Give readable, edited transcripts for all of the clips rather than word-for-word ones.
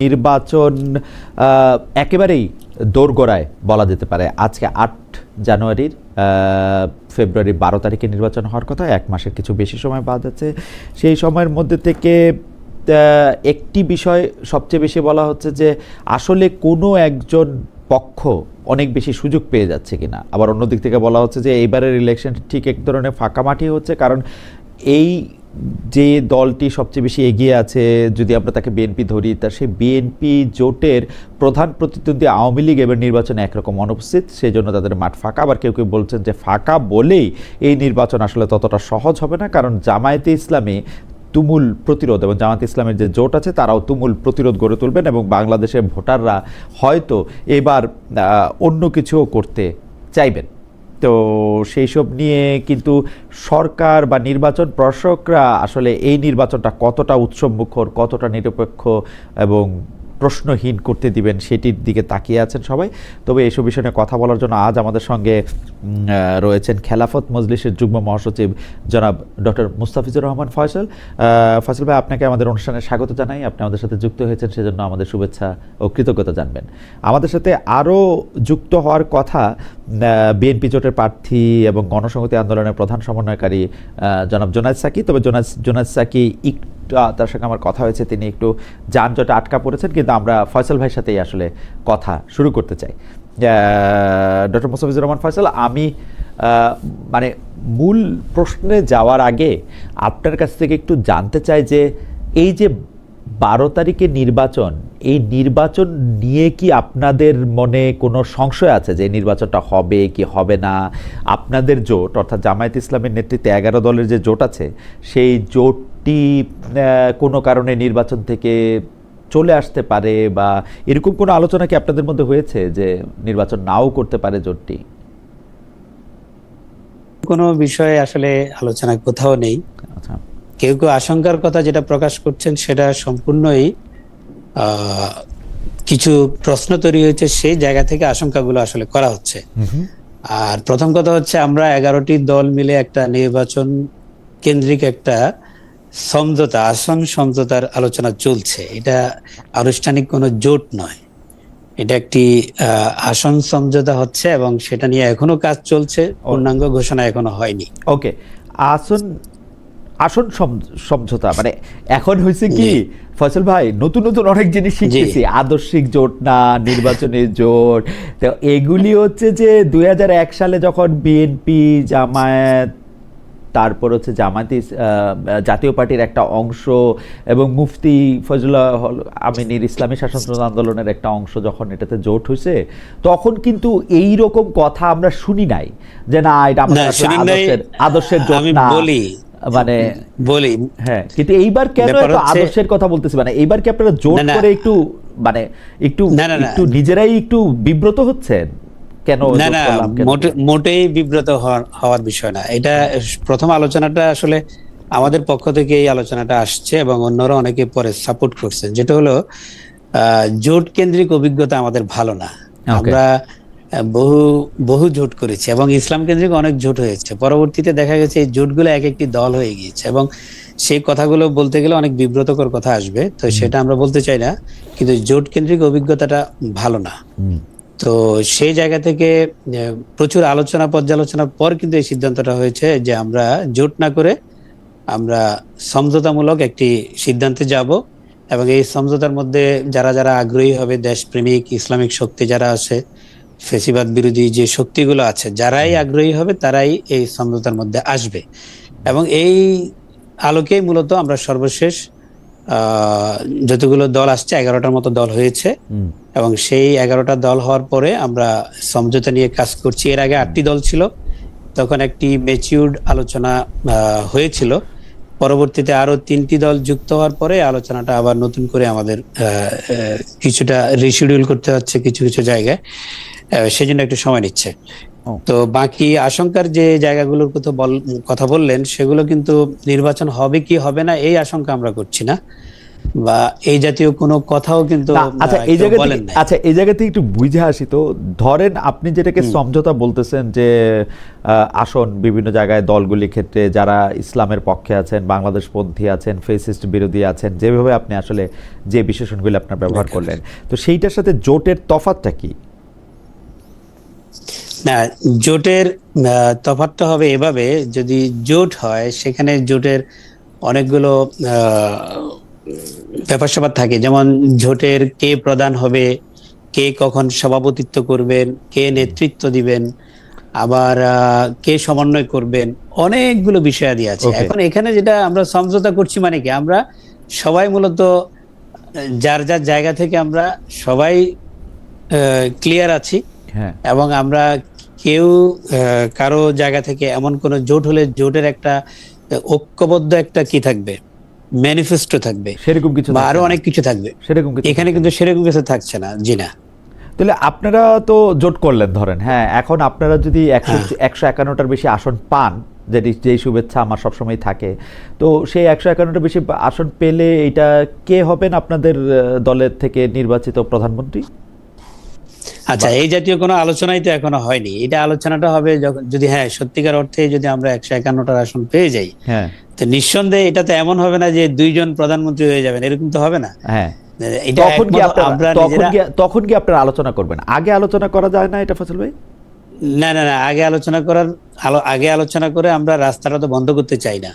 নির্বাচন একেবারেই দোরগোড়ায় বলা যেতে পারে। আজকে ৮ জানুয়ারির ফেব্রুয়ারি ১২ তারিখে নির্বাচন হওয়ার কথা, ১ মাসের কিছু বেশি সময় বাদ আছে। সেই সময়ের মধ্যে থেকে একটি বিষয় সবচেয়ে বেশি বলা হচ্ছে যে আসলে কোনো একজন পক্ষ অনেক বেশি সুযোগ পেয়ে যাচ্ছে কিনা। আবার অন্যদিক থেকে বলা হচ্ছে যে এইবারের ইলেকশন ঠিক এক ধরনের ফাঁকামাঠি হচ্ছে, কারণ এই যে দলটি সবচেয়ে বেশি এগিয়ে আছে, যদি আমরা তাকে বিএনপি ধরি, তা সেই বিএনপি জোটের প্রধান প্রতিদ্বন্দ্বী আওয়ামী লীগ এবার নির্বাচনে একরকম অনুপস্থিত, সেই জন্য তাদের মাঠ ফাঁকা। আবার কেউ কেউ বলছেন যে ফাঁকা বলেই এই নির্বাচন আসলে ততটা সহজ হবে না, কারণ জামায়াতে ইসলামী তুমুল প্রতিরোধ এবং জামায়াতে ইসলামের যে জোট আছে তারাও তুমুল প্রতিরোধ গড়ে তুলবেন এবং বাংলাদেশের ভোটাররা হয়তো এবার অন্য কিছুও করতে চাইবেন। তো সেই সব নিয়ে কিন্তু সরকার বা নির্বাচন প্রশাসকরা আসলে এই নির্বাচনটা কতটা উৎসবমুখর, কতটা নিরপেক্ষ এবং প্রশ্নহীন করতে দিবেন সেটির দিকে তাকিয়ে আছেন সবাই। তবে এইসব বিষয় নিয়ে কথা বলার জন্য আজ আমাদের সঙ্গে রয়েছেন খেলাফত মজলিসের যুগ্ম মহাসচিব জনাব ডক্টর মুস্তাফিজুর রহমান ফয়সাল। ফয়সাল ভাই, আপনাকে আমাদের অনুষ্ঠানে স্বাগত জানাই। আপনি আমাদের সাথে যুক্ত হয়েছেন, সেজন্য আমাদের শুভেচ্ছা ও কৃতজ্ঞতা জানবেন। আমাদের সাথে আরও যুক্ত হওয়ার কথা বিএনপি জোটের প্রার্থী এবং গণসংহতি আন্দোলনের প্রধান সমন্বয়কারী জনাব জোনায়েদ সাকি। তবে জোনায়েদ সাকি তার সঙ্গে আমার কথা হয়েছে, তিনি একটু যানজটে আটকা পড়েছেন, কিন্তু আমরা ফয়সাল ভাইয়ের সাথেই আসলে কথা শুরু করতে চাই। ডক্টর মুস্তাফিজুর রহমান ফয়সাল, আমি মানে মূল প্রশ্নে যাওয়ার আগে আপনার কাছ থেকে একটু জানতে চাই যে এই যে ১২ তারিখে নির্বাচন, এই নির্বাচন নিয়ে কি আপনাদের মনে কোনো সংশয় আছে যে এই নির্বাচনটা হবে কি হবে না? আপনাদের জোট অর্থাৎ জামায়াত ইসলামের নেতৃত্বে ১১ দলের যে জোট আছে, সেই জোটটি কোনো কারণে নির্বাচন থেকে চলে আসতে পারে বা এরকম কোনো আলোচনা কি আপনাদের মধ্যে হয়েছে যে নির্বাচন নাও করতে পারে জোটটি? কোনো বিষয়ে আসলে আলোচনা কোথাও নেই। আচ্ছা, কেউ কেউ আশঙ্কার কথা যেটা প্রকাশ করছেন সেটা সম্পূর্ণই কিছু প্রশ্ন তৈরি হয়েছে, সেই জায়গা থেকে আশঙ্কাগুলো আসলে করা হচ্ছে। আর প্রথম কথা হচ্ছে, আমরা ১১টি দল মিলে একটা নির্বাচন কেন্দ্রিক একটা সমঝোতা, আসন সমঝোতার আলোচনা চলছে। এটা আনুষ্ঠানিক কোনো জোট নয়, এটা একটি আসন সমঝোতা হচ্ছে এবং সেটা নিয়ে এখনো কাজ চলছে, পূর্ণাঙ্গ ঘোষণা এখনো হয়নি। ওকে, আসন সমঝোতা মানে এখন হয়েছে কি ফয়সাল ভাই, নতুন নতুন অনেক জিনিস শিখতেছি। আদর্শিক জোট না, নির্বাচনের জোট, তো এগুলি হচ্ছে যে ২০০১ সালে যখন বিএনপি, জামায়াত, তারপর হচ্ছে জাতীয় পার্টির একটা অংশ এবং মুফতি ফজলুল্লাহ আমিনীর ইসলামী শাসনতন্ত্র আন্দোলনের একটা অংশ যখন এটাতে জোট হয়েছে, তখন কিন্তু এই রকম কথা আমরা শুনি নাই যে না এটা আমাদের আদর্শের জোট না। মানে বলি হ্যাঁ, কিন্তু এইবার কেন এত আদর্শের কথা বলতেছি? মানে এইবার কি আপনারা জোট করে একটু মানে একটু নিজেরাই একটু বিব্রত হচ্ছেন? না না, মোটেই বিব্রত হওয়ার বিষয় না। এটা প্রথম আলোচনাটা আসলে আমাদের পক্ষ থেকে এই আলোচনাটা আসছে এবং অন্যরা অনেকে পরে সাপোর্ট করছেন, যেটা হলো জোট কেন্দ্রিক অভিজ্ঞতা আমাদের ভালো না। আমরা বহু জোট করেছি এবং ইসলাম কেন্দ্রিক অনেক জোট হয়েছে, পরবর্তীতে দেখা গেছে এই জোটগুলো এক একটি দল হয়ে গিয়েছে এবং সেই কথাগুলো বলতে গেলে অনেক বিব্রতকর কথা আসবে, তো সেটা আমরা বলতে চাই না। কিন্তু জোট কেন্দ্রিক অভিজ্ঞতাটা ভালো না। তো সেই জায়গা থেকে প্রচুর আলোচনা পর্যালোচনার পর কিন্তু এই সিদ্ধান্তটা হয়েছে যে আমরা জোট না করে আমরা সমঝোতামূলক একটি সিদ্ধান্তে যাব এবং এই সমঝোতার মধ্যে যারা যারা আগ্রহী হবে, দেশপ্রেমিক ইসলামিক শক্তি যারা আছে, ফেসিবাদ বিরোধী যে শক্তিগুলো আছে, যারাই আগ্রহী হবে তারাই এই সমঝোতার মধ্যে আসবে। এবং এই আলোকেই মূলত আমরা সর্বশেষ যতগুলো দল আসছে, ১১টার মতো দল হয়েছে এবং সেই ১১টা দল হওয়ার পরে আমরা সমঝোতা নিয়ে কাজ করছি। এর আগে ৮টি দল ছিল, তখন একটি ম্যাচিউরড আলোচনা হয়েছিল। পরবর্তীতে আরো ৩টি দল যুক্ত হওয়ার পরে আলোচনাটা আবার নতুন করে আমাদের কিছুটা রিশিডিউল করতে হচ্ছে কিছু কিছু জায়গায়, সেজন্য একটু সময় নিচ্ছে। তো বাকি আশঙ্কার যে জায়গাগুলোর কথা বললেন, সেগুলো কিন্তু নির্বাচন হবে কি হবে না এই আশঙ্কা আমরা করছি না। বা এই জাতীয় কোনো কথাও কিন্তু না, আচ্ছা এই কেউ জায়গা বলেন থেকে নাই। আচ্ছা এই জায়গা থেকে একটু বুঝে আসি তো। ধরেন আপনি যেটাকে সমঝোতা বলতেছেন যে আসন বিভিন্ন জায়গায় দলগুলির ক্ষেত্রে যারা ইসলামের পক্ষে আছেন, বাংলাদেশপন্থী আছেন, ফেসিস্ট বিরোধী আছেন, যেভাবে আপনি আসলে যে বিশেষণগুলো আপনার ব্যবহার করলেন, তো সেইটার সাথে জোটের তফাৎটা কি? না, জোটের তফাৎটা হবে এভাবে, যদি জোট হয় সেখানে জোটের অনেকগুলো ব্যাপার স্যাপার থাকে, যেমন জোটের কে প্রধান হবে, কে কখন সভাপতিত্ব করবেন, কে নেতৃত্ব দিবেন, আবার কে সমন্বয় করবেন, অনেকগুলো বিষয়াদি আছে। Okay. এখন এখানে যেটা আমরা সমঝোতা করছি মানে কি, আমরা সবাই মূলত যার যার জায়গা থেকে আমরা সবাই ক্লিয়ার আছি, হ্যাঁ, এবং আমরা কেউ কারো জায়গা থেকে এমন কোন জোট হলে জোটের একটা ঐক্যবদ্ধ একটা কি থাকবে, ম্যানিফেস্টো থাকবে, সেরকম কিছু বা থাকছে আরো না। অনেক কিছু থাকবে। সেরকম কিছু এখানে থাকছে কিন্তু না। সেরকম কিছু থাকছে না, জি না। তাহলে আপনারা তো জোট করলেন ধরেন, হ্যাঁ, এখন আপনারা যদি হ্যাঁ। 151টার বেশি আসন পান, যেই শুভেচ্ছা আমার সবসময় থাকে, তো সেই 151টার বেশি আসন পেলে এটা কে হবেন আপনাদের দলের থেকে নির্বাচিত প্রধানমন্ত্রী? আচ্ছা, এই জাতীয় কোনো আলোচনাই তো এখনো হয়নি। এটা আলোচনাটা হবে যখন, যদি হ্যাঁ সত্যিকার অর্থে যদি আমরা 151টার আসন পেয়ে যাই, হ্যাঁ, তো নিঃসন্দেহে এটা তো এমন হবে না যে দুইজন প্রধানমন্ত্রী হয়ে যাবেন, এরকম তো হবে না। হ্যাঁ। এটা তখন কি একমত আমরা নিজেরা। তখন কি আপনারা আলোচনা করবেন? আগে আলোচনা করা যায় না এটা, ফজল ভাই? না না না, আগে আলোচনা করে আমরা রাস্তাটা তো বন্ধ করতে চাই না।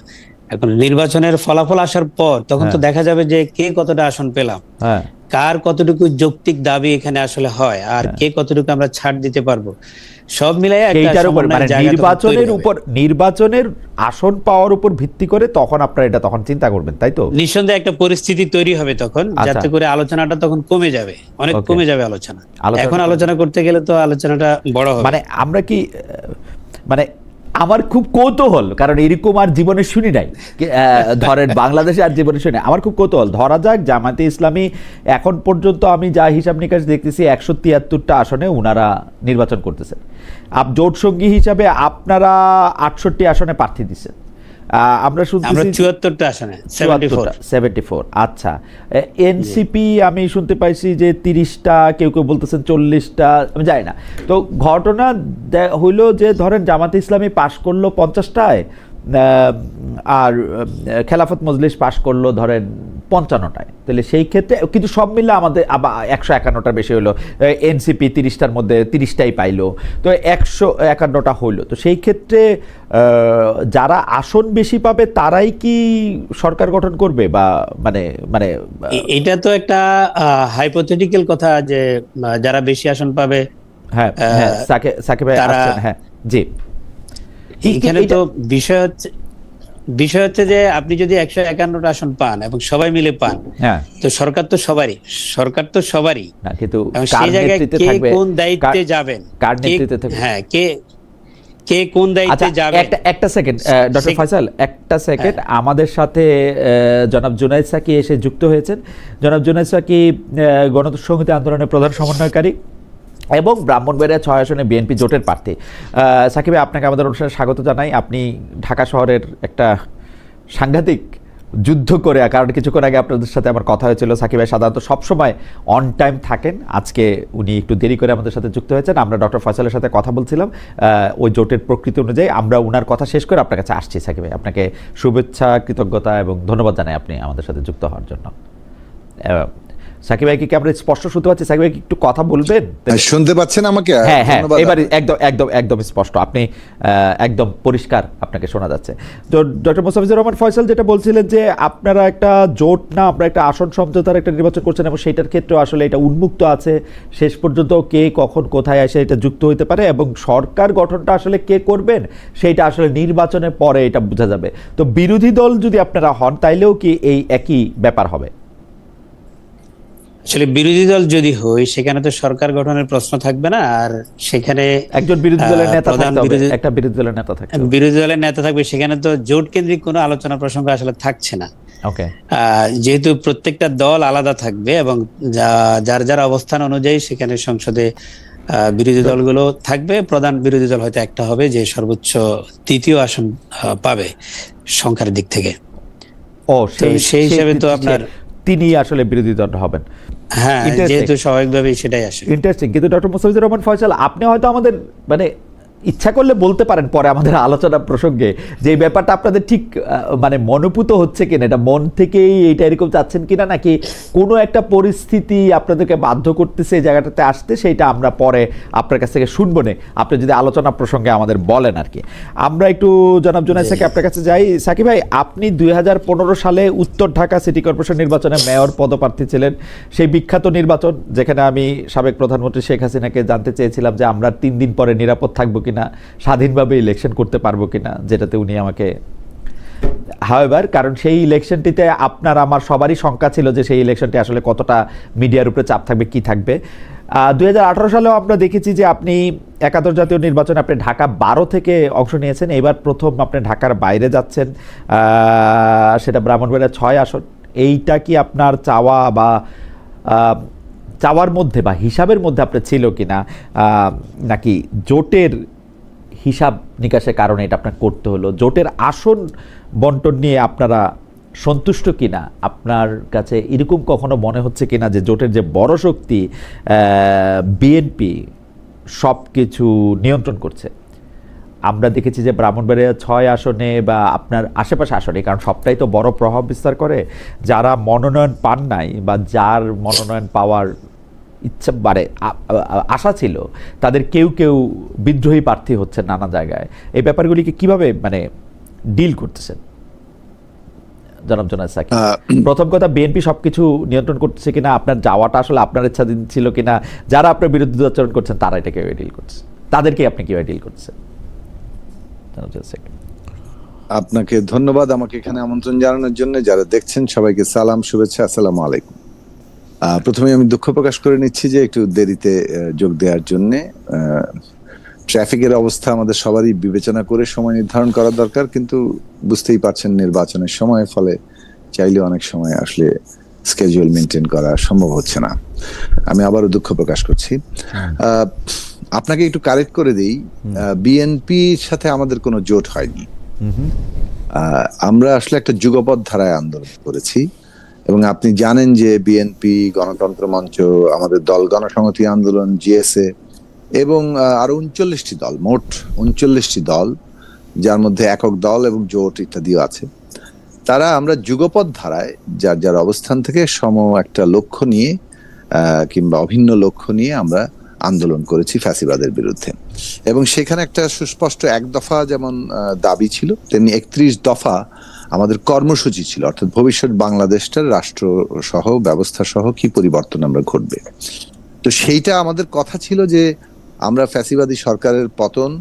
এখন নির্বাচনের ফলাফল আসার পর তখন তো হ্যাঁ। দেখা যাবে যে কে কতটা আসন পেলাম, হ্যাঁ, কার কতটুকু যৌক্তিক দাবি এখানে আসলে হয়, আর কে কতটুকু আমরা ছাড় দিতে পারবো, সব মিলাই একটা এইটার উপর সমন্বয়ের মানে জায়গা তখন তৈরি হবে। নির্বাচনের আসন পাওয়ার উপর ভিত্তি করে তখন আপনারা এটা তখন চিন্তা করবেন, তাই তো? নিঃসন্দেহে একটা পরিস্থিতি তৈরি হবে তখন, আচ্ছা। যাতে করে আলোচনাটা তখন কমে যাবে, অনেক Okay. কমে যাবে আলোচনা। আলোচনা এখন কমে আলোচনা করতে গেলে তো আলোচনাটা বড় হবে। মানে আমরা কি মানে আমার খুব কৌতূহল, কারণ এরকম আর জীবনে শুনি নাই, ধরেন বাংলাদেশে আর জীবনে শুনি নাই। আমার খুব কৌতূহল, ধরা যাক জামায়াতে ইসলামী এখন পর্যন্ত আমি যা হিসাব নিকাশ দেখতেছি 173টা আসনে উনারা নির্বাচন করতেছেন। জোট সঙ্গী হিসাবে আপনারা 68 আসনে প্রার্থী দিচ্ছেন। আমরা শুনতেছি 74টা আসনে 74। আচ্ছা, এনসিপি আমি শুনতে পাইছি যে 30টা, কেউ কেউ বলতেছেন 40টা, আমি জানি না। তো ঘটনা হইলো যে ধরেন জামাতে ইসলামী পাশ করলো 50টায়, আর খেলাফত মজলিস পাশ করলো ধরেন 55টায়। তাহলে সেই ক্ষেত্রে কিন্তু সব মিলে আমাদের আবার 151টার বেশি হলো। এনসিপি 30টার মধ্যে 30টাই পাইলো, তো 151টা হইলো। তো সেই ক্ষেত্রে যারা আসন বেশি পাবে তারাই কি সরকার গঠন করবে, বা মানে মানে এটা তো একটা হাইপোথেটিক্যাল কথা যে যারা বেশি আসন পাবে। হ্যাঁ, হ্যাঁ, সাকিব ভাই আসছেন, হ্যাঁ, জি। এখানে তো বিষয় হচ্ছে যে আপনি যদি 151টা আসন পান এবং সবাই মিলে পান, হ্যাঁ, তো সরকার তো সবারই না, কিন্তু সেই জায়গায় কে কোন দায়িত্বে যাবেন, কার নেতৃত্বে থাকবে? হ্যাঁ, কে কোন দায়িত্বে যাবেন। একটা সেকেন্ড ডক্টর ফয়সাল, একটা সেকেন্ড, আমাদের সাথে জনাব জুনায়েদ সাকি এসে যুক্ত হয়েছেন। জনাব জুনায়েদ সাকি গণসংহতি আন্দোলনের প্রধান সমন্বয়কারী এবং ব্রাহ্মণবাড়িয়া 6 আসনে বিএনপি জোটের প্রার্থী। সাকিব ভাই, আপনাকে আমাদের অনুষ্ঠানে স্বাগত জানাই। আপনি ঢাকা শহরের একটা সাংঘাতিক যুদ্ধ করে, কারণ কিছুক্ষণ আগে আপনাদের সাথে আমার কথা হয়েছিল, সাকিব ভাই সাধারণত সবসময় অন টাইম থাকেন, আজকে উনি একটু দেরি করে আমাদের সাথে যুক্ত হয়েছেন। আমরা ডক্টর ফয়সালের সাথে কথা বলছিলাম ওই জোটের প্রকৃতি অনুযায়ী। আমরা ওনার কথা শেষ করে আপনার কাছে আসছি। সাকিব ভাই, আপনাকে শুভেচ্ছা, কৃতজ্ঞতা এবং ধন্যবাদ জানাই আপনি আমাদের সাথে যুক্ত হওয়ার জন্য। সাকিব ভাই কি আমরা স্পষ্ট শুনতে পাচ্ছি? সাকিব ভাই কি একটু কথা বলবেন? শুনতে পাচ্ছেন আমাকে? হ্যাঁ, হ্যাঁ, এবারে একদম স্পষ্ট, আপনি একদম পরিষ্কার আপনাকে শোনা যাচ্ছে। তো ডক্টর মোস্তাফিজুর রহমান ফয়সাল যেটা বলছিলেন যে আপনারা একটা জোট না, আপনারা একটা আসন সমঝোতার একটা নির্বাচন করছেন, এবং সেইটার ক্ষেত্রে আসলে এটা উন্মুক্ত আছে, শেষ পর্যন্ত কে কখন কোথায় এসে এটা যুক্ত হইতে পারে, এবং সরকার গঠনটা আসলে কে করবেন সেইটা আসলে নির্বাচনের পরে এটা বোঝা যাবে। তো বিরোধী দল যদি আপনারা হন তাইলেও কি এই একই ব্যাপার হবে? আসলে বিরোধী দল যদি হই সেখানে তো সরকার গঠনের প্রশ্ন থাকবে না, আর সেখানে একজন বিরোধী দলের নেতা থাকতে হবে, একটা বিরোধী দলের নেতা থাকবে, বিরোধী দলের নেতা থাকবে। সেখানে তো জোট কেন্দ্রিক কোনো আলোচনা প্রসঙ্গ আসলে থাকছে না। ওকে, যেহেতু প্রত্যেকটা দল আলাদা থাকবে এবং যার যার অবস্থান অনুযায়ী সেখানে সংসদে বিরোধী দলগুলো থাকবে। প্রধান বিরোধী দল হয়তো একটা হবে যে সর্বোচ্চ 3য় আসন পাবে সংখ্যার দিক থেকে। সেই হিসাবে তো আপনার তিনি আসলে বিরোধী দল হবেন। হ্যাঁ, যেহেতু স্বাভাবিকভাবেই সেটাই আসে। ইন্টারেস্টিং। কিন্তু ডক্টর মোস্তাফিজুর রহমান ফয়সাল, আপনি হয়তো আমাদের মানে ইচ্ছা করলে বলতে পারেন পরে আমাদের আলোচনা প্রসঙ্গে যে এই ব্যাপারটা আপনাদের ঠিক মানে মনোভূত হচ্ছে কিনা, এটা মন থেকেই এইটা এরকম চাচ্ছেন কিনা, নাকি কোনো একটা পরিস্থিতি আপনাদেরকে বাধ্য করতেছে এই জায়গাটাতে আসতে, সেইটা আমরা পরে আপনার কাছ থেকে শুনবো না, আপনি যদি আলোচনা প্রসঙ্গে আমাদের বলেন আর কি। আমরা একটু জনাব জুনায়েদ সাকি আপনার কাছে যাই। সাকি ভাই, আপনি 2015 সালে উত্তর ঢাকা সিটি কর্পোরেশন নির্বাচনে মেয়র পদপ্রার্থী ছিলেন, সেই বিখ্যাত নির্বাচন যেখানে আমি সাবেক প্রধানমন্ত্রী শেখ হাসিনাকে জানতে চেয়েছিলাম যে আমরা 3 দিন পরে নিরাপদ থাকবো কিনা, স্বাধীনভাবে ইলেকশন করতে পারবো কিনা, যেটাতে উনি আমাকে হাওয়েভার, কারণ সেই ইলেকশনটিতে আপনার আমার সবারই শঙ্কা ছিল যে সেই ইলেকশনটি আসলে কতটা মিডিয়ার উপরে চাপ থাকবে, কি থাকবে। 2018 সালেও আমরা দেখেছি যে আপনি একাদশ জাতীয় নির্বাচনে আপনি ঢাকা 12 থেকে অংশ নিয়েছেন, এবার প্রথম আপনি ঢাকার বাইরে যাচ্ছেন, সেটা ব্রাহ্মণবাড়িয়া 6 আসন। এইটা কি আপনার চাওয়া বা চাওয়ার মধ্যে বা হিসাবের মধ্যে আপনার ছিল কিনা, নাকি জোটের হিসাব নিকাশের কারণে এটা আপনার করতে হলো? জোটের আসন বন্টন নিয়ে আপনারা সন্তুষ্ট কিনা? আপনার কাছে এরকম কখনো মনে হচ্ছে কিনা যে জোটের যে বড় শক্তি বিএনপি সব কিছু নিয়ন্ত্রণ করছে? আমরা দেখেছি যে ব্রাহ্মণবাড়িয়া 6 আসনে বা আপনার আশেপাশে আসনে, কারণ সবটাই তো বড় প্রভাব বিস্তার করে, যারা মনোনয়ন পান নাই বা যার মনোনয়ন পাওয়ার ইচ্ছা বাড়ে আশা ছিল, তাদের কেউ কেউ বিদ্রোহী প্রার্থী হচ্ছে নানা জায়গায়। এই ব্যাপারগুলিকে কিভাবে মানে ডিল করতেছেন জনাব জুনায়েদ সাকি? প্রথম কথা, বিএনপি সবকিছু নিয়ন্ত্রণ করছে কিনা, আপনার যাওয়াটা আসলে আপনার ইচ্ছাধীন ছিল কিনা, যারা আপনার বিরুদ্ধে আচরণ করছেন তারা এটা কিভাবে ডিল করছে, তাদেরকে আপনি কিভাবে ডিল করছেন? আপনাকে ধন্যবাদ আমাকে এখানে আমন্ত্রণ জানানোর জন্য। যারা দেখছেন সবাইকে সালাম, শুভেচ্ছা, আসসালামু আলাইকুম। প্রথমে আমি দুঃখ প্রকাশ করে নিচ্ছি যে একটু দেরিতে যোগ দেওয়ার জন্য। ট্রাফিকের অবস্থা আমাদের সবারই বিবেচনা করে সময় নির্ধারণ করা দরকার, কিন্তু বুঝতেই পারছেন নির্বাচনের সময়, ফলে চাইলে অনেক সময় আসলে স্কেজুয়াল মেনটেন করা সম্ভব হচ্ছে না। আমি আবারও দুঃখ প্রকাশ করছি। আপনাকে একটু কারেক্ট করে দিই, বিএনপির সাথে আমাদের কোনো জোট হয়নি। আমরা আসলে একটা যুগপৎ ধারায় আন্দোলন করেছি, এবং আপনি জানেন যে বিএনপি, গণতন্ত্র মঞ্চ, আমাদের দল গণসংহতি আন্দোলন, জিএসএ এবং আরো 39টি দল, মোট 39টি দল, যার মধ্যে একক দল এবং জোট ইত্যাদিও আছে, তারা আমরা যুগপৎ ধারায় যার যার অবস্থান থেকে সম একটা লক্ষ্য নিয়ে কিংবা অভিন্ন লক্ষ্য নিয়ে আমরা আন্দোলন করেছি ফ্যাসিবাদের বিরুদ্ধে। এবং সেখানে একটা সুস্পষ্ট 1 দফা যেমন দাবি ছিল, তেমনি 31 দফা আমাদের কর্মসূচি ছিল, অর্থাৎ ভবিষ্যৎ বাংলাদেশটার রাষ্ট্র সহ ব্যবস্থা সহ কি পরিবর্তন আমরা ঘটবে। তো সেইটা আমাদের কথা ছিল যে আমরা ফ্যাসিবাদী সরকারের পতন,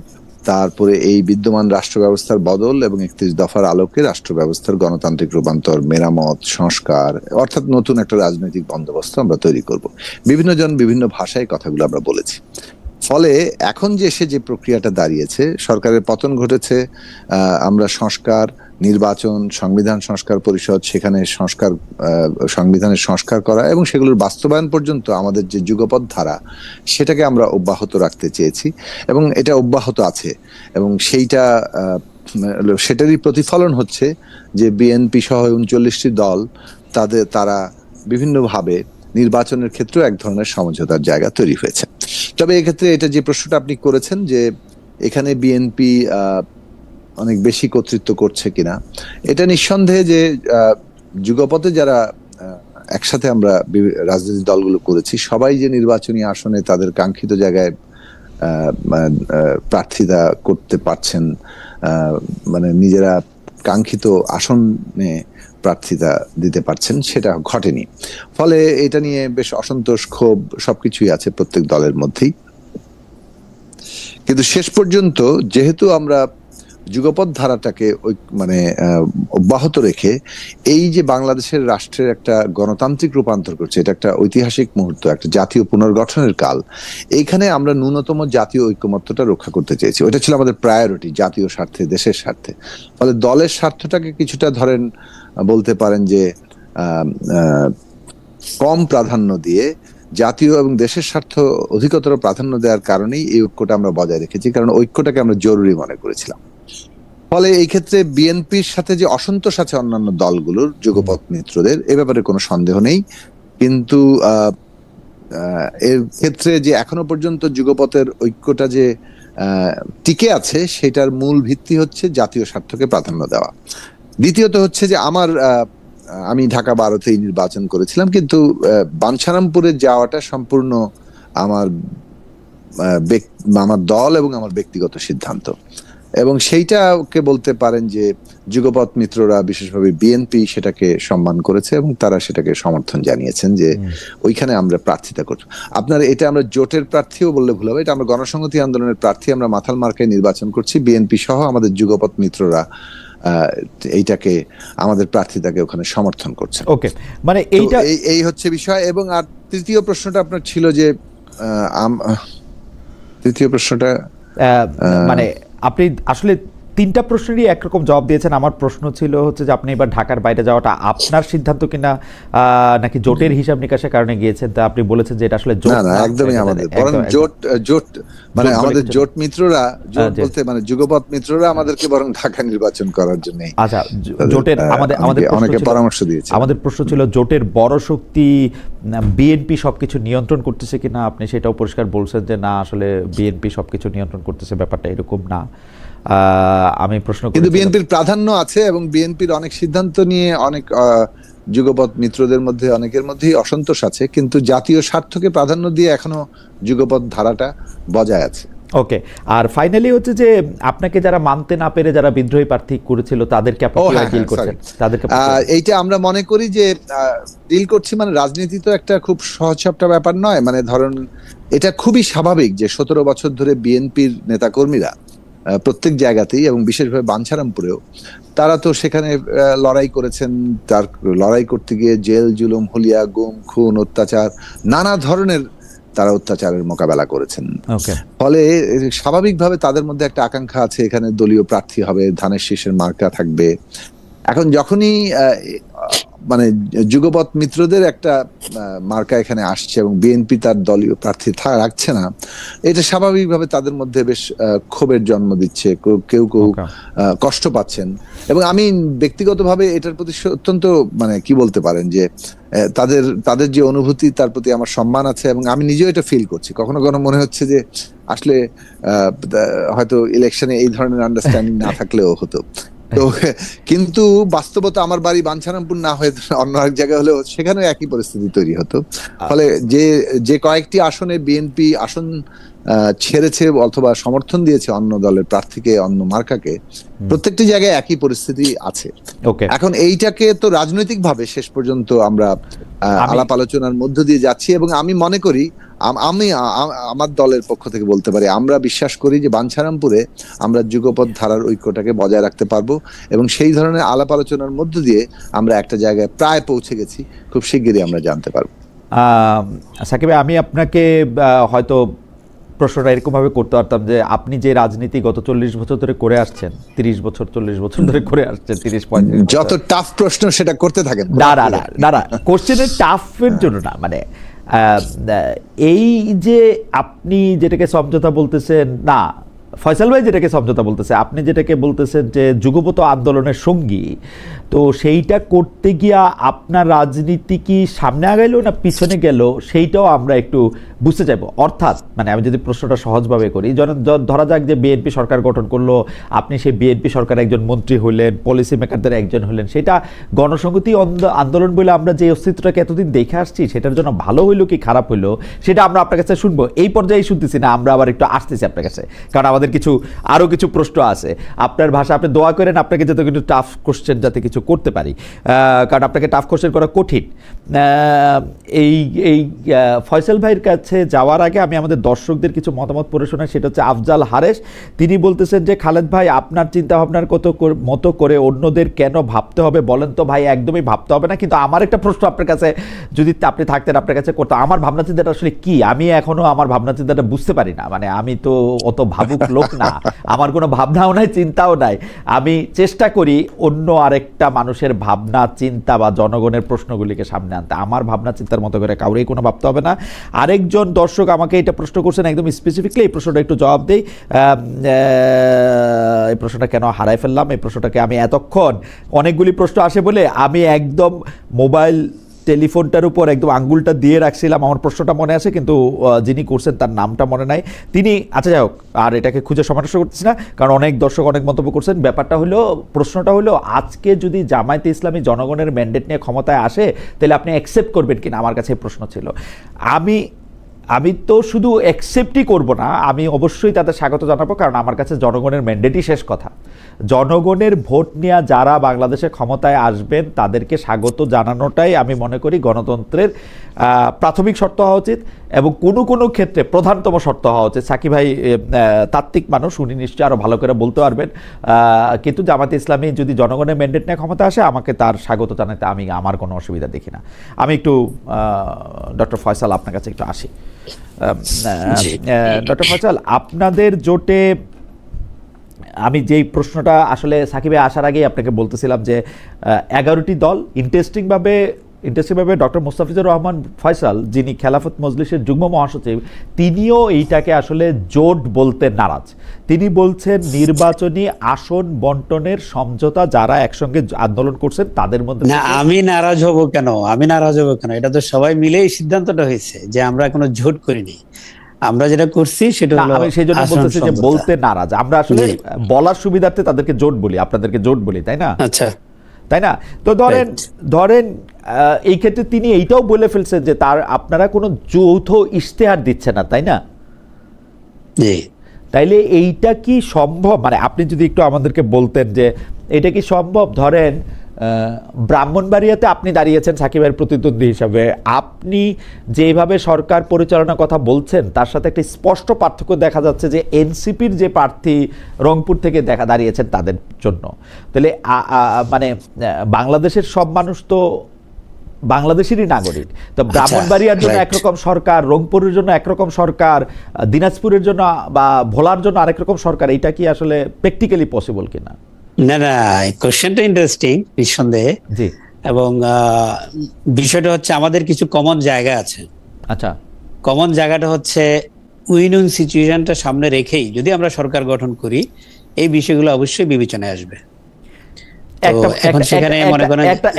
তারপরে এই বিদ্যমান রাষ্ট্র ব্যবস্থার বদল এবং 31 দফার আলোকে রাষ্ট্র ব্যবস্থার গণতান্ত্রিক রূপান্তর, মেরামত, সংস্কার, অর্থাৎ নতুন একটা রাজনৈতিক বন্দোবস্ত আমরা তৈরি করব। বিভিন্ন জন বিভিন্ন ভাষায় কথাগুলো আমরা বলেছি। ফলে এখন যে এসে যে প্রক্রিয়াটা দাঁড়িয়েছে, সরকারের পতন ঘটেছে, আমরা সংস্কার, নির্বাচন, সংবিধান সংস্কার পরিষদ, সেখানে সংবিধানের সংস্কার করা এবং সেগুলোর বাস্তবায়ন পর্যন্ত আমাদের যে যুগপৎ ধারা, সেটাকে আমরা অব্যাহত রাখতে চেয়েছি এবং এটা অব্যাহত আছে। এবং সেটারই প্রতিফলন হচ্ছে যে বিএনপি সহ 39টি দল তারা বিভিন্নভাবে নির্বাচনের ক্ষেত্রে এক ধরনের সমঝোতার জায়গা তৈরি হয়েছে। তবে এক্ষেত্রে এটা যে প্রশ্নটা আপনি করেছেন যে এখানে বিএনপি অনেক বেশি কর্তৃত্ব করছে কিনা, এটা নিঃসন্দেহে যে যুগপথে যারা একসাথে আমরা রাজনৈতিক দলগুলো করেছি, সবাই যে নির্বাচনী আসনে তাদের কাঙ্ক্ষিত জায়গায় প্রার্থিতা করতে পারছেন, মানে নিজেরা কাঙ্ক্ষিত আসনে প্রার্থিতা দিতে পারছেন, সেটা ঘটেনি। ফলে এটা নিয়ে বেশ অসন্তোষ, ক্ষোভ সবকিছুই আছে প্রত্যেক দলের মধ্যেই। কিন্তু শেষ পর্যন্ত যেহেতু আমরা যুগপৎ ধারাটাকে মানে অব্যাহত রেখে এই যে বাংলাদেশের রাষ্ট্রের একটা গণতান্ত্রিক রূপান্তর করছে, এটা একটা ঐতিহাসিক মুহূর্ত, একটা জাতীয় পুনর্গঠনের কাল, এইখানে আমরা ন্যূনতম জাতীয় ঐকমত্যটা রক্ষা করতে চেয়েছি। ওটা ছিল আমাদের প্রায়োরিটি, জাতীয় স্বার্থে, দেশের স্বার্থে। ফলে দলের স্বার্থটাকে কিছুটা ধরেন বলতে পারেন যে কম প্রাধান্য দিয়ে জাতীয় এবং দেশের স্বার্থ অধিকতর প্রাধান্য দেওয়ার কারণেই এই ঐক্যটা আমরা বজায় রেখেছি, কারণ ঐক্যটাকে আমরা জরুরি মনে করেছিলাম। ফলে এই ক্ষেত্রে বিএনপির সাথে যে অসন্তোষ আছে অন্যান্য দলগুলোর যুগপৎ মিত্রদের, এ ব্যাপারে কোনো সন্দেহ নেই। কিন্তু এর ক্ষেত্রে যে এখনো পর্যন্ত যুগপথের ঐক্যটা যে টিকে আছে, সেটার মূল ভিত্তি হচ্ছে জাতীয় স্বার্থকে প্রাধান্য দেওয়া। দ্বিতীয়ত হচ্ছে যে আমি ঢাকা 12-তেই নির্বাচন করেছিলাম, কিন্তু বাঞ্ছারামপুরে যাওয়াটা সম্পূর্ণ আমার দল এবং আমার ব্যক্তিগত সিদ্ধান্ত, এবং সেইটাকে বলতে পারেন যে যুগপৎ মিত্ররা বিশেষভাবে বিএনপি সেটাকে সম্মান করেছে এবং তারা সেটাকে সমর্থন জানিয়েছেন যে ওইখানে আমরা প্রার্থিতা করছি। এটা আমরা জোটের প্রার্থীও বললে ভুল হবে, এটা আমরা গণসংহতি আন্দোলনের প্রার্থী, আমরা মাথাল মার্কায় নির্বাচন করছি। বিএনপি সহ আমাদের যুগপৎ মিত্ররা এইটাকে, আমাদের প্রার্থীতাকে ওখানে সমর্থন করছে। ওকে, মানে এইটা এই হচ্ছে বিষয়। এবং আর তৃতীয় প্রশ্নটা আপনার ছিল যে তৃতীয় প্রশ্নটা মানে আপনি আসলে তিনটা প্রশ্নেরই একরকম জবাব দিয়েছেন। আমার প্রশ্ন ছিল হচ্ছে যে আপনি এবার ঢাকার বাইরে যাওয়াটা আপনার সিদ্ধান্ত কিনা নাকি জোটের হিসাব নিকাশের কারণে গিয়েছেন, তা আপনি বলেছেন যে এটা আসলে জোট না, একদমই আমাদের, বরং জোট মানে আমাদের জোট মিত্ররা, জোট বলতে মানে যুগপৎ মিত্ররা আমাদেরকে বরং ঢাকা নির্বাচন করার জন্য, আচ্ছা, জোটের আমাদের অনেকে পরামর্শ দিয়েছে। আমাদের প্রশ্ন ছিল জোটের বড় শক্তি বিএনপি সবকিছু নিয়ন্ত্রণ করতেছে কিনা। আপনি সেটাও পরিষ্কার বলছেন যে না, আসলে বিএনপি সবকিছু নিয়ন্ত্রণ করতেছে, ব্যাপারটা এরকম না। আমি প্রশ্ন করি, কিন্তু বিএনপির প্রাধান্য আছে এবং বিএনপির অনেক সিদ্ধান্ত নিয়ে অনেক যুগপৎ মিত্রদের মধ্যে অনেকের মধ্যেই অসন্তোষ আছে, কিন্তু জাতীয় স্বার্থকে প্রাধান্য দিয়ে এখনো যুগপৎ ধারাটা বজায় আছে। ওকে, আর ফাইনালি হচ্ছে যে আপনাকে যারা মানতে না পেরে যারা বিদ্রোহী প্রার্থী করেছিল তাদেরকে আপনি ডিল করছেন, তাদেরকে এইটা আমরা মনে করি যে ডিল করছি, মানে রাজনীতি তো একটা খুব সহজসাপটা ব্যাপার নয়। মানে ধরুন, এটা খুবই স্বাভাবিক যে 17 বছর ধরে বিএনপির নেতাকর্মীরা প্রত্যেক জায়গাতেই এবং বিশেষভাবে বাঞ্ছারামপুরেও তারা তো সেখানে লড়াই করেছেন। তার লড়াই করতে গিয়ে জেল, জুলুম, হুলিয়া, গুম, খুন, অত্যাচার, নানা ধরনের তারা অত্যাচারের মোকাবেলা করেছেন। ফলে স্বাভাবিকভাবে তাদের মধ্যে একটা আকাঙ্ক্ষা আছে এখানে দলীয় প্রার্থী হবে, ধানের শীষের মার্কা থাকবে। এখন যখনই মানে যুগপৎ মিত্রদের একটা মার্কা এখানে আসছে এবং বিএনপি তার দলীয় প্রার্থী রাখছে না, এটা স্বাভাবিকভাবে তাদের মধ্যে বেশ ক্ষোভের জন্ম দিচ্ছে, কেউ কষ্ট পাচ্ছেন। এবং আমি ব্যক্তিগতভাবে এটার প্রতি অত্যন্ত মানে কি বলতে পারেন যে তাদের যে অনুভূতি তার প্রতি আমার সম্মান আছে এবং আমি নিজেও এটা ফিল করছি। কখনো কখনো মনে হচ্ছে যে আসলে হয়তো ইলেকশনে এই ধরনের আন্ডারস্ট্যান্ডিং না থাকলেও হতো। তো কিন্তু বাস্তবতা আমার বাড়ি বাঞ্ছারামপুর না হয়ে অন্য এক জায়গায় হলেও সেখানেও একই পরিস্থিতি তৈরি হতো। ফলে যে কয়েকটি আসনে বিএনপি আসন ছেড়েছে অথবা সমর্থন দিয়েছে অন্য দলের প্রার্থীকে, অন্য মার্কাকে, প্রত্যেকটি জায়গায় একই পরিস্থিতি আছে। এখন এইটাকে তো রাজনৈতিক ভাবে শেষ পর্যন্ত আমরা আলাপ আলোচনার মধ্য দিয়ে যাচ্ছি এবং আমি মনে করি, আমি আমার দলের পক্ষ থেকে বলতে পারি, আমরা বিশ্বাস করি যে বাঞ্ছারামপুরে আমরা যুগপৎ ধারার ঐক্যটাকে বজায় রাখতে পারবো এবং সেই ধরনের আলাপ আলোচনার মধ্য দিয়ে আমরা একটা জায়গায় প্রায় পৌঁছে গেছি, খুব শিগগিরই আমরা জানতে পারবো। সাকিব ভাই, আমি আপনাকে হয়তো প্রশ্নটা এরকম ভাবে করতে পারতাম যে আপনি যে রাজনীতি গত 40 বছর ধরে করে আসছেন, 30 বছর 40 বছর ধরে করে আসছেন, 30-35 যত টাফ প্রশ্ন সেটা করতে থাকেন। না, কোশ্চেনের টাফের জন্য না, মানে এই যে আপনি যেটাকে সমঝোতা বলতেছেন, না ফয়সাল ভাই যেটাকে সমঝোতা বলতেছে, আপনি যেটাকে বলতেছেন যে যুগপৎ আন্দোলনের সঙ্গী, তো সেইটা করতে গিয়া আপনার রাজনীতি কি সামনে আগাইলো না পিছনে গেল, সেইটাও আমরা একটু বুঝতে চাইবো। অর্থাৎ মানে আমি যদি প্রশ্নটা সহজভাবে করি, ধরা যাক যে বিএনপি সরকার গঠন করলো, আপনি সেই বিএনপি সরকার একজন মন্ত্রী হইলেন, পলিসি মেকারদের একজন হইলেন, সেটা গণসংহতি আন্দোলন বলে আমরা যে অস্তিত্বটাকে এতদিন দেখে আসছি, সেটার জন্য ভালো হইলো কি খারাপ হইলো সেটা আমরা আপনার কাছে শুনবো। এই পর্যায়ে শুনতেছি না, আমরা আবার একটু আসতেছি আপনার কাছে, কারণ আমাদের আরো কিছু প্রশ্ন আছে। আপনার ভাষা, আপনি দোয়া করেন আপনাকে যাতে কিন্তু টাফ কোশ্চেন যাতে কিছু করতে পারি, কারণ আপনাকে টাফ কোশ্চেন করা কঠিন। এই ফয়সাল ভাইয়ের কাছে যাওয়ার আগে আমি আমাদের দর্শকদের কিছু মতামত পড়ে শোনাই। সেটা হচ্ছে আফজাল হারেস, তিনি বলতেছেন যে খালেদ ভাই, আপনার চিন্তা ভাবনার মতো করে অন্যদের কেন ভাবতে হবে বলেন তো ভাই? একদমই ভাবতে হবে না, কিন্তু আমার একটা প্রশ্ন আপনার কাছে, যদি আপনি থাকতেন আপনার কাছে করতো, আমার ভাবনা চিন্তাটা আসলে কি? আমি এখনো আমার ভাবনা চিন্তাটা বুঝতে পারি না, মানে আমি তো অত ভাবুক লোক না, আমার কোনো ভাবনাও নাই, চিন্তাও নাই। আমি চেষ্টা করি অন্য আরেকটা মানুষের ভাবনা চিন্তা বা জনগণের প্রশ্নগুলিকে সামনে আনতে। আমার ভাবনা চিন্তার মতো করে কাউরেই কোনো ভাবতে হবে না। আরেকজন দর্শক আমাকে এটা প্রশ্ন করছেন একদম স্পেসিফিকলি, এই প্রশ্নটা একটু জবাব দেই। এই প্রশ্নটা কেন হারাই ফেললাম, এই প্রশ্নটাকে আমি এতক্ষণ অনেকগুলি প্রশ্ন আসে বলে আমি একদম মোবাইল টেলিফোনটার উপর একদম আঙ্গুলটা দিয়ে রাখছিলাম, আমার প্রশ্নটা মনে আছে কিন্তু যিনি করছেন তার নামটা মনে নাই। তিনি, আচ্ছা যাই হোক, আর এটাকে খুঁজে সমস্যা করতেছি না, কারণ অনেক দর্শক অনেক মন্তব্য করছেন। ব্যাপারটা হলো, প্রশ্নটা হলো, আজকে যদি জামায়াতে ইসলামী জনগণের ম্যান্ডেট নিয়ে ক্ষমতায় আসে তাহলে আপনি অ্যাকসেপ্ট করবেন কিনা, আমার কাছে এই প্রশ্ন ছিল। আমি তো শুধু অ্যাকসেপ্টই করব না, আমি অবশ্যই তাদের স্বাগত জানাবো, কারণ আমার কাছে জনগণের ম্যান্ডেটই শেষ কথা। জনগণের ভোট নিয়ে যারা বাংলাদেশে ক্ষমতায় আসবেন তাদেরকে স্বাগত জানানোটাই আমি মনে করি গণতন্ত্রের প্রাথমিক শর্ত হওয়া উচিত, এবং কোনো ক্ষেত্রে প্রধানতম শর্ত হওয়া উচিত। সাকিব ভাই তাত্ত্বিক মানুষ, উনি নিশ্চয়ই আরও ভালো করে বলতে পারবেন, কিন্তু জামায়াতে ইসলামী যদি জনগণের ম্যান্ডেট নিয়ে ক্ষমতা আসে আমাকে তার স্বাগত জানাতে আমার কোনো অসুবিধা দেখি না। আমি একটু ডক্টর ফয়সাল আপনার কাছে একটু আসি। ডক্টর ফয়সাল, আপনাদের জোটে আমি যেই প্রশ্নটা আসলে সাকিবে আসার আগেই আপনাকে বলতেছিলাম যে 11টি দল ইন্টারেস্টিংভাবে ডক্টর মোস্তাফিজুর রহমান ফয়সাল, যিনি খেলাফত মজলিসের যুগ্ম মহাসচিব, তিনিও এইটাকে আসলে জোট বলতে নারাজ। তিনি বলছেন নির্বাচনী আসন বন্টনের সমঝোতা যারা একসঙ্গে আন্দোলন করছেন তাদের মধ্যে। না, আমি নারাজ হব কেন? এটা তো সবাই মিলে এই সিদ্ধান্তটা হয়েছে যে আমরা কোনো জোট করিনি। আমরা যেটা করছি সেটা হলো, আমি সেই জন্য বলতেছি যে বলতে নারাজ, আমরা আসলে বলার সুবিধার্থে তাদেরকে জোট বলি, আপনাদেরকে জোট বলি, তাই না? আচ্ছা, তাই না? তো ধরেন এই ক্ষেত্রে তিনি এইটাও বলে ফেলছেন যে আপনারা কোনো যৌথ ইশতেহার দিচ্ছেন না, তাই না? তাইলে এইটা কি সম্ভব? মানে আপনি যদি একটু আমাদেরকে বলতেন যে এটা কি সম্ভব? ধরেন ব্রাহ্মণবাড়িয়াতে আপনি দাঁড়িয়েছেন সাকিবের প্রতিদ্বন্দ্বী হিসাবে, আপনি যেভাবে সরকার পরিচালনার কথা বলছেন তার সাথে একটা স্পষ্ট পার্থক্য দেখা যাচ্ছে যে এনসিপির যে প্রার্থী রংপুর থেকে দাঁড়িয়েছেন তাদের জন্য। তাহলে মানে বাংলাদেশের সব মানুষ তো বাংলাদেশেরই নাগরিক, তো ব্রাহ্মণবাড়িয়ার জন্য একরকম সরকার, রংপুরের জন্য একরকম সরকার, দিনাজপুরের জন্য বা ভোলার জন্য আরেক রকম সরকার, এটা কি আসলে প্র্যাকটিক্যালি পসিবল কিনা? না, কোশ্চেনটা ইন্টারেস্টিং নিঃসন্দেহে। জি, এবং বিষয়টা হচ্ছে আমাদের কিছু কমন জায়গা আছে। আচ্ছা, কমন জায়গাটা হচ্ছে উইন সিচুয়েশনটা সামনে রেখেই যদি আমরা সরকার গঠন করি, এই বিষয়গুলো অবশ্যই বিবেচনায় আসবে।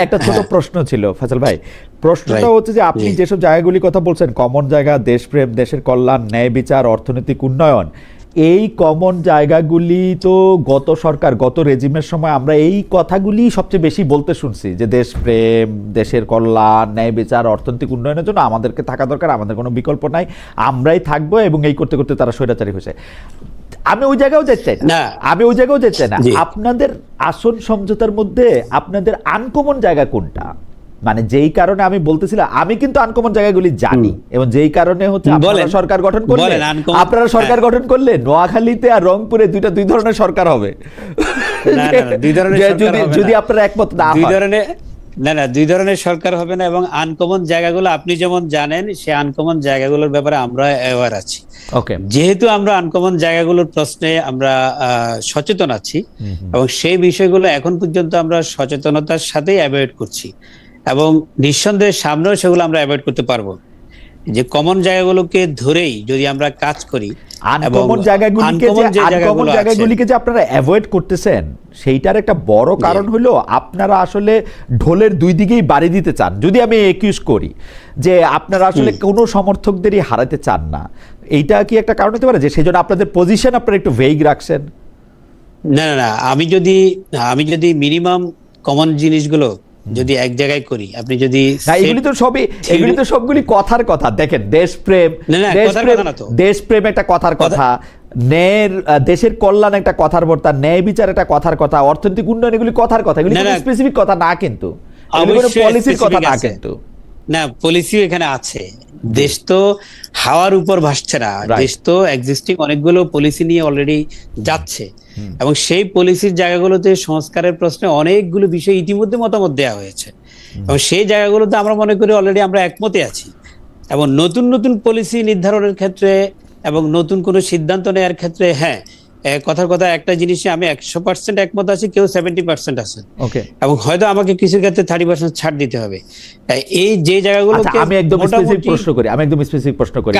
একটা ছোট প্রশ্ন ছিল ফয়সাল ভাই, প্রশ্নটা হচ্ছে যে আপনি যেসব জায়গাগুলি কথা বলছেন, কমন জায়গা, দেশপ্রেম, দেশের কল্যাণ, ন্যায় বিচার, অর্থনৈতিক উন্নয়ন, এই কমন জায়গাগুলি তো গত সরকার, গত রেজিমের সময় আমরা এই কথাগুলি সবচেয়ে বেশি বলতে শুনছি যে দেশপ্রেম, দেশের কল্যাণ, ন্যায় বিচার, অর্থনৈতিক উন্নয়নের জন্য আমাদেরকে থাকা দরকার, আমাদের কোনো বিকল্প নাই, আমরাই থাকবো, এবং এই করতে করতে তারা স্বৈরাচারী হয়েছে। আমি ওই জায়গাও যেতে চাই না, আপনাদের আসন সমঝোতার মধ্যে আপনাদের আনকমন জায়গা কোনটা? মানে যেই কারণে আমি বলতেছিলাম, আমি কিন্তু আনকমন জায়গাগুলি জানি, এবং যেই কারণে হচ্ছে আপনারা সরকার গঠন করলে নোয়াখালীতে আর রংপুরে দুই ধরনের সরকার হবে, যদি আপনারা একমত না হয়। দুই ধরনের সরকার হবে না, এবং আনকমন জায়গাগুলো আপনি যেমন জানেন, সেই আনকমন জায়গাগুলোর ব্যাপারে আমরা অ্যাওয়ার আছি। যেহেতু আমরা আনকমন জায়গাগুলোর প্রশ্নে আমরা সচেতন আছি, এবং সেই বিষয়গুলো এখন পর্যন্ত আমরা সচেতনতার সাথেই অ্যাভয়েড করছি, এবং নিঃসন্দেহে সামনেও সেগুলো আমরা অ্যাভয়েড করতে পারবো। যে কমন জায়গাগুলোকে ধরেই যদি আমরা কাজ করি, আনকমন জায়গাগুলিকে যে আপনারা অ্যাভয়েড করতেছেন, সেইটার একটা বড় কারণ হলো আপনারা আসলে ঢোলের দুই দিকেই বাড়ি দিতে চান। যদি আমি একিউজ করি যে আপনারা আসলে কোনো সমর্থকদেরই হারাতে চান না, এইটা কি একটা কারণ হতে পারে যে সেই জন্য আপনাদের পজিশন আপনারা একটু ভেগ রাখছেন? না, আমি যদি মিনিমাম কমন জিনিসগুলো যদি এক জায়গায় করি, আপনি যদি এগুলি তো সবগুলি কথার কথা। দেখেন, দেশপ্রেম একটা কথার কথা, দেশের কল্যাণ একটা কথার বার্তা, ন্যায় বিচার একটা কথার কথা, অর্থনৈতিক উন্নয়ন, এগুলি কথার কথা, এগুলি স্পেসিফিক কথা না, কিন্তু পলিসির কথা না। কিন্তু না, পলিসিও এখানে আছে। দেশ তো হাওয়ার উপর ভাসছে না, দেশ তো এক্সিস্টিং অনেকগুলো পলিসি নিয়ে অলরেডি যাচ্ছে, এবং সেই পলিসির জায়গাগুলোতে সংস্কারের প্রশ্নে অনেকগুলো বিষয় ইতিমধ্যে মতামত দেওয়া হয়েছে, এবং সেই জায়গাগুলোতে আমরা মনে করি অলরেডি আমরা একমতে আছি। এবং নতুন নতুন পলিসি নির্ধারণের ক্ষেত্রে এবং নতুন কোনো সিদ্ধান্ত নেওয়ার ক্ষেত্রে কথার কথা একটা জিনিসে আমি 100% একমত আছি, কেউ 70% আছে, ওকে, এবং হয়তো আমাকে কিছু ক্ষেত্রে 30% ছাড় দিতে হবে। এই যে জায়গাগুলোকে আমি একদম স্পেসিফিক প্রশ্ন করি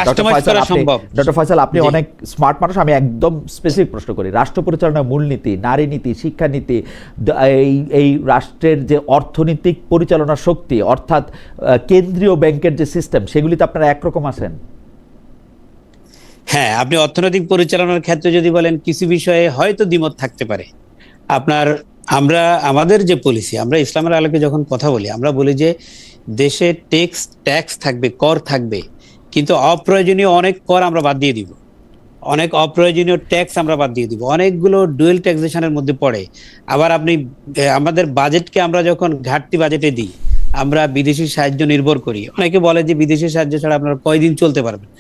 ডক্টর ফয়সাল, আপনি অনেক স্মার্ট মানুষ, আমি একদম স্পেসিফিক প্রশ্ন করি। রাষ্ট্র পরিচালনার মূলনীতি, নারী নীতি, শিক্ষানীতি, এই রাষ্ট্রের যে অর্থনৈতিক পরিচালনার শক্তি, অর্থাৎ কেন্দ্রীয় ব্যাংকের যে সিস্টেম, সেগুলিতে আপনারা একরকম আছেন? হ্যাঁ, আপনি অর্থনৈতিক পরিচালনার ক্ষেত্রে যদি বলেন, কিছু বিষয়ে হয়তো দ্বিমত থাকতে পারে। আমাদের যে পলিসি, আমরা ইসলামের আলোকে যখন কথা বলি, আমরা বলি যে দেশে ট্যাক্স থাকবে, কর থাকবে, কিন্তু অপ্রয়োজনীয় অনেক কর আমরা বাদ দিয়ে দিব, অনেক অপ্রয়োজনীয় ট্যাক্স আমরা বাদ দিয়ে দিব, অনেকগুলো ডুয়েল ট্যাক্সেশনের মধ্যে পড়ে। আবার আমাদের বাজেটকে আমরা যখন ঘাটতি বাজেটে দিই, আমরা বিদেশি সাহায্য নির্ভর করি। অনেকে বলে যে বিদেশি সাহায্য ছাড়া আপনারা কয়দিন চলতে পারবেন।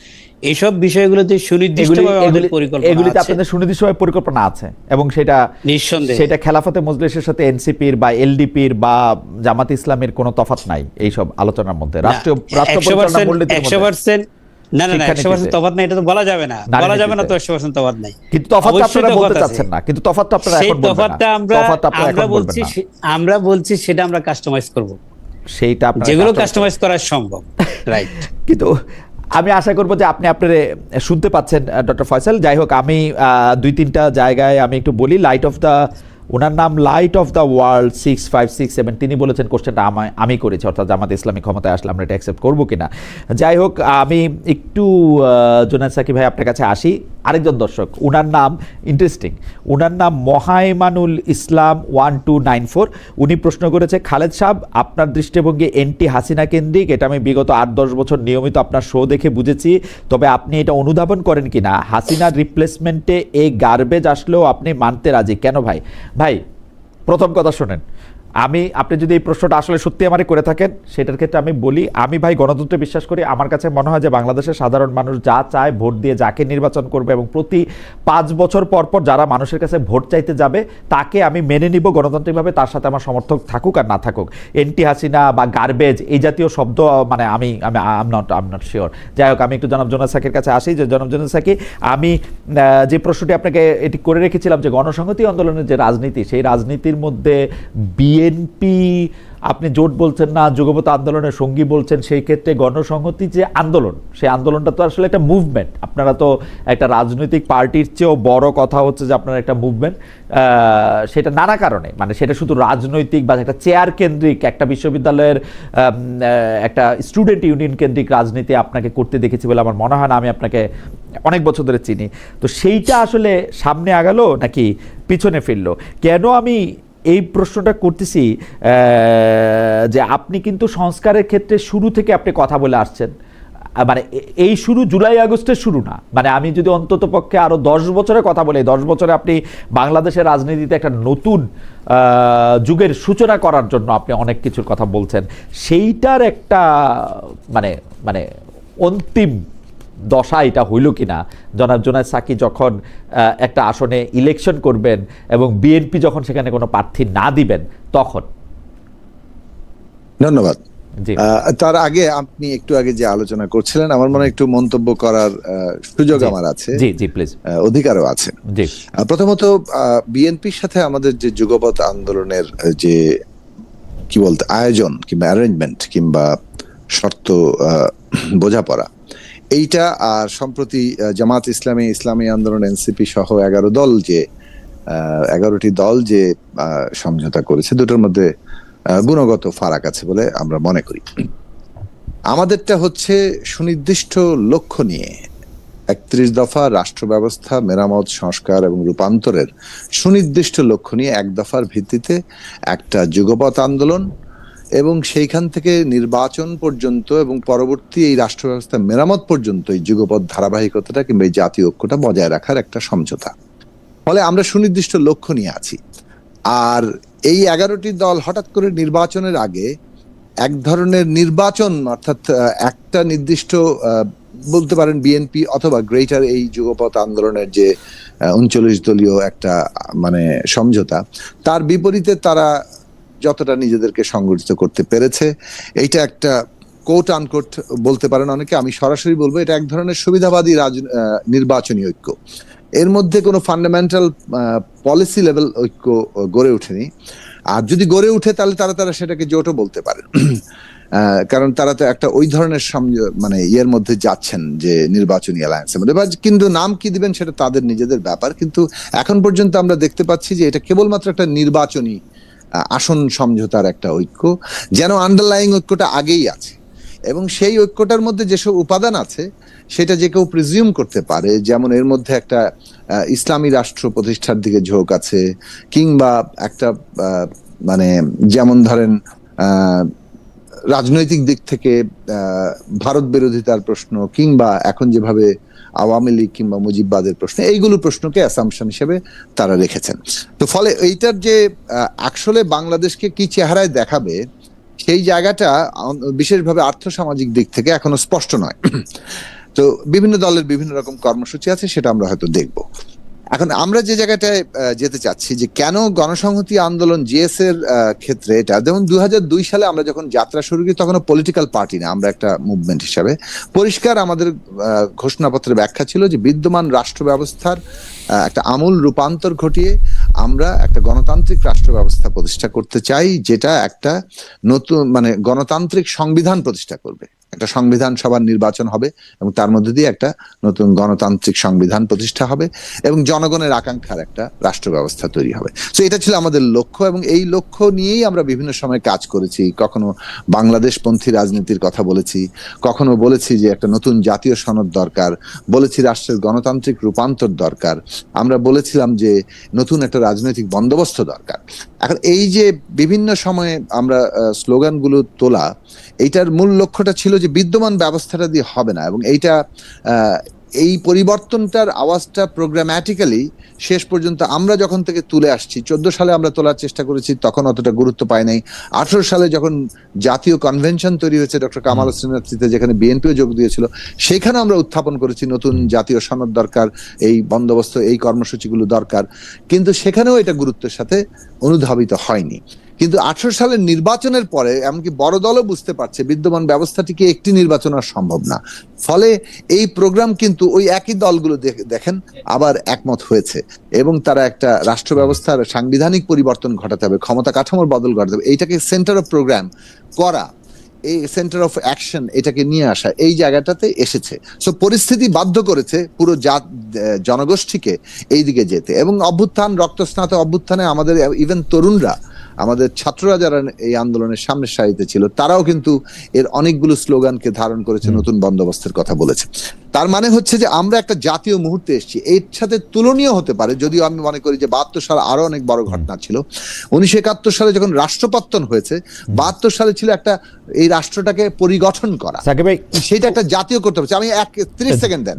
এইসব বিষয়গুলোতে সুনির্দিষ্টভাবে আমাদের পরিকল্পনা আছে, এগুলিতে আপনাদের সুনির্দিষ্টভাবে পরিকল্পনা আছে, এবং সেটা খেলাফতে মজলিসের সাথে এনসিপির বা এলডিপির বা জামাত ইসলামের কোনো তফাৎ নাই এইসব আলোচনার মধ্যে। রাষ্ট্র পরিচালনার মূলনীতির মধ্যে 100% না 100% তফাৎ নাই, এটা তো বলা যাবে না তো 100% তফাৎ নাই। কিন্তু তফাৎটা আপনারা বলতে চাচ্ছেন না, কিন্তু তফাৎটা আপনারা এখন বলবেন না। আমরা বলছি সেটা আমরা কাস্টমাইজ করব, সেইটা আপনারা যেগুলো কাস্টমাইজ করা সম্ভব, রাইট। কিন্তু আমি আশা করবো যে আপনি আপনারা শুনতে পাচ্ছেন ডক্টর ফয়সাল। যাই হোক, আমি 2-3টা জায়গায় আমি একটু বলি। ওনার নাম লাইট অফ দ্য ওয়ার্ল্ড 6567, তিনি বলেছেন কোশ্চেনটা আমি করেছি, অর্থাৎ জামাত ইসলামী ক্ষমতায় আসলে আমরা এটা অ্যাকসেপ্ট করবো কিনা। যাই হোক, আমি একটু জুনায়েদ সাকি ভাই আপনার কাছে আসি। আরেকজন দর্শক, উনার নাম ইন্টারেস্টিং, উনার নাম মহাইমানুল ইসলাম 1294। উনি প্রশ্ন করেছে, খালেদ সাহেব, আপনার দৃষ্টিভঙ্গি এন্টি হাসিনা কেন্দ্রিক, এটা আমি বিগত 8-10 বছর নিয়মিত আপনার শো দেখে বুঝেছি, তবে আপনি এটা অনুধাবন করেন কিনা, হাসিনার রিপ্লেসমেন্টে এই গার্বেজ আসলেও আপনি মানতে রাজি কেন? ভাই প্রথম কথা শোনেন, আপনি যদি এই প্রশ্নটা আসলে সত্যি আমারে করে থাকেন, সেটার ক্ষেত্রে আমি বলি, আমি ভাই গণতন্ত্রে বিশ্বাস করি। আমার কাছে মনে হয় যে বাংলাদেশের সাধারণ মানুষ যা চায় ভোট দিয়ে যাকে নির্বাচন করবে, এবং প্রতি 5 বছর পর পর যারা মানুষের কাছে ভোট চাইতে যাবে তাকে আমি মেনে নিব গণতান্ত্রিকভাবে, তার সাথে আমার সমর্থক থাকুক আর না থাকুক। এন্টি হাসিনা বা গার্বেজ এই জাতীয় শব্দ মানে আমি আম নট শিওর। যাই হোক, আমি একটু জনাব জুনায়েদ সাকির কাছে আসি। যে জনাব জুনায়েদ সাকি, আমি যে প্রশ্নটি আপনাকে এটি করে রেখেছিলাম যে গণসংহতি আন্দোলনের যে রাজনীতি, সেই রাজনীতির মধ্যে বিএনপি আপনি জোট বলছেন না, যুগপৎ আন্দোলনের সঙ্গী বলছেন, সেই ক্ষেত্রে গণসংহতি যে আন্দোলন, সেই আন্দোলনটা তো আসলে একটা মুভমেন্ট। আপনারা তো একটা রাজনৈতিক পার্টির চেয়েও বড় কথা হচ্ছে যে আপনারা একটা মুভমেন্ট, সেটা নানা কারণে, মানে সেটা শুধু রাজনৈতিক বা একটা চেয়ার কেন্দ্রিক, একটা বিশ্ববিদ্যালয়ের একটা স্টুডেন্ট ইউনিয়ন কেন্দ্রিক রাজনীতি আপনাকে করতে দেখেছি বলে আমার মনে হয় না। আমি আপনাকে অনেক বছর ধরে চিনি। তো সেইটা আসলে সামনে আগালো নাকি পিছনে ফিরলো? কেন আমি এই প্রশ্নটা করতেছি, যে আপনি কিন্তু সংস্কারের ক্ষেত্রে শুরু থেকে আপনি কথা বলে আসছেন, মানে এই শুরু জুলাই আগস্টের শুরু না, মানে আমি যদি অন্তত পক্ষে আরো 10 বছরের কথা বলি, 10 বছরে আপনি বাংলাদেশের রাজনীতিতে একটা নতুন যুগের সূচনা করার জন্য আপনি অনেক কিছুর কথা বলছেন। সেইটার একটা মানে অন্তিম দশা এটা হইল কিনা, জনাব জুনায়েদ সাকি যখন একটা আসনে ইলেকশন করবেন এবং বিএনপি যখন সেখানে কোনো প্রার্থী না দিবেন তখন? ধন্যবাদ। তার আগে আপনি একটু আগে যে আলোচনা করছিলেন, আমার মনে একটু মন্তব্য করার সুযোগ আমার আছে, জি প্লিজ, অধিকারও আছে। প্রথমত, বিএনপির সাথে আমাদের যে যুগপৎ আন্দোলনের যে কি বলতে আয়োজন কিংবা অ্যারেঞ্জমেন্ট কিংবা শর্ত বোঝাপড়া, এইটা আর সম্প্রতি জামাত ইসলামী আন্দোলন এনসিপি সহ 11টি দল যে সমঝোতা করেছে, দুটোর মধ্যে গুণগত ফারাক আছে বলে আমরা মনে করি। আমাদেরটা হচ্ছে সুনির্দিষ্ট লক্ষ্য নিয়ে 31 দফা রাষ্ট্র ব্যবস্থা মেরামত, সংস্কার এবং রূপান্তরের সুনির্দিষ্ট লক্ষ্য নিয়ে 1 দফার ভিত্তিতে একটা যুগপৎ আন্দোলন, এবং সেইখান থেকে নির্বাচন পর্যন্ত এবং পরবর্তী এই রাষ্ট্র ব্যবস্থা মেরামত পর্যন্ত এই যুগপৎ ধারাবাহিকতাটা কিংবা এই জাতীয় ঐক্যটা বজায় রাখার একটা সমঝোতা। ফলে আমরা সুনির্দিষ্ট লক্ষ্য নিয়ে আছি। আর এই 11টি দল হঠাৎ করে নির্বাচনের আগে এক ধরনের নির্বাচন, অর্থাৎ একটা নির্দিষ্ট বলতে পারেন বিএনপি অথবা গ্রেটার এই যুগপৎ আন্দোলনের যে 39 দলীয় একটা সমঝোতা, তার বিপরীতে তারা যতটা নিজেদেরকে সংগঠিত করতে পেরেছে, এইটা একটা কোট আনকোট বলতে পারেন অনেকে, আমি সরাসরি বলবো এটা এক ধরনের সুবিধাবাদী নির্বাচনী ঐক্য। এর মধ্যে কোনো ফান্ডামেন্টাল পলিসি লেভেল ঐক্য গড়ে ওঠেনি। আর যদি গড়ে উঠে তাহলে তারা সেটাকে জোটও বলতে পারে, কারণ তারা তো একটা ওই ধরনের মানে ইয়ের মধ্যে যাচ্ছেন যে নির্বাচনী অ্যালায়েন্সের মধ্যে, বা কিন্তু নাম কি দিবেন সেটা তাদের নিজেদের ব্যাপার। কিন্তু এখন পর্যন্ত আমরা দেখতে পাচ্ছি যে এটা কেবলমাত্র একটা নির্বাচনী আসন সমঝোতার একটা ঐক্য, যেন আন্ডারলাইং ঐক্যটা আগেই আছে। এবং সেই ঐক্যটার মধ্যে যেসব উপাদান আছে সেটা যে কেউ প্রিজিউম করতে পারে, যেমন এর মধ্যে একটা ইসলামী রাষ্ট্র প্রতিষ্ঠার দিকে ঝোঁক আছে, কিংবা একটা মানে যেমন ধরেন রাজনৈতিক দিক থেকে ভারত বিরোধিতার প্রশ্ন, কিংবা এখন যেভাবে আওয়ামী লীগ কিংবা মুজিববাদের প্রশ্ন, এইগুলো প্রশ্নকে অ্যাসাম্পশন হিসেবে তারা রেখেছেন। তো ফলে এইটার যে আসলে বাংলাদেশকে কি চেহারায় দেখাবে সেই জায়গাটা বিশেষভাবে আর্থসামাজিক দিক থেকে এখনো স্পষ্ট নয়। তো বিভিন্ন দলের বিভিন্ন রকম কর্মসূচি আছে, সেটা আমরা হয়তো দেখব। এখন আমরা যে জায়গাটায় যেতে চাচ্ছি যে কেন গণসংহতি আন্দোলন জিএস এর ক্ষেত্রে এটা, যেমন 2002 সালে আমরা যখন যাত্রা শুরু করি তখন পলিটিক্যাল পার্টি না, আমরা একটা মুভমেন্ট হিসাবে পরিষ্কার আমাদের ঘোষণাপত্রের ব্যাখ্যা ছিল যে বিদ্যমান রাষ্ট্র ব্যবস্থার একটা আমূল রূপান্তর ঘটিয়ে আমরা একটা গণতান্ত্রিক রাষ্ট্র ব্যবস্থা প্রতিষ্ঠা করতে চাই, যেটা একটা নতুন মানে গণতান্ত্রিক সংবিধান প্রতিষ্ঠা করবে। একটা সংবিধান সভার নির্বাচন হবে এবং তার মধ্যে দিয়ে একটা নতুন গণতান্ত্রিক সংবিধান প্রতিষ্ঠা হবে এবং জনগণের আকাঙ্ক্ষার একটা রাষ্ট্র ব্যবস্থা তৈরি হবে। তো এটা ছিল আমাদের লক্ষ্য এবং এই লক্ষ্য নিয়েই আমরা বিভিন্ন সময় কাজ করেছি। কখনো বাংলাদেশপন্থী রাজনীতির কথা বলেছি, কখনো বলেছি যে একটা নতুন জাতীয় সনদ দরকার, বলেছি রাষ্ট্রের গণতান্ত্রিক রূপান্তর দরকার, আমরা বলেছিলাম যে নতুন একটা রাজনৈতিক বন্দোবস্ত দরকার। এখন এই যে বিভিন্ন সময়ে আমরা স্লোগানগুলো তোলা, এইটার মূল লক্ষ্যটা ছিল যে বিদ্যমান ব্যবস্থাটা দিয়ে হবে না, এবং এই পরিবর্তনটার আওয়াজটা প্রোগ্রাম্যাটিক্যালি শেষ পর্যন্ত আমরা যখন থেকে তুলে আসছি, 14 সালে আমরা তোলার চেষ্টা করেছি, তখন অতটা গুরুত্ব পায় নাই। 18 সালে যখন জাতীয় কনভেনশন তৈরি হয়েছে ডক্টর কামাল হোসেনের নেতৃত্বে, যেখানে বিএনপিও যোগ দিয়েছিল, সেখানে আমরা উত্থাপন করেছি নতুন জাতীয় সনদ দরকার, এই বন্দোবস্ত, এই কর্মসূচিগুলো দরকার, কিন্তু সেখানেও এটা গুরুত্বের সাথে অনুধাবিত হয়নি। কিন্তু 18 সালের নির্বাচনের পরে এমনকি বড় দলও বুঝতে পারছে বিদ্যমান ব্যবস্থাটিকে একটি নির্বাচন আর সম্ভব না। ফলে এই প্রোগ্রাম কিন্তু ওই একই দলগুলো দেখেন আবার একমত হয়েছে এবং তারা একটা রাষ্ট্র ব্যবস্থার সাংবিধানিক পরিবর্তন ঘটাতে হবে, ক্ষমতা কাঠামোর বদল ঘটাতে হবে, এইটাকে সেন্টার অফ প্রোগ্রাম করা, এই সেন্টার অফ অ্যাকশন এটাকে নিয়ে আসা, এই জায়গাটাতে এসেছে। সো পরিস্থিতি বাধ্য করেছে পুরো জনগোষ্ঠীকে এই দিকে যেতে। এবং অভ্যুত্থান, রক্তস্নাত অভ্যুত্থানে আমাদের ইভেন তরুণরা, আমাদের ছাত্ররা যারা এই আন্দোলনের সামনের সারিতে ছিল, তারাও কিন্তু এর অনেকগুলো স্লোগানকে ধারণ করেছে, নতুন বন্দোবস্তের কথা বলেছে। তার মানে হচ্ছে যে আমরা একটা জাতীয় মুহূর্তে এসেছি। এর সাথে তুলনীয় হতে পারে, যদিও আমি মনে করি যে 72 সাল আরো অনেক বড় ঘটনা ছিল। 1971 সালে যখন রাষ্ট্রপতন হয়েছে, 72 সালে ছিল একটা এই রাষ্ট্রটাকে পরিগঠন করা, সেটা একটা জাতীয় কর্তব্য। আমি 30 সেকেন্ড দেন,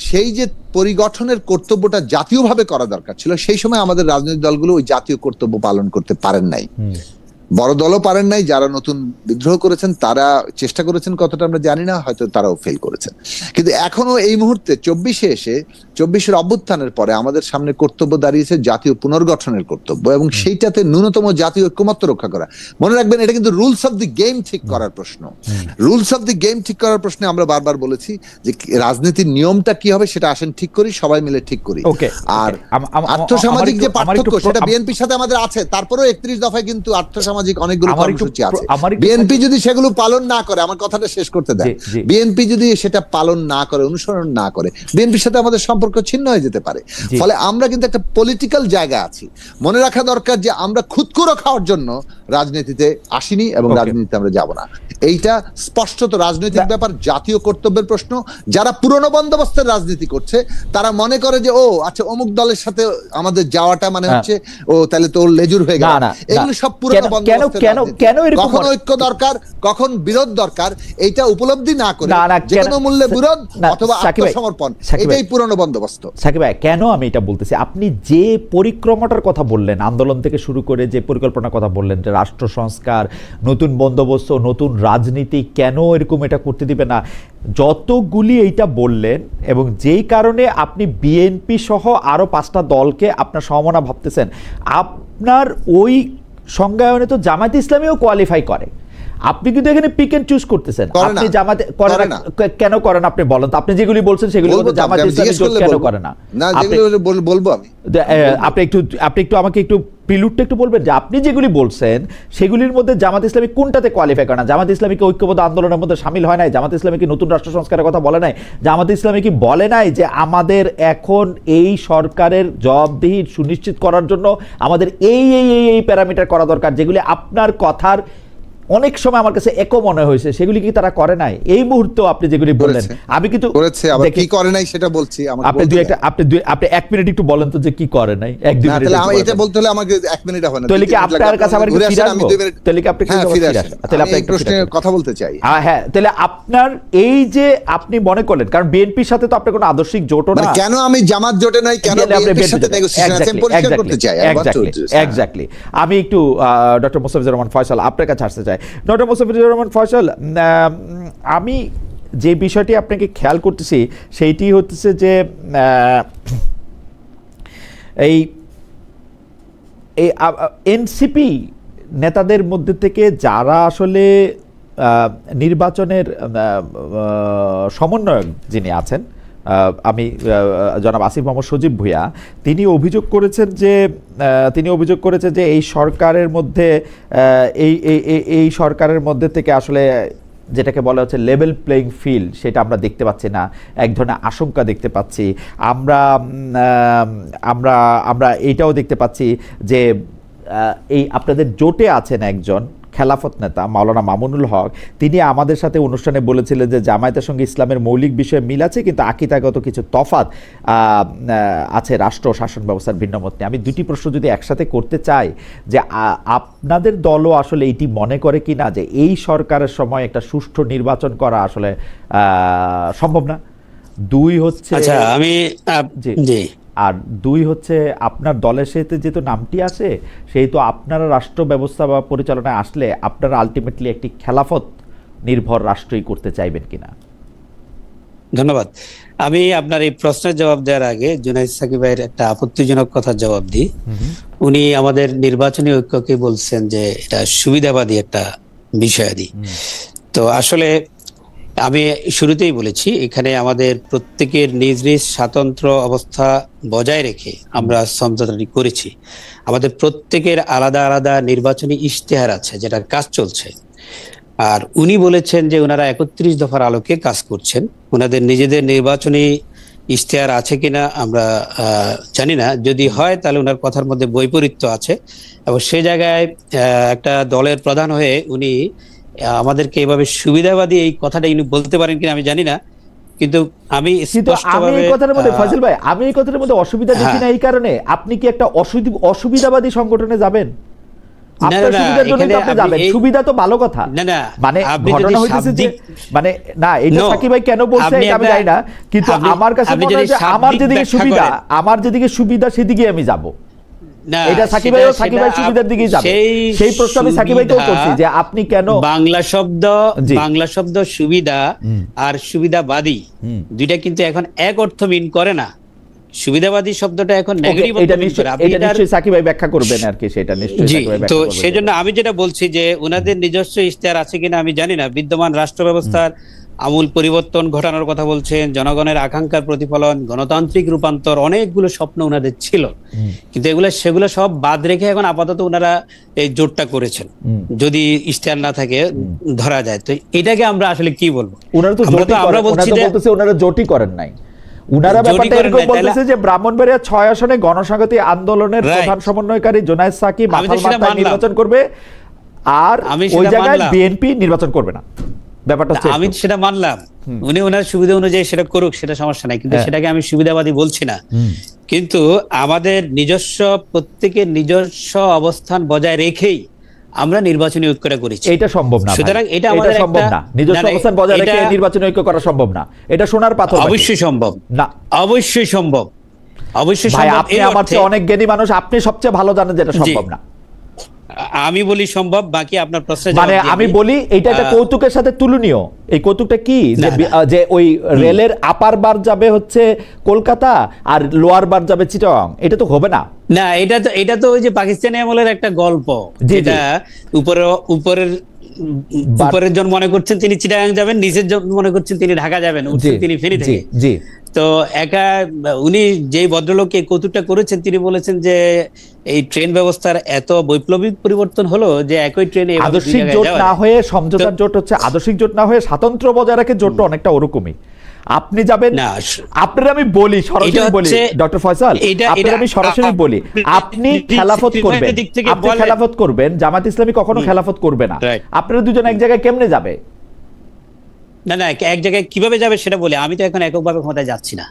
সেই যে পরিগঠনের কর্তব্যটা জাতীয়ভাবে করা দরকার ছিল, সেই সময় আমাদের রাজনৈতিক দলগুলো ওই জাতীয় কর্তব্য পালন করতে পারেন নাই। বড় দলও পারেন নাই, যারা নতুন বিদ্রোহ করেছেন তারা চেষ্টা করেছেন কতটা আমরা জানি না, হয়তো তারাও ফেল করেছেন। কিন্তু এখনো এই মুহূর্তে 24-এ এসে 24-এর অভ্যুত্থানের পরে আমাদের সামনে কর্তব্য দাঁড়িয়েছে জাতীয় পুনর্গঠনের কর্তব্য, এবং সেইটাতে ন্যূনতম জাতীয় ঐক্যমত্য রক্ষা করা। মনে রাখবেন, এটা কিন্তু রুলস অফ দি গেম ঠিক করার প্রশ্ন। রুলস অফ দি গেম ঠিক করার প্রশ্নে আমরা বারবার বলেছি যে রাজনীতির নিয়মটা কি হবে সেটা আসেন ঠিক করি, সবাই মিলে ঠিক করি। আর আর্থসামাজিক যে পার্থক্য সেটা বিএনপির সাথে আমাদের আছে, তারপরেও 31 দফায় কিন্তু আর্থসামাজিক অনেকগুলো কর্মসূচি আছে। বিএনপি যদি সেগুলো পালন না করে, আমার কথাটা শেষ করতে দেন, বিএনপি যদি সেটা পালন না করে, অনুসরণ না করে, বিএনপির সাথে আমাদের সম্পর্ক ছিন্ন হয়ে যেতে পারে। ফলে আমরা কিন্তু একটা পলিটিক্যাল জায়গা আছি। মনে রাখা দরকার যে আমরা খুদকুড়ো খাওয়ার জন্য রাজনীতিতে আসিনি এবং রাজনীতিতে আমরা যাব না। এইটা স্পষ্টত রাজনৈতিক ব্যাপার, জাতীয় কর্তব্যের প্রশ্ন। যারা পুরনো বন্দোবস্তের রাজনীতি করছে তারা মনে করে যে ও আচ্ছা অমুক দলের সাথে আমাদের যাওয়াটা মানে হচ্ছে ও তাহলে তো লেজুর হয়ে গেল। এগুলো সব পুরনো বন্দোবস্তের রাজনীতি। কখন ঐক্য দরকার, কখন বিরোধ দরকার, এইটা উপলব্ধি না করে যে কোনো মূল্যে বিরোধ অথবা আত্মসমর্পণ, এটাই পুরনো বন্দোবস্ত। সাকিব ভাই, কেন আমি এটা বলতেছি, আপনি যে পরিক্রমাটার কথা বললেন, আন্দোলন থেকে শুরু করে যে পরিকল্পনার কথা বললেন, যে রাষ্ট্র সংস্কার, নতুন বন্দোবস্ত, নতুন রাজনীতি, কেন এরকম এটা করতে দিবে না, যতগুলি এইটা বললেন, এবং যেই কারণে আপনি বিএনপি সহ আরো 5টা দলকে আপনার সমমনা ভাবতেছেন, আপনার ওই সংজ্ঞায়নে তো জামায়াতে ইসলামীও কোয়ালিফাই করে। আপনি কিন্তু এখানে পিক এন্ড চুজ করতেছেন। করে না। আপনি জামাতে করে করে না, না। কেন করেন আপনি বলেন তো? আপনি যেগুলি বলছেন সেগুলি বলবো তো, জামাত আপনি ইসলামী জিজ্ঞেস জোট করলে কেন বলবো। করে না? না, আপনি- যেগুলো বলবো আমি। আপনি একটু আমাকে একটু প্রিলুডটা একটু বলবেন যে আপনি যেগুলি বলছেন সেগুলির মধ্যে জামাত ইসলামী কোনটাতে কোয়ালিফাই করে না? জামাত ইসলামী কি ঐক্যবদ্ধ আন্দোলনের মধ্যে শামিল হয় নাই? জামাত ইসলামী কি নতুন রাষ্ট্র সংস্কারের কথা বলে নাই? জামাত ইসলামী কি বলে নাই যে আমাদের এখন এই সরকারের জবাবদিহি সুনিশ্চিত করার জন্য আমাদের এই প্যারামিটার করা দরকার, যেগুলি আপনার কথার অনেক সময় আমার কাছে একও মনে হয়েছে, সেগুলি কি তারা করে নাই? এই মুহূর্তে আপনি যেগুলি বললেন, করেছে। আমি কিন্তু করেছে, আবার দেখি- কি করে নাই সেটা বলছি। আমাকে আপনি বলতে দুই দেন। একটা আপনি 1 মিনিট একটু বলেন তো যে কি করে নাই, 1-2 না, মিনিট। তাহলে আমি এটা বলতে হলে আমাকে 1 মিনিট হবে না। তাহলে কি 2-3 মিনিট আপনার লাগবে। কাছে আবার একটু ঘুরে ফিরে আসেন, আমি আসবো? 2 মিনিট। তাহলে কি আপনি একটু হ্যাঁ, আবার ফিরে ফিরে আসেন। আসেন? তাহলে আপনি আমি এই একটু প্রশ্নে ফিরে আসেন। কথা বলতে চাই। হ্যাঁ, তাহলে আপনার এই যে আপনি মনে করলেন, কারণ বিএনপির সাথে তো আপনার কোনো আদর্শিক জোটও মানে না। কেন আমি জামাত জোটে নাই, কেন বিএনপির সাথে নেগোসিয়েশন আছে, আমি পরিষ্কার করতে চাই। এক্স্যাক্টলি। আমি একটু ডক্টর মোস্তাফিজুর রহমান ফয়সাল আপনার কাছে আসতে চাই। ডক্টর মোস্তাফিজুর রহমান ফয়সাল, আমি যে বিষয়টি আপনাকে খেয়াল করতেছি সেইটি হচ্ছে যে এই এনসিপি নেতাদের মধ্যে থেকে যারা আসলে নির্বাচনের সমন্বয়ক যিনি আছেন, আমি জনাব আসিফ মোহাম্মদ সজীব ভূঁইয়া, তিনি অভিযোগ করেছেন যে এই সরকারের মধ্যে এই সরকারের মধ্যে থেকে আসলে যেটাকে বলা হচ্ছে লেভেল প্লেইং ফিল্ড, সেটা আমরা দেখতে পাচ্ছি না। এক ধরনের আশঙ্কা দেখতে পাচ্ছি আমরা। আমরা এইটাও দেখতে পাচ্ছি যে এই আপনাদের জোটে আছেন একজন খেলাফত নেতা মাওলানা মামুনুল হক, তিনি আমাদের সাথে অনুষ্ঠানে বলেছিলেন যে জামায়াতের সঙ্গে ইসলামের মৌলিক বিষয়ে মিল আছে, কিন্তু আকীদাগত কিছু তফাৎ আছে রাষ্ট্র শাসন ব্যবস্থার ভিন্নমত নিয়ে। আমি দুটি প্রশ্ন যদি একসাথে করতে চাই, যে আপনাদের দলও আসলে এইটি মনে করে কি না যে এই সরকারের সময় একটা সুষ্ঠু নির্বাচন করা আসলে সম্ভব না? দুই হচ্ছে, আচ্ছা, আমি জি, আর দুই হচ্ছে আপনার দলের সাথে যেহেতু নামটি আছে, সেহেতু আপনারা রাষ্ট্র ব্যবস্থা বা পরিচালনায় আসলে আপনারা আলটিমেটলি একটি খেলাফত নির্ভর রাষ্ট্রই করতে চাইবেন কিনা? ধন্যবাদ। আমি আপনার এই প্রশ্নের জবাব দেওয়ার আগে জুনাইদ সাকিব ভাইয়ের একটা আপত্তিজনক কথার জবাব দিই। উনি আমাদের নির্বাচনী ঐক্যকে বলছেন যে এটা সুবিধাবাদী একটা বিষয়াদি। তো আসলে আমি শুরুতেই বলেছি, এখানে আমাদের প্রত্যেকের নিজ নিজ স্বাতন্ত্র অবস্থা বজায় রেখে আমরা সমঝোতাটি করেছি। আমাদের প্রত্যেকের আলাদা আলাদা নির্বাচনী ইশতেহার আছে, যেটার কাজ চলছে। আর উনি বলেছেন যে ওনারা 31 দফার আলোকে কাজ করছেন। ওনাদের নিজেদের নির্বাচনী ইশতেহার আছে কিনা আমরা জানি না। যদি হয় তাহলে ওনার কথার মধ্যে বৈপরীত্য আছে, এবং সে জায়গায় একটা দলের প্রধান হয়ে উনি আমাদেরকে এভাবে সুবিধাবাদী এই কথাটা উনি বলতে পারেন কিনা আমি জানি না। কিন্তু আমি এই কথার মধ্যে ফয়সাল ভাই, আমি এই কথার মধ্যে অসুবিধা দেখি না। এই কারণে আপনি কি একটা অসুবিধাবাদী সংগঠনে যাবেন? আপনার সুবিধার জন্য তো আপনি যাবেন, সুবিধা তো ভালো কথা। মানে ঘটনা হইতেছে যে মানে না, এটা সাকিব ভাই কেন বলছে এটা আমি জানি না, কিন্তু আমার কাছে মনে হয় যে আমার যেদিকে সুবিধা সেদিকে আমি যাব। এটা সাকিব ভাই সুবিধার দিকেই যাবে, সেই প্রশ্ন আমি সাকিব ভাইকেও করছি যে আপনি কেন বাংলা শব্দ সুবিধা আর সুবিধাবাদী দুইটা কিন্তু এখন এক অর্থ মিন করে না। সুবিধাবাদী শব্দটা এখন নেগেটিভ অর্থ মিন করে। এটা নিশ্চয়ই সাকিব ভাই ব্যাখ্যা করবেন আর কি, সেটা নিশ্চয়ই সাকিব ভাই ব্যাখ্যা করবেন। তো সেজন্য আমি যেটা বলছি যে ওনাদের নিজস্ব ইশতেহার আছে কিনা আমি জানি না। বিদ্যমান রাষ্ট্র ব্যবস্থার আমূল পরিবর্তন ঘটানোর কথা বলছেন, জনগণের আকাঙ্ক্ষার প্রতিফলন, গণতান্ত্রিক রূপান্তর, অনেকগুলো স্বপ্ন ওনাদের ছিল, কিন্তু সেগুলো সব বাদ রেখে এখন আপাতত ওনারা এই জোটটা করেছেন। যদি ইশতেহার না থাকে ধরা যায়, তো এটাকে আমরা আসলে কি বলবো? আমরা বলতেছি ওনারা জোটই করেন নাই। উনারা ব্যাপারটা এরকম বলতেছে যে ব্রাহ্মণবাড়িয়া 6 আসনে গণসংহতি আন্দোলনের প্রধান সমন্বয়কারী জুনায়েদ সাকিব মাথায় নির্বাচন করবে, আর ওই জায়গায় বিএনপি নির্বাচন করবে না। ব্যাপারটা হচ্ছে আমি সেটা মানলাম, উনি ওনার সুবিধা অনুযায়ী সেটা করুক, সেটা সমস্যা নাই, কিন্তু সেটাকে আমি সুবিধাবাদী বলছি না। কিন্তু আমাদের প্রত্যেকের নিজস্ব অবস্থান বজায় রেখেই আমরা নির্বাচনী ঐক্যটা করেছি। এটা সম্ভব না, সুতরাং এটা আমাদের সম্ভব না। নিজস্ব অবস্থান বজায় রেখে নির্বাচনী ঐক্য করা সম্ভব না। এটা সোনার পাথর। অবশ্যই সম্ভব না, অবশ্যই সম্ভব, অবশ্যই ভাই। সম্ভব। আপনি আমার চেয়ে অনেক জ্ঞানী মানুষ, আপনি সবচেয়ে ভালো জানেন যে এটা সম্ভব না। আমি বলি সম্ভব, বাকি আপনার প্রশ্নের মানে আমি বলি এটা একটা কৌতুকের সাথে তুলনীয়। এই কৌতুকটা কি যে ওই রেলের আপার বার যাবে হচ্ছে কলকাতা আর লোয়ার বার যাবে চিটাগাং, এটা তো হবে না। না, এটা তো ওই যে পাকিস্তানি আমলের একটা গল্প, যেটা উপরের উপরের জন মনে করছেন তিনি চিটাগাং যাবেন, নিচের জন মনে করছেন তিনি ঢাকা যাবেন, উঠছেন তিনি ফেনী থেকে। জি তো একা উনি যেই ভদ্রলোক এই কৌতুকটা করেছেন তিনি বলেছেন যে এই ট্রেন ব্যবস্থার এত বৈপ্লবিক পরিবর্তন হলো যে একই ট্রেনে আদর্শিক জোট না হয়ে সমঝোতার জোট হচ্ছে, আদর্শিক জোট না হয়ে স্বাতন্ত্র্য বজায় রাখে জোটটা অনেকটা ওরকমই। আপনি যাবেন, আপনার আমি বলি সরাসরি বলি ডক্টর ফয়সাল, আপনার আমি সরাসরি বলি, আপনি খেলাফত করবেন, আপনি খেলাফত করবেন, জামাত ইসলামী কখনো খেলাফত করবে না, আপনারা দুজন এক জায়গায় কেমনে যাবে? না না, এক জায়গায় কিভাবে যাবে সেটা বলি। আমি তো এখন এককভাবে ক্ষমতায় যাচ্ছি না,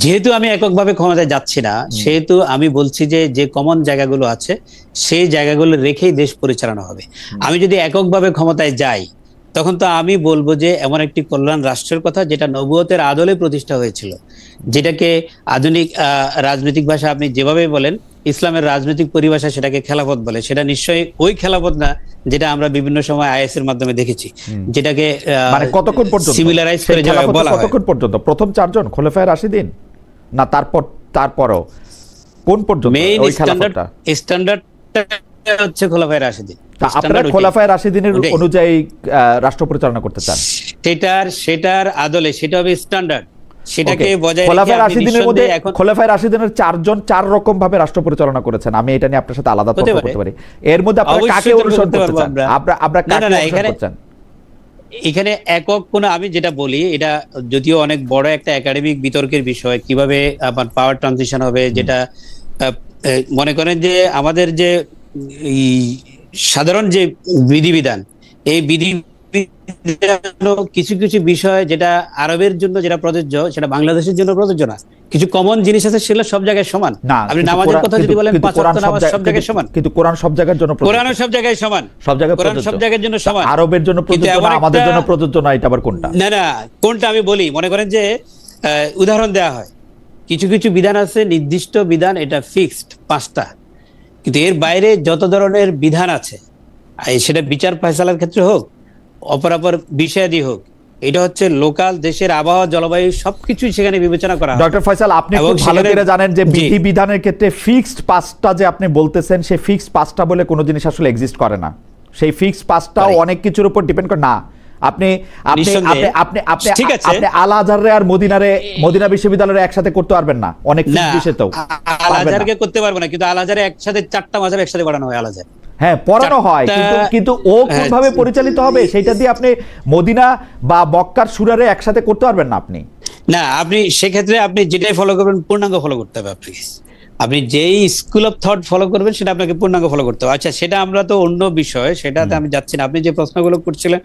যেহেতু আমি এককভাবে ক্ষমতায় যাচ্ছি না সেহেতু আমি বলছি যে যে কমন জায়গাগুলো আছে সেই জায়গাগুলো রেখেই দেশ পরিচালনা হবে। আমি যদি এককভাবে ক্ষমতায় যাই তখন তো আমি বলবো যে এমন একটি কল্যাণ রাষ্ট্রের কথা যেটা নবুয়তের আদলে প্রতিষ্ঠা হয়েছিল, যেটাকে আধুনিক রাজনৈতিক ভাষা আপনি যেভাবে বলেন, ইসলামের রাজনৈতিক পরিভাষা সেটাকে খেলাফত বলে। সেটা নিশ্চয়ই ওই খেলাফত না যেটা আমরা বিভিন্ন সময় আইএস এর মাধ্যমে দেখেছি, যেটাকে মানে কতক্ষণ পর্যন্ত সিমিলারাইজ করে যাওয়া বলা হয়। কতক্ষণ পর্যন্ত? প্রথম 4 জন খোলাফায়ে রাশিদিন না তারপরও কোন পর্যন্ত? ওই খেলাফতটা স্ট্যান্ডার্ডটা হচ্ছে খোলাফায়ে রাশিদিন। আপনারা খোলাফায়ে রাশিদিনের অনুযায়ী রাষ্ট্র পরিচালনা করতে চান? সেটার আদলে সেটা হবে স্ট্যান্ডার্ড, সেটাকে বজায় রেখে খোলাফায়ে রাশিদিনের মধ্যে খোলাফায়ে রাশিদিনের 4 জন 4 রকম ভাবে রাষ্ট্র পরিচালনা করেছেন। আমি এটা নিয়ে আপনার সাথে আলাদা তর্ক করতে পারি। এর মধ্যে আপনারা কাকে অনুসরণ করতে চান? আপনারা কাকে অনুসরণ করছেন? এখানে একক কোন, আমি যেটা বলি এটা যদিও অনেক বড় একটা একাডেমিক বিতর্কের বিষয়, কিভাবে আপনার পাওয়ার ট্রানজিশন হবে, যেটা মনে করেন যে আমাদের যে সাধারণ যে বিধিবিধান, এই কিছু কিছু বিষয় যেটা আরবের জন্য যেটা প্রযোজ্য সেটা বাংলাদেশের জন্য প্রযোজ্য না। কিছু কমন জিনিস আছে সেগুলো সব জায়গায় সমান। আপনি নামাজের কথা যদি বলেন, 5 ওয়াক্ত নামাজ সব জায়গায় সমান, কিন্তু কোরআন সব জায়গার জন্য প্রযোজ্য। কোরআন সব জায়গায় সমান, সব জায়গায় কোরআন সব জায়গার জন্য সমান। আরবের জন্য প্রযোজ্য না, আমাদের জন্য প্রযোজ্য না, এটা আবার কোনটা? না না, কোনটা আমি বলি। মনে করেন যে উদাহরণ দেওয়া হয়, কিছু কিছু বিধান আছে নির্দিষ্ট বিধান, এটা ফিক্সড 5টা, কিন্তু এর বাইরে যত ধরনের বিধান আছে সেটা বিচার ফয়সালার ক্ষেত্রে হোক, অপরাপর বিষয়াদি হোক, এটা হচ্ছে লোকাল দেশের আবহাওয়া জলবায়ু সবকিছুই সেখানে বিবেচনা করা হয়। ডক্টর ফয়সাল, আপনি খুব ভালো করে জানেন যে বিধি বিধানের ক্ষেত্রে ফিক্সড 5টা যে আপনি বলতেছেন, সেই ফিক্সড 5টা বলে কোনো জিনিস আসলে এক্সিস্ট করে না। সেই ফিক্সড 5টাও অনেক কিছুর উপর ডিপেন্ড করে না। আপনি আল আজহারে আর মদিনা বিশ্ববিদ্যালয়ে একসাথে করতে পারবেন না, অনেক বিষয়তেও। আল আজহারকে করতে পারবো না, কিন্তু আল আজহারে একসাথে 4টা মাযহাব একসাথে পড়ানো হয়। আল আজহার হ্যাঁ পড়ানো হয়, কিন্তু ও কোনভাবে পরিচালিত হবে সেটা দিয়ে আপনি মদিনা বা মক্কার সুরারে একসাথে করতে পারবেন না। আপনি সেক্ষেত্রে আপনি যেটাই ফলো করবেন পূর্ণাঙ্গ ফলো করতে হবে। আপনি যেই স্কুল অফ থট ফলো করবেন সেটা আপনাকে পূর্ণাঙ্গ ফলো করতে হবে। আচ্ছা, সেটা আমরা তো অন্য বিষয়, সেটাতে আমি যাচ্ছি না। আপনি যে প্রশ্নগুলো করছিলেন,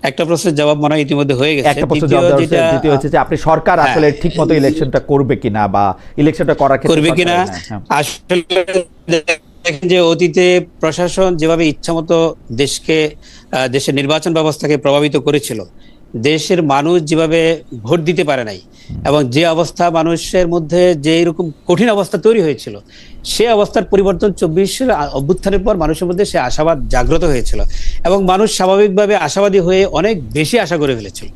একটা প্রশ্নের জবাব মনে হয় ইতিমধ্যে হয়ে গেছে। দ্বিতীয় হচ্ছে যে আপনি সরকার আসলে ঠিকমতো ইলেকশনটা করবে কিনা বা ইলেকশনটা করার ক্ষেত্রে করবে কিনা। আসলে যে অতীতে প্রশাসন যেভাবে ইচ্ছামতো দেশের নির্বাচন ব্যবস্থাকে প্রভাবিত করেছিল, দেশের মানুষ যেভাবে ভোট দিতে পারে নাই, এবং যে অবস্থা মানুষের মধ্যে যে এরকম কঠিন অবস্থা তৈরি হয়েছিল, সে অবস্থার পরিবর্তন 24-এর অভ্যুত্থানের পর মানুষের মধ্যে সে আশাবাদ জাগ্রত হয়েছিল, এবং মানুষ স্বাভাবিকভাবে আশাবাদী হয়ে অনেক বেশি আশা করে ফেলেছিল।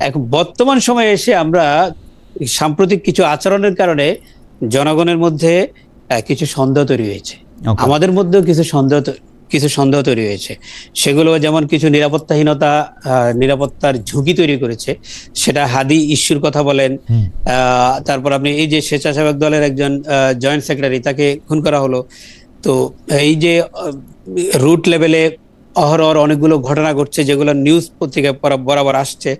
এখন বর্তমান সময়ে এসে আমরা সাম্প্রতিক কিছু আচরণের কারণে জনগণের মধ্যে কিছু সন্দেহ তৈরি হয়েছে, আমাদের মধ্যেও কিছু সন্দেহ তৈরি হয়েছে। সেগুলো যেমন কিছু নিরাপত্তাহীনতা, নিরাপত্তার ঝুঁকি তৈরি করেছে। সেটা হাদি ইস্যুর কথা বলেন, তারপর আপনি এই যে স্বেচ্ছাসেবক দলের একজন জয়েন্ট সেক্রেটারি, তাকে খুন করা হলো। তো এই যে রুট লেভেলে অহরহ অনেকগুলো ঘটনা ঘটছে যেগুলো নিউজ পত্রিকায় বরাবর আসছে,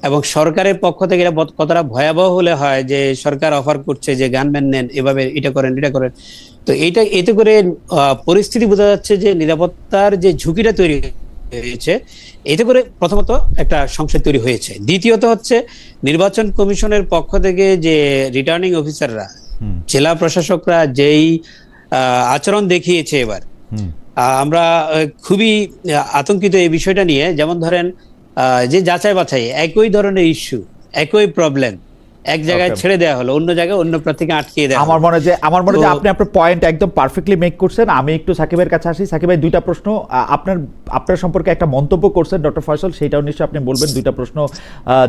এবং সরকারের পক্ষ থেকে এটা কতটা ভয়াবহ হলে হয় যে সরকার অফার করছে যে গানম্যান নেন, এভাবে এটা করেন। তো এতে করে পরিস্থিতি বোঝা যাচ্ছে যে নিরাপত্তার যে ঝুঁকিটা তৈরি হয়েছে, এতে করে প্রথমত একটা সংশয় তৈরি হয়েছে। দ্বিতীয়ত হচ্ছে নির্বাচন কমিশনের পক্ষ থেকে যে রিটার্নিং অফিসাররা, জেলা প্রশাসকরা যেই আচরণ দেখিয়েছে এবার, আমরা খুবই আতঙ্কিত এই বিষয়টা নিয়ে। যেমন ধরেন যে যাচাই বাছাই, একই ধরনের ইস্যু, একই প্রবলেম, এক জায়গায় ছেড়ে দেওয়া হলো, অন্য জায়গায় অন্য প্রার্থীকে আটকে দেওয়া। আমার মনে হয় যে আপনি আপনার পয়েন্ট একদম পারফেক্টলি মেক করছেন। আমি একটু সাকিবের কাছে আসি। সাকিব ভাই, 2টা প্রশ্ন আপনার সম্পর্কে একটা মন্তব্য করছেন ডক্টর ফয়সাল, সেটাও নিশ্চয়ই আপনি বলবেন। 2টা প্রশ্ন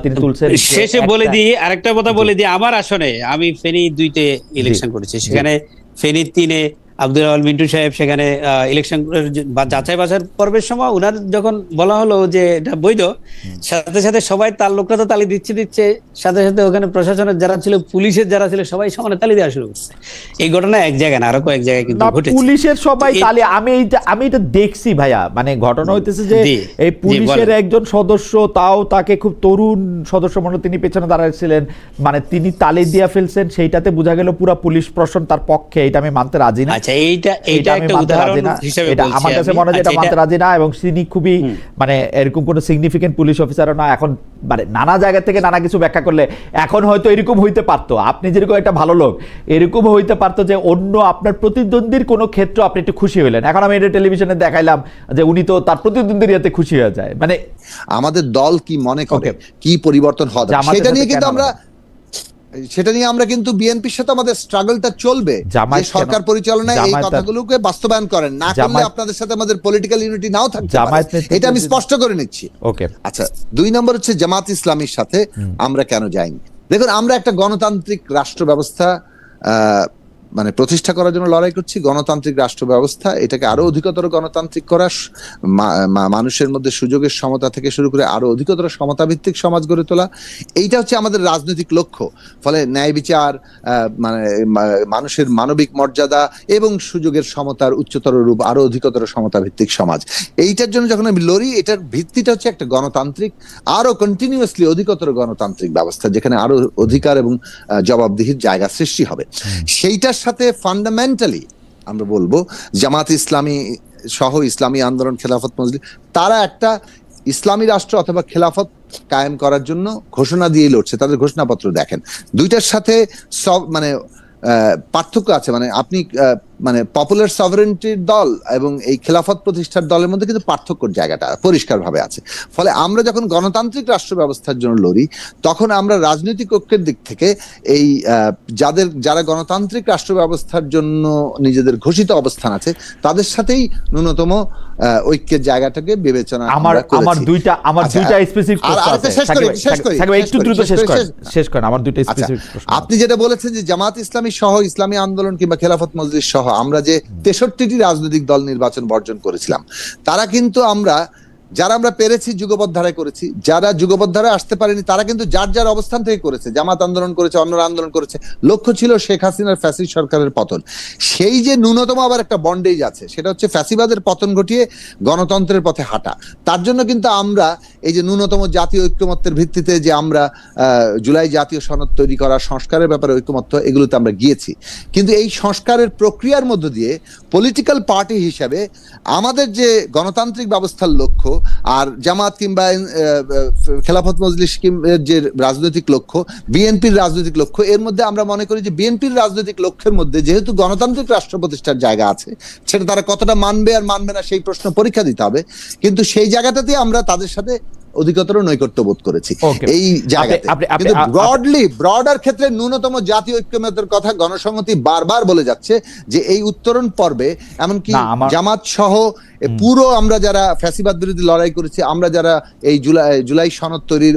তিনি তুলছেন। শেষে বলে দিই, আরেকটা কথা বলে দিই, আমার আসনে আমি ফেনী 2-তে ইলেকশন করেছি, সেখানে ফেনী 3-এ আব্দুল আওয়াল মিন্টু সাহেব সেখানে ইলেকশন বা যাচাই বাছাই পর্বের সময় উনার যখন বলা হলো যে এটা বৈধ, সাথে সাথে সবাই তার লোকরা তো তালি দিচ্ছে, সাথে সাথে ওখানে প্রশাসনের যারা ছিল, পুলিশের যারা ছিল, সবাই সমানে তালি দেওয়া শুরু করছে। এই ঘটনা এক জায়গায় না, আরো কয়েক জায়গায় কিন্তু ঘটেছে। পুলিশের সবাই তালি, আমি এটা দেখছি ভাইয়া, মানে ঘটনা হইতেছে যে এই পুলিশের একজন সদস্য, তাও তাকে খুব তরুণ সদস্য মনে, তিনি পেছনে দাঁড়াইছিলেন, মানে তিনি তালি দিয়া ফেলছেন, সেইটাতে বোঝা গেল পুরো পুলিশ প্রশাসন তার পক্ষে। এটা আমি মানতে রাজি না। আচ্ছা, এইটা একটা উদাহরণ হিসেবে এটা আমার কাছে মনে হয় যে এটা মানতে রাজি না, এবং তিনি খুবই মানে এরকম কোনো সিগনিফিকেন্ট পুলিশ অফিসারও না। এখন মানে নানা জায়গা থেকে নানা কিছু ব্যাখ্যা করলে এখন হয়তো এরকম হইতে পারতো, আপনি যেরকম একটা ভালো লোক, এরকম হইতে পারতো যে অন্য আপনার প্রতিদ্বন্দ্বীর কোনো ক্ষেত্র আপনি একটু খুশি হইলেন। এখন আমি এটা টেলিভিশনে দেখাইলাম যে উনি তো তার প্রতিদ্বন্দ্বীর ইয়াতে খুশি হয়ে যায়। মানে আমাদের দল কি মনে করে, কি পরিবর্তন হবে সেটা নিয়ে আমরা কিন্তু বিএনপির সাথে আমাদের স্ট্রাগলটা চলবে। যে সরকার পরিচালনায় এই কথাগুলোকে বাস্তবায়ন করেন না করলে আপনাদের সাথে আমাদের পলিটিক্যাল ইউনিটি নাও থাকতে পারে, এটা আমি স্পষ্ট করে নিচ্ছি। ওকে, আচ্ছা, 2 নম্বর হচ্ছে জামাত ইসলামীর সাথে আমরা কেন যাইনি। দেখুন, আমরা একটা গণতান্ত্রিক রাষ্ট্র ব্যবস্থা মানে প্রতিষ্ঠা করার জন্য লড়াই করছি। গণতান্ত্রিক রাষ্ট্র ব্যবস্থা, এটাকে আরো অধিকতর গণতান্ত্রিক করা, মানুষের মধ্যে সুযোগের সমতা থেকে শুরু করে আরো অধিকতর সমতা ভিত্তিক সমাজ গড়ে তোলা, এইটা হচ্ছে আমাদের রাজনৈতিক লক্ষ্য। ফলে ন্যায় বিচার, মানে মানুষের মানবিক মর্যাদা এবং সুযোগের সমতার উচ্চতর রূপ, আরো অধিকতর সমতা ভিত্তিক সমাজ, এইটার জন্য যখন আমি লড়ি, এটার ভিত্তিটা হচ্ছে একটা গণতান্ত্রিক, আরো কন্টিনিউয়াসলি অধিকতর গণতান্ত্রিক ব্যবস্থা, যেখানে আরো অধিকার এবং জবাবদিহির জায়গা সৃষ্টি হবে। সেইটার সাথে ফান্ডামেন্টালি আমরা বলবো জামাত ইসলামী সহ ইসলামী আন্দোলন, খেলাফত মজলিস, তারা একটা ইসলামী রাষ্ট্র অথবা খেলাফত কায়েম করার জন্য ঘোষণা দিয়ে লড়ছে। তাদের ঘোষণাপত্র দেখেন, দুইটার সাথে সব মানে পার্থক্য আছে। মানে আপনি মানে পপুলার সভারেন্টির দল এবং এই খেলাফত প্রতিষ্ঠার দলের মধ্যে কিন্তু পার্থক্যর জায়গাটা পরিষ্কারভাবে আছে। ফলে আমরা যখন গণতান্ত্রিক রাষ্ট্র ব্যবস্থার জন্য লড়ি, তখন আমরা রাজনৈতিক ঐক্যের দিক থেকে এই যারা গণতান্ত্রিক রাষ্ট্র ব্যবস্থার জন্য নিজেদের ঘোষিত অবস্থান আছে, তাদের সাথেই ন্যূনতম ঐক্যের জায়গাটাকে বিবেচনা আমার দুইটা স্পেসিফিক প্রশ্ন আছে। একটু দ্রুত শেষ করেন। আমার দুইটা স্পেসিফিক প্রশ্ন। আপনি যেটা বলেছেন যে জামাত ইসলামী সহ ইসলামী আন্দোলন কিংবা খেলাফত মজলিস সহ আমরা যে 63টি রাজনৈতিক দল নির্বাচন বর্জন করেছিলাম, তারা কিন্তু যারা আমরা পেরেছি যুগপৎ ধারায় করেছি, যারা যুগপৎ ধারায় আসতে পারেনি তারা কিন্তু যার যার অবস্থান থেকে করেছে। জামাত আন্দোলন করেছে, অন্যরা আন্দোলন করেছে, লক্ষ্য ছিল শেখ হাসিনার ফ্যাসিস্ট সরকারের পতন। সেই যে ন্যূনতম আবার একটা বন্ডেজ আছে, সেটা হচ্ছে ফ্যাসিবাদের পতন ঘটিয়ে গণতন্ত্রের পথে হাঁটা। তার জন্য কিন্তু আমরা এই যে ন্যূনতম জাতীয় ঐক্যমত্যের ভিত্তিতে যে আমরা জুলাই জাতীয় সনদ তৈরি করা, সংস্কারের ব্যাপারে ঐক্যমত্য, এগুলোতে আমরা গিয়েছি। কিন্তু এই সংস্কারের প্রক্রিয়ার মধ্য দিয়ে পলিটিক্যাল পার্টি হিসেবে আমাদের যে গণতান্ত্রিক ব্যবস্থার লক্ষ্য আর জামাত কিংবা খেলাফত মজলিস যে রাজনৈতিক লক্ষ্য, বিএনপির রাজনৈতিক লক্ষ্য, এর মধ্যে আমরা মনে করি যে বিএনপির রাজনৈতিক লক্ষ্যের মধ্যে যেহেতু গণতান্ত্রিক রাষ্ট্র প্রতিষ্ঠার জায়গা আছে, সেটা তারা কতটা মানবে আর মানবে না সেই প্রশ্ন পরীক্ষা দিতে হবে। কিন্তু সেই জায়গাটাতে আমরা তাদের সাথে অধিকতর নৈকট্য বোধ করেছি এই জায়গাতে। কিন্তু ব্রডার ক্ষেত্রে ন্যূনতম জাতীয় ঐক্যমত্যের কথা গণসংহতি বারবার বলে যাচ্ছে যে এই উত্তরণ পর্বে এমনকি জামাত সহ পুরো আমরা যারা ফ্যাসিবাদ বিরোধী লড়াই করেছি, আমরা যারা এই জুলাই সনদ তৈরির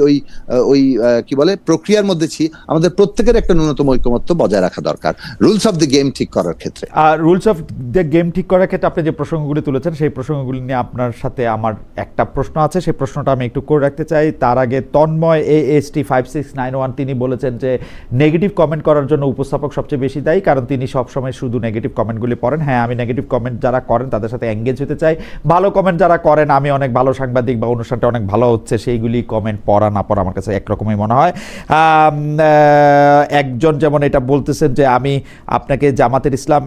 ওই কি বলে প্রক্রিয়ার মধ্যে ছি, আমাদের প্রত্যেকের একটা ন্যূনতম ঐক্যমত্য বজায় রাখা দরকার রুলস অফ দ্য গেম ঠিক করার ক্ষেত্রে। আর রুলস অফ দ্য গেম ঠিক করার ক্ষেত্রে আপনি যে প্রসঙ্গগুলি তুলেছেন, সেই প্রসঙ্গগুলি নিয়ে আপনার সাথে আমার একটা প্রশ্ন আছে, সেই প্রশ্নটা আমি একটু করে রাখতে চাই। তার আগে তন্ময় AST 5691 তিনি বলেছেন যে নেগেটিভ কমেন্ট করার জন্য উপস্থাপক সবচেয়ে বেশি দায়ী, কারণ তিনি সবসময় শুধু নেগেটিভ কমেন্টগুলি পড়েন। হ্যাঁ, আমি নেগেটিভ কমেন্ট যারা করেন তাদের সাথে এঙ্গেজ হতে চাই। ভালো কমেন্ট যারা করেন, আমি অনেক ভালো সাংবাদিক বা অনুষ্ঠানটা অনেক ভালো হচ্ছে, সেইগুলি কমেন্ট পড়া না পড়া আমার কাছে একরকমই মনে হয়। একজন যেমন এটা বলতেছেন যে আমি আপনাকে জামাতের ইসলাম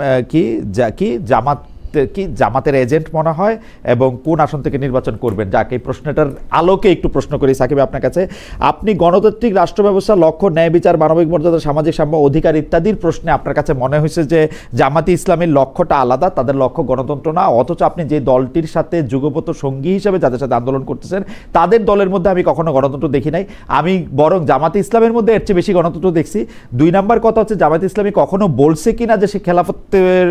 জামাতের এজেন্ট মনে হয় এবং কোন আসন থেকে নির্বাচন করবেন। যাকে এই প্রশ্নটার আলোকে একটু প্রশ্ন করি সাকিব আপনার কাছে, আপনি গণতান্ত্রিক রাষ্ট্র ব্যবস্থার লক্ষ্য ন্যায় বিচার, মানবিক মর্যাদা, সামাজিক সাম্য, অধিকার ইত্যাদির প্রশ্নে আপনার কাছে মনে হয়েছে যে জামাতি ইসলামের লক্ষ্যটা আলাদা, তাদের লক্ষ্য গণতন্ত্র না, অথচ আপনি যে দলটির সাথে যুগপৎ সঙ্গী হিসেবে যাদের সাথে আন্দোলন করতেছেন তাদের দলের মধ্যে আমি কখনো গণতন্ত্র দেখি নাই, আমি বরং জামাতি ইসলামের মধ্যে এর চেয়ে বেশি গণতন্ত্র দেখছি। 2 নম্বর কথা হচ্ছে জামাতি ইসলামী কখনো বলছে কিনা যে সে খেলাফতের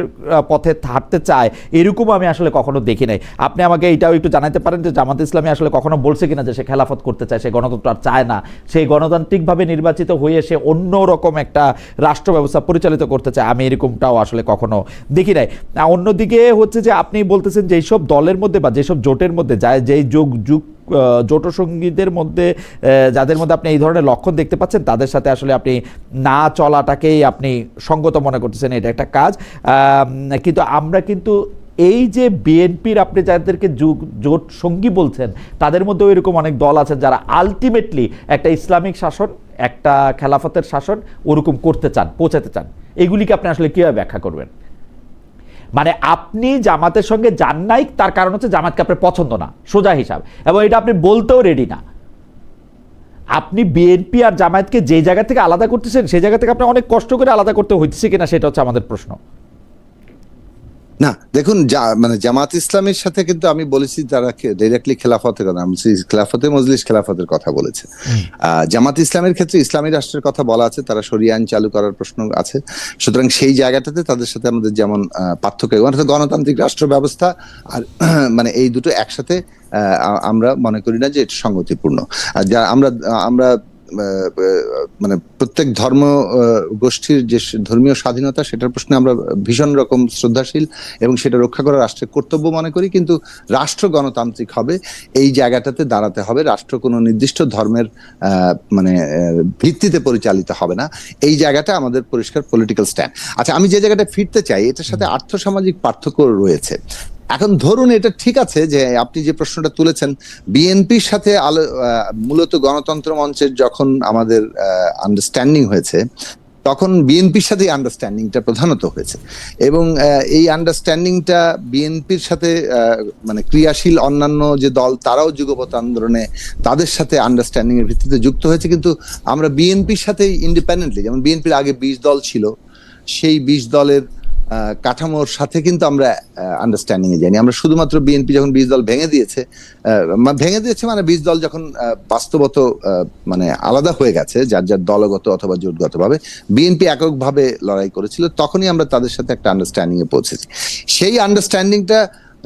পথে হাঁটতে চায়, এরকম আমি আসলে কখনো দেখি নাই। আপনি আমাকে এইটাও একটু জানাতে পারেন যে জামাত ইসলামী আসলে কখনো বলছে কিনা যে সে খেলাফত করতে চায়, সে গণতন্ত্র আর চায় না, সেই গণতান্ত্রিকভাবে নির্বাচিত হয়ে সে অন্য রকম একটা রাষ্ট্র ব্যবস্থা পরিচালিত করতে চায়? আমি এরকমটাও আসলে কখনো দেখি নাই। অন্যদিকে হচ্ছে যে আপনি বলতেছেন যে এইসব দলের মধ্যে বা যেসব জোটের মধ্যে যায়, যেই জোটসঙ্গীদের মধ্যে যাদের মধ্যে আপনি এই ধরনের লক্ষণ দেখতে পাচ্ছেন, তাদের সাথে আসলে আপনি না চলাটাকেই আপনি সঙ্গত মনে করতেছেন, এটা একটা কাজ। কিন্তু আমরা কিন্তু এই যে বিএনপির আপনি যাদেরকে জোট সঙ্গী বলছেন, তাদের মধ্যেও এরকম অনেক দল আছে যারা আলটিমেটলি একটা ইসলামিক শাসন, একটা খেলাফতের শাসন ওরকম করতে চান, পৌঁছাতে চান। এগুলিকে আপনি আসলে কীভাবে ব্যাখ্যা করবেন? মানে আপনি জামাতের সঙ্গে যান নাই, তার কারণ হচ্ছে জামাতকে আপনার পছন্দ না, সোজা হিসাব, এবং এটা আপনি বলতেও রেডি না। আপনি বিএনপি আর জামায়াতকে যে জায়গা থেকে আলাদা করতেছেন, সেই জায়গা থেকে আপনি অনেক কষ্ট করে আলাদা করতে হইতেছে কিনা, সেটা হচ্ছে আমাদের প্রশ্ন। না দেখুন, মানে জামাত ইসলামের সাথে কিন্তু আমি বলেছি তারা ডাইরেক্টলি খেলাফতের কথা, আমি খেলাফতে মজলিস খেলাফতের কথা বলেছে। জামাত ইসলামের ক্ষেত্রে ইসলামী রাষ্ট্রের কথা বলা আছে, তারা শরিয়া আইন চালু করার প্রশ্ন আছে। সুতরাং সেই জায়গাটাতে তাদের সাথে আমাদের যেমন পার্থক্য, গণতান্ত্রিক রাষ্ট্র ব্যবস্থা আর মানে এই দুটো একসাথে আমরা মনে করি না যে এটা সঙ্গতিপূর্ণ। যা আমরা মানে প্রত্যেক ধর্ম গোষ্ঠীর যে ধর্মীয় স্বাধীনতা, সেটার প্রশ্নে আমরা ভীষণ রকম শ্রদ্ধাশীল এবং সেটা রক্ষা করা রাষ্ট্রের কর্তব্য মনে করি। কিন্তু রাষ্ট্র গণতান্ত্রিক হবে, এই জায়গাটাতে দাঁড়াতে হবে। রাষ্ট্র কোনো নির্দিষ্ট ধর্মের মানে ভিত্তিতে পরিচালিত হবে না, এই জায়গাটা আমাদের পরিষ্কার পলিটিক্যাল স্ট্যান্ড। আচ্ছা, আমি যে জায়গাটা ফিরতে চাই, এটার সাথে আর্থসামাজিক পার্থক্য রয়েছে। এখন ধরুন, এটা ঠিক আছে যে আপনি যে প্রশ্নটা তুলেছেন, বিএনপির সাথে মূলত গণতন্ত্র মঞ্চের যখন আমাদের আন্ডারস্ট্যান্ডিং হয়েছে, তখন বিএনপির সাথে আন্ডারস্ট্যান্ডিংটা প্রধানত হয়েছে, এবং এই আন্ডারস্ট্যান্ডিংটা বিএনপির সাথে মানে ক্রিয়াশীল অন্যান্য যে দল, তারাও যুগপৎ আন্দোলনে তাদের সাথে আন্ডারস্ট্যান্ডিং এর ভিত্তিতে যুক্ত হয়েছে। কিন্তু আমরা বিএনপির সাথে ইন্ডিপেন্ডেন্টলি, যেমন বিএনপির আগে 20 দল ছিল, সেই 20 দলের কাঠামোর সাথে কিন্তু আমরা আন্ডারস্ট্যান্ডিং এ যাইনি। আমরা শুধুমাত্র বিএনপি যখন 20 দল ভেঙে দিয়েছে মানে 20 দল যখন বাস্তবত মানে আলাদা হয়ে গেছে, যার যার দলগত অথবা জোটগত ভাবে, বিএনপি এককভাবে লড়াই করেছিল, তখনই আমরা তাদের সাথে একটা আন্ডারস্ট্যান্ডিং এ পৌঁছেছি। সেই আন্ডারস্ট্যান্ডিংটা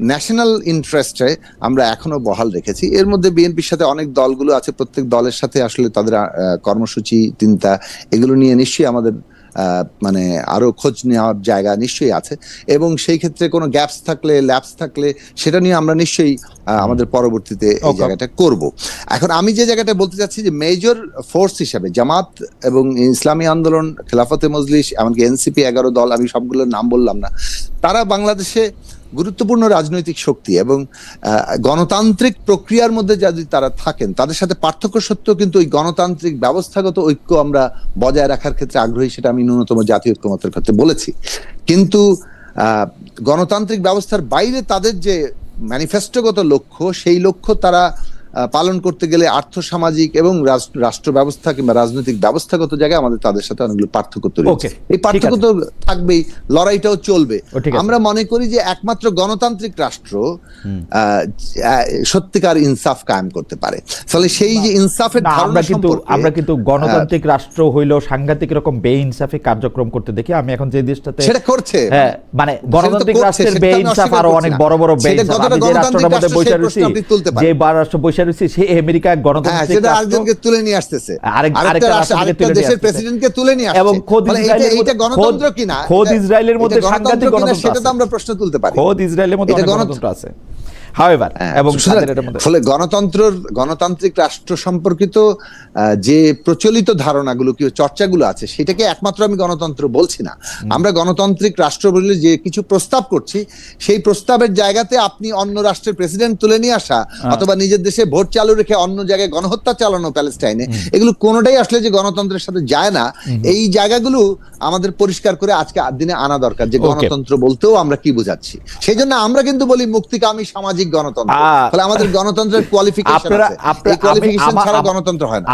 ন্যাশনাল ইন্টারেস্টে আমরা এখনো বহাল রেখেছি। এর মধ্যে বিএনপির সাথে অনেক দলগুলো আছে, প্রত্যেক দলের সাথে আসলে তাদের কর্মসূচি, চিন্তা, এগুলো নিয়ে নিশ্চয়ই আমাদের মানে আরো খোঁজ নেওয়ার জায়গা নিশ্চয়ই আছে, এবং সেই ক্ষেত্রে কোনো ল্যাপস থাকলে সেটা নিয়ে আমরা নিশ্চয়ই আমাদের পরবর্তীতে এই জায়গাটা করব। এখন আমি যে জায়গাটা বলতে চাচ্ছি যে মেজর ফোর্স হিসাবে জামাত এবং ইসলামী আন্দোলন, খেলাফতে মজলিস, এমনকি এনসিপি 11 দল, আমি সবগুলোর নাম বললাম না, তারা বাংলাদেশে গুরুত্বপূর্ণ রাজনৈতিক শক্তি এবং গণতান্ত্রিক প্রক্রিয়ার মধ্যে যদি তারা থাকেন, তাদের সাথে পার্থক্য সত্ত্বেও কিন্তু ওই গণতান্ত্রিক ব্যবস্থাগত ঐক্য আমরা বজায় রাখার ক্ষেত্রে আগ্রহী, সেটা আমি ন্যূনতম জাতীয় ঐক্যমতের ক্ষেত্রে বলেছি। কিন্তু গণতান্ত্রিক ব্যবস্থার বাইরে তাদের যে ম্যানিফেস্টোগত লক্ষ্য, সেই লক্ষ্য তারা পালন করতে গেলে আর্থসামাজিক এবং রাষ্ট্র ব্যবস্থা কিংবা রাজনৈতিক ব্যবস্থাগত জায়গায় আমাদের তাদের সাথে অনেকগুলো পার্থক্য তৈরি হচ্ছে। এই পার্থক্য তো থাকবেই, লড়াইটাও চলবে। আমরা মনে করি যে একমাত্র গণতান্ত্রিক রাষ্ট্র সত্যিকার ইনসাফ কায়েম করতে পারে। ফলে সেই যে ইনসাফের ধারণা সম্পর্কে আমরা কিন্তু গণতান্ত্রিক রাষ্ট্র হইলেও সাংঘাতিক রকম বেইনসাফি কার্যক্রম করতে দেখি। আমি এখন যে দেশটাতে সেটা করছে, হ্যাঁ, মানে গণতান্ত্রিক রাষ্ট্রের বেইনসাফ আরো অনেক বড় বড় বেইনসাফ। আমি যে রাষ্ট্রের মধ্যে বসে রয়েছি, যে রাষ্ট্র বসে রয়েছে, সে আমেরিকা গণতান্ত্রিক আরেকজনকে তুলে নিয়ে আসতেছে, আরেকটা দেশের প্রেসিডেন্টকে তুলে নিয়ে আসছে, এবং খোদ এইটা গণতন্ত্র কিনা, খোদ ইসরায়েলের মধ্যে সাংঘাতিক গণতন্ত্র, সেটা তো আমরা প্রশ্ন তুলতে পারি। খোদ ইসরায়েলের মধ্যে গণতন্ত্র আছে। এবং ফলে গণতান্ত্রিক রাষ্ট্র সম্পর্কিত যে প্রচলিত ধারণাগুলো, কি চর্চাগুলো আছে, সেটাকে একমাত্র আমি গণতন্ত্র বলছি না। আমরা গণতান্ত্রিক রাষ্ট্র বলে যে কিছু প্রস্তাব করছি, সেই প্রস্তাবের জায়গাতে আপনি অন্য রাষ্ট্রের প্রেসিডেন্ট তুলে নিয়ে আসা, অথবা নিজের দেশে ভোট চালু রেখে অন্য জায়গায় গণহত্যা চালানো প্যালেস্টাইনে, এগুলো কোনোটাই আসলে যে গণতন্ত্রের সাথে যায় না। এই জায়গাগুলো আমাদের পরিষ্কার করে আজকে দিনে আনা দরকার, যে গণতন্ত্র বলতেও আমরা কি বোঝাচ্ছি। সেই জন্য আমরা কিন্তু বলি মুক্তিকামী সামাজিক গণতন্ত্র। ফলে আমাদের গণতন্ত্রের কোয়ালিফিকেশন আছে, এই কোয়ালিফিকেশন ছাড়া গণতন্ত্র হয় না।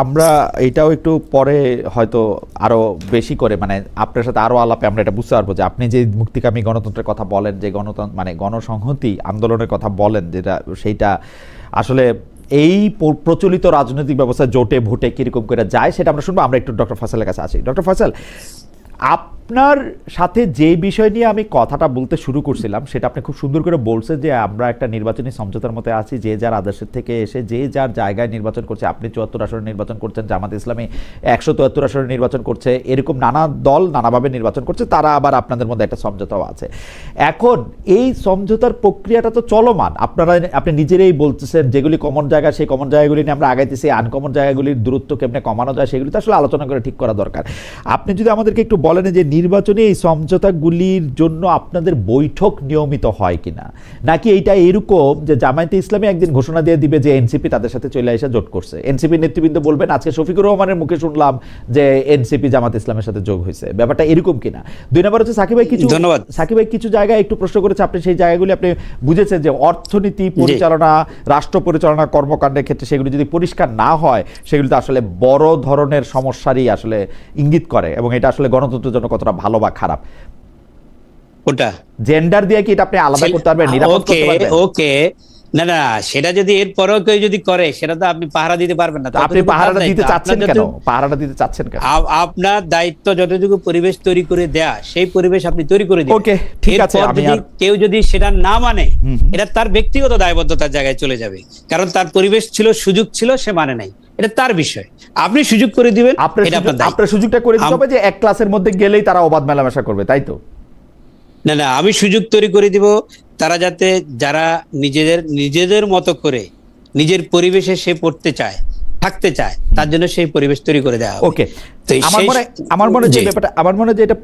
আমরা এটাও একটু পরে হয়তো আরো বেশি করে, মানে আপনার সাথে আরো আলাপে আমরা এটা বুঝতে পারবো যে আপনি যে মুক্তিকামী গণতন্ত্রের কথা বলেন, যে গণতন্ত্র মানে গণসংহতি আন্দোলনের কথা বলেন, যেটা সেইটা আসলে এই প্রচলিত রাজনৈতিক ব্যবস্থা জোটে ভোটে কিরকম করে যায়, সেটা আমরা শুনবো। আমরা একটু ডক্টর ফয়সালের কাছে আসি। ডক্টর ফয়সাল, আপনার সাথে যে বিষয় নিয়ে আমি কথাটা বলতে শুরু করছিলাম সেটা আপনি খুব সুন্দর করে বলছেন যে আমরা একটা নির্বাচনী সমঝোতার মধ্যে আছি, যে যার আদর্শের থেকে এসে যে যার জায়গায় নির্বাচন করছে। আপনি 74 আসনে নির্বাচন করছেন, জামাত ইসলামী 173 আসনে নির্বাচন করছে, এরকম নানা দল নানাভাবে নির্বাচন করছে, তারা আবার আপনাদের মধ্যে একটা সমঝোতাও আছে। এখন এই সমঝোতার প্রক্রিয়াটা তো চলমান, আপনি নিজেরাই বলতেছেন যেগুলি কমন জায়গা সেই কমন জায়গাগুলি নিয়ে আমরা আগাইতেছি, আনকমন জায়গাগুলির দূরত্ব কেমনে কমানো যায় সেগুলি তো আসলে আলোচনা করে ঠিক করা দরকার। আপনি যদি আমাদেরকে একটু বলেন যে নির্বাচনে এই সমঝোতাগুলির জন্য আপনাদের বৈঠক নিয়মিত হয় কিনা, নাকি এইটা এরকম যে জামায়াতে ইসলামী একদিন ঘোষণা দিয়ে দিবে যে এনসিপি তাদের সাথে চলে এসে জোট করছে, এনসিপি নেতৃবৃন্দ বলবেন আজকে শফিকুর রহমানের মুখে শুনলাম যে এনসিপি জামাত ইসলামের সাথে যোগ হয়েছে, ব্যাপারটা এরকম কিনা? দুই নম্বর হচ্ছে সাকিব ভাই কিছু জায়গায় একটু প্রশ্ন করেছে, আপনি সেই জায়গাগুলি আপনি বুঝেছেন যে অর্থনীতি পরিচালনা, রাষ্ট্র পরিচালনা কর্মকাণ্ডের ক্ষেত্রে সেগুলি যদি পরিষ্কার না হয় সেগুলি তো আসলে বড় ধরনের সমস্যারই আসলে ইঙ্গিত করে, এবং এটা আসলে গণতন্ত্রের জন্য কতটা ভালো বা খারাপ। ওটা জেন্ডার দিয়ে কি এটা আপনি আলাদা করতে পারবেন, নিরাপদ করতে পারবেন? ওকে, না না, সেটা যদি এর পরেও কেউ যদি করে সেটা তো আপনি পাহারা দিতে পারবেন না। আপনি পাহারাটা দিতে চাচ্ছেন কেন? পাহারাটা দিতে চাচ্ছেন কেন? আপনার দায়িত্ব যতটুকু পরিবেশ তৈরি করে দেয়া, সেই পরিবেশ আপনি তৈরি করে দিন। ওকে, ঠিক আছে। কেউ যদি সেটা না মানে, এটা তার ব্যক্তিগত দায়বদ্ধতার জায়গায় চলে যাবে, কারণ তার পরিবেশ ছিল, সুযোগ ছিল, সে মানে নাই, এটা তার বিষয়। আপনি সুযোগ করে দিবেন, আপনার সুযোগটা করে দিতে হবে যে এক ক্লাসের মধ্যে গেলেই তারা অবাধ মেলামেশা করবে, তাই তো? না না, আমি সুযোগ তৈরি করে দিব তারা যাতে, যারা নিজেদের মতো করে নিজের পরিবেশে সে পড়তে চায়, থাকতে চায়, তার জন্য সেই পরিবেশ তৈরি করে দেওয়া হবে। ওকে, আমার মনে যে ব্যাপারটা, আমার মনে যে এটা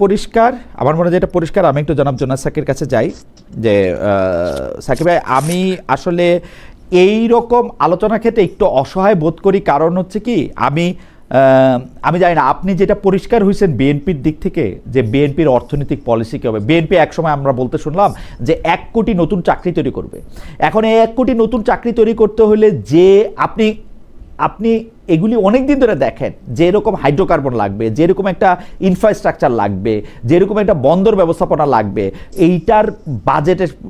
পরিষ্কার, আমি একটু জনাব জোনাস সাকির কাছে যাই যে সাকিব ভাই, আমি আসলে এই রকম আলোচনা ক্ষেত্রে একটু অসহায় বোধ করি, কারণ হচ্ছে কি আমি জানি না আপনি যেটা পরিষ্কার হয়েছেন বিএনপির দিক থেকে যে বিএনপির অর্থনৈতিক পলিসি কি হবে। বিএনপি একসময় আমরা বলতে শুনলাম যে 1 কোটি নতুন চাকরি তৈরি করবে। এখন এই 1 কোটি নতুন চাকরি তৈরি করতে হলে যে আপনি এগুলি অনেক দিন ধরে দেখেন, যেরকম হাইড্রোকার্বন লাগবে, যেরকম একটা ইনফ্রাস্ট্রাকচার লাগবে, যেরকম একটা বন্দর ব্যবস্থাপনা লাগবে, এইটার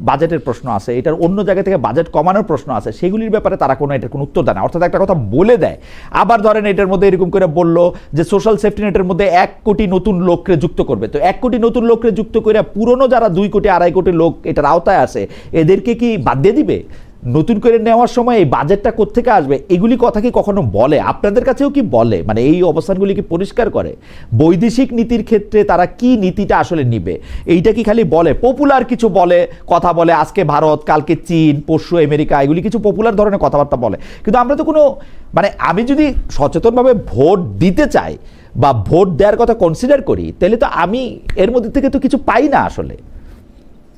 বাজেটের প্রশ্ন আছে, এটার অন্য জায়গা থেকে বাজেট কমানোর প্রশ্ন আছে, সেগুলির ব্যাপারে তারা এটার কোনো উত্তর দেয় না। অর্থাৎ একটা কথা বলে দেয়, আবার ধরেন এটার মধ্যে এরকম করে বললো যে সোশ্যাল সেফটি নেটের মধ্যে 1 কোটি নতুন লোককে যুক্ত করবে। তো 1 কোটি নতুন লোককে যুক্ত করে পুরনো যারা 2 কোটি 2.5 কোটি লোক এটার আওতায় আছে এদেরকে কি বাদ দিয়ে দিবে? নতুন করে নেওয়ার সময় এই বাজেটটা কোত্থেকে আসবে, এগুলি কথা কি কখনো বলে? আপনাদের কাছেও কি বলে? মানে এই অবস্থানগুলি কি পরিষ্কার করে? বৈদেশিক নীতির ক্ষেত্রে তারা কি নীতিটা আসলে নিবে, এইটা কি খালি বলে, পপুলার কিছু বলে, কথা বলে, আজকে ভারত, কালকে চীন, পরশু আমেরিকা, এগুলি কিছু পপুলার ধরনের কথাবার্তা বলে, কিন্তু আমরা তো কোনো, মানে আমি যদি সচেতনভাবে ভোট দিতে চাই বা ভোট দেওয়ার কথা কনসিডার করি, তাহলে তো আমি এর মধ্যে থেকে তো কিছু পাই না আসলে,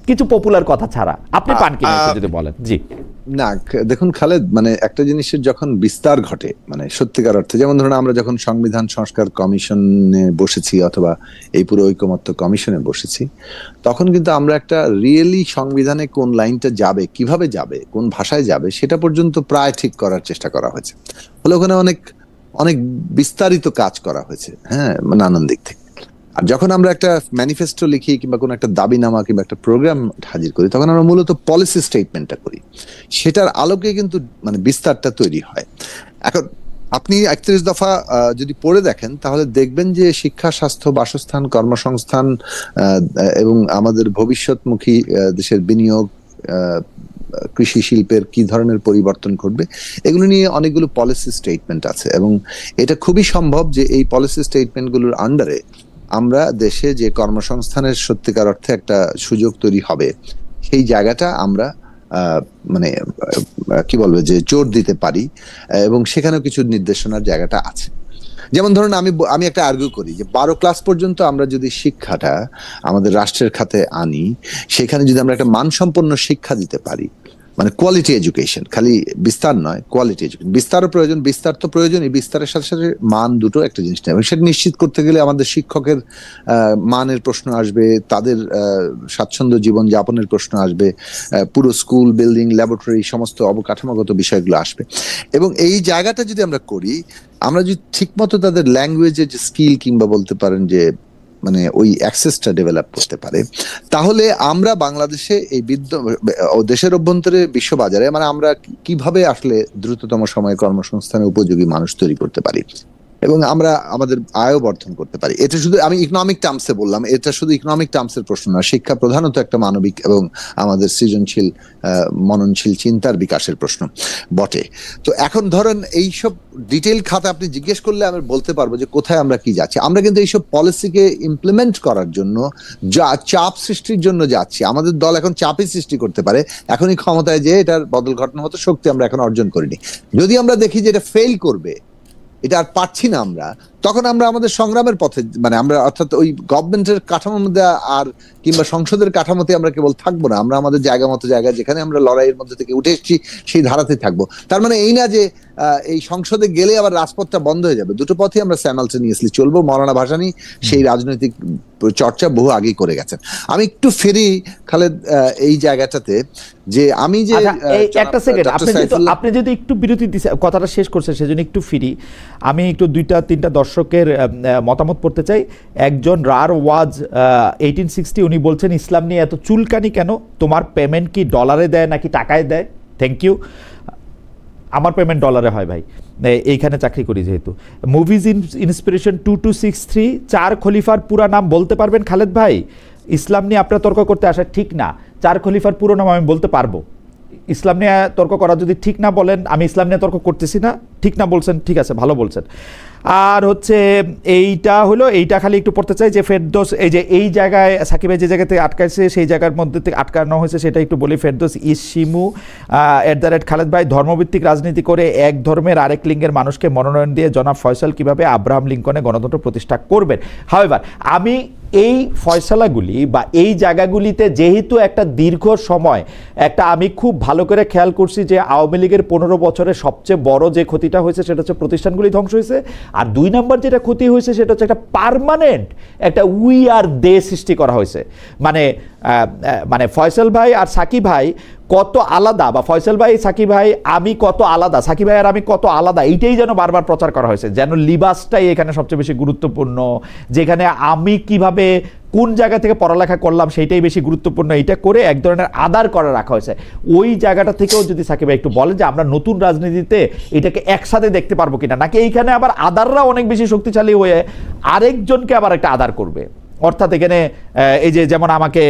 কিছু পপুলার কথা ছাড়া। আপনি পান কিনা যদি বলেন। জি না, দেখুন খালেদ, মানে একটা জিনিসের যখন বিস্তার ঘটে, মানে সত্যিকার অর্থে, যেমন ধরুন আমরা যখন সংবিধান সংস্কার কমিশনে বসেছি অথবা এই পুরো ঐকমত্য কমিশনে বসেছি, তখন কিন্তু আমরা একটা রিয়েলি সংবিধানে কোন লাইনটা যাবে, কিভাবে যাবে, কোন ভাষায় যাবে, সেটা পর্যন্ত প্রায় ঠিক করার চেষ্টা করা হয়েছে। ফলে ওখানে অনেক অনেক বিস্তারিত কাজ করা হয়েছে, হ্যাঁ, নানান দিক থেকে। আর যখন আমরা একটা ম্যানিফেস্টো লিখি কিংবা কোনো একটা দাবিনামা কিংবা একটা প্রোগ্রাম হাজির করি, তখন আমরা মূলত পলিসি স্টেটমেন্টটা করি, সেটার আলোকে কিন্তু মানে বিস্তারটা তৈরি হয়। এখন আপনি 31 দফা যদি পড়ে দেখেন তাহলে দেখবেন যে শিক্ষা, স্বাস্থ্য, বাসস্থান, কর্মসংস্থান এবং আমাদের ভবিষ্যৎমুখী দেশের বিনিয়োগ, কৃষি শিল্পের কি ধরনের পরিবর্তন ঘটবে, এগুলো নিয়ে অনেকগুলো পলিসি স্টেটমেন্ট আছে, এবং এটা খুবই সম্ভব যে এই পলিসি স্টেটমেন্টগুলোর আন্ডারে আমরা দেশে যে কর্মসংস্থানের সত্যিকার অর্থে একটা সুযোগ তৈরি হবে, সেই জায়গাটা আমরা মানে কি বলবো যে জোর দিতে পারি, এবং সেখানেও কিছু নির্দেশনার জায়গাটা আছে। যেমন ধরুন আমি একটা আর্গু করি যে 12 ক্লাস পর্যন্ত আমরা যদি শিক্ষাটা আমাদের রাষ্ট্রের খাতে আনি, সেখানে যদি আমরা একটা মানসম্পন্ন শিক্ষা দিতে পারি, মানে কোয়ালিটি এডুকেশন, খালি বিস্তার নয়, কোয়ালিটি এডুকেশন। বিস্তারও প্রয়োজন, বিস্তার তো প্রয়োজনই, বিস্তারের সাথে সাথে মান, দুটো একটা জিনিস নেই, এবং সেটা নিশ্চিত করতে গেলে আমাদের শিক্ষকের মানের প্রশ্ন আসবে, তাদের স্বাচ্ছন্দ্য জীবন যাপনের প্রশ্ন আসবে, পুরো স্কুল, বিল্ডিং, ল্যাবরেটরি, সমস্ত অবকাঠামোগত বিষয়গুলো আসবে। এবং এই জায়গাটা যদি আমরা করি, আমরা যদি ঠিকমতো তাদের ল্যাঙ্গুয়েজের যে স্কিল কিংবা বলতে পারেন যে মানে ওই অ্যাক্সেসটা ডেভেলপ করতে পারে, তাহলে আমরা বাংলাদেশে এই দেশের অভ্যন্তরে, বিশ্ববাজারে, মানে আমরা কিভাবে আসলে দ্রুততম সময়ে কর্মসংস্থানের উপযোগী মানুষ তৈরি করতে পারি, এবং আমরা আমাদের আয়ও বর্ধন করতে পারি। এটা শুধু আমি ইকোনমিক টার্মসে বললাম, এটা শুধু ইকোনমিক টার্মসের প্রশ্ন না, শিক্ষা প্রধানত একটা মানবিক এবং আমাদের সৃজনশীল মননশীল চিন্তার বিকাশের প্রশ্ন বটে। তো এখন ধরেন এইসব ডিটেইল খাতা আপনি জিজ্ঞেস করলে আমি বলতে পারবো যে কোথায় আমরা কি যাচ্ছি। আমরা কিন্তু এইসব পলিসিকে ইমপ্লিমেন্ট করার জন্য যা চাপ সৃষ্টির জন্য যাচ্ছি। আমাদের দল এখন চাপই সৃষ্টি করতে পারে, এখনই ক্ষমতায় যে এটার বদল ঘটানোর মতো শক্তি আমরা এখন অর্জন করিনি। যদি আমরা দেখি যে এটা ফেল করবে, এটা আর পারছি না আমরা, তখন আমরা আমাদের সংগ্রামের পথে, মানে আমরা অর্থাৎ ওই গভর্নমেন্টের কাঠামোর মধ্যে আর কিংবা সংসদের কাঠামোতে আমরা কেবল থাকবো না, আমরা আমাদের জায়গা মতো জায়গায় যেখানে আমরা লড়াইয়ের মধ্যে থেকে উঠে এসেছি সেই ধারাতে থাকবো। তার মানে এই না যে এই সংসদে গেলে আবার রাজপথটা বন্ধ হয়ে যাবে। দুটো পথে আমরা স্যামালটেনিয়াসলি চলবো। মৌলানা ভাসানী সেই রাজনৈতিক চর্চা বহু আগেই করে গেছেন। আমি একটু ফেরি খালেদ এই জায়গাটাতে, যে আমি যে একটা সেকেন্ড, আপনি যদি একটু বিরতি দিছে কথাটা শেষ করছেন সেজন্য একটু ফিরি। আমি একটু 2-3টা দর্শকের মতামত পড়তে চাই। একজন রার ওয়াজ 1860, উনি বলছেন ইসলাম নিয়ে এত চুলকানি কেন, তোমার পেমেন্ট কি ডলারে দেয় নাকি টাকায় দেয়? Thank you. আমার পেমেন্ট ডলারে হয় ভাই, এইখানে চাকরি করি যেহেতু। মুভিজ ইন্সপিরেশন 2263, 4 খলিফার পুরা নাম বলতে পারবেন খালেদ ভাই? ইসলাম নিয়ে আপনার তর্ক করতে আসা ঠিক না। 4 খলিফার পুরো নাম আমি বলতে পারবো। ইসলাম নিয়ে তর্ক করা যদি ঠিক না বলেন, আমি ইসলাম নিয়ে তর্ক করতেছি না, ঠিক না বলছেন, ঠিক আছে, ভালো বলছেন। আর হচ্ছে এইটা খালি একটু পড়তে চাই যে ফেরদৌস, এই জায়গায় সাকিব ভাই যে জায়গা থেকে আটকাইছে সেই জায়গার মধ্যে থেকে আটকানো হয়েছে সেটা একটু বলি। ফেরদৌস ইসিমু @খালেদ ভাই, ধর্মভিত্তিক রাজনীতি করে এক ধর্মের আরেক লিঙ্গের মানুষকে মনোনয়ন দিয়ে জনাব ফয়সাল কিভাবে আব্রাহাম লিঙ্কনে গণতন্ত্র প্রতিষ্ঠা করবেন? হাওয়েভার, আমি এই ফয়সালাগুলি বা এই জায়গাগুলিতে যেহেতু একটা দীর্ঘ সময় আমি খুব ভালো করে খেয়াল করছি যে আওয়ামী লীগের 15 বছরে সবচেয়ে বড় যে ক্ষতিটা হয়েছে সেটা হচ্ছে প্রতিষ্ঠানগুলি ধ্বংস হয়েছে। আর 2 নম্বর যেটা ক্ষতি হয়েছে সেটা হচ্ছে একটা পার্মানেন্ট একটা উই আর দে সৃষ্টি করা হয়েছে। মানে ফয়সাল ভাই আর সাকিব ভাই কত আলাদা, বা ফয়সাল ভাই সাকিব ভাই আমি কত আলাদা, সাকিব ভাই আর আমি কত আলাদা, এইটাই যেন বারবার প্রচার করা হয়েছে, যেন লিবাসটাই এখানে সবচেয়ে বেশি গুরুত্বপূর্ণ, যেখানে আমি কিভাবে কোন জায়গা থেকে পড়ালেখা করলাম সেইটাই বেশি গুরুত্বপূর্ণ, এইটা করে এক ধরনের আদার করে রাখা হয়েছে। ওই জায়গাটা থেকেও যদি সাকিব ভাই একটু বলেন যে আমরা নতুন রাজনীতিতে এটাকে একসাথে দেখতে পারবো কিনা, নাকি এইখানে আবার আদাররা অনেক বেশি শক্তিশালী হয়ে আরেকজনকে আবার একটা আদার করবে, অর্থাৎ এখানে এই যে যেমন আমাকে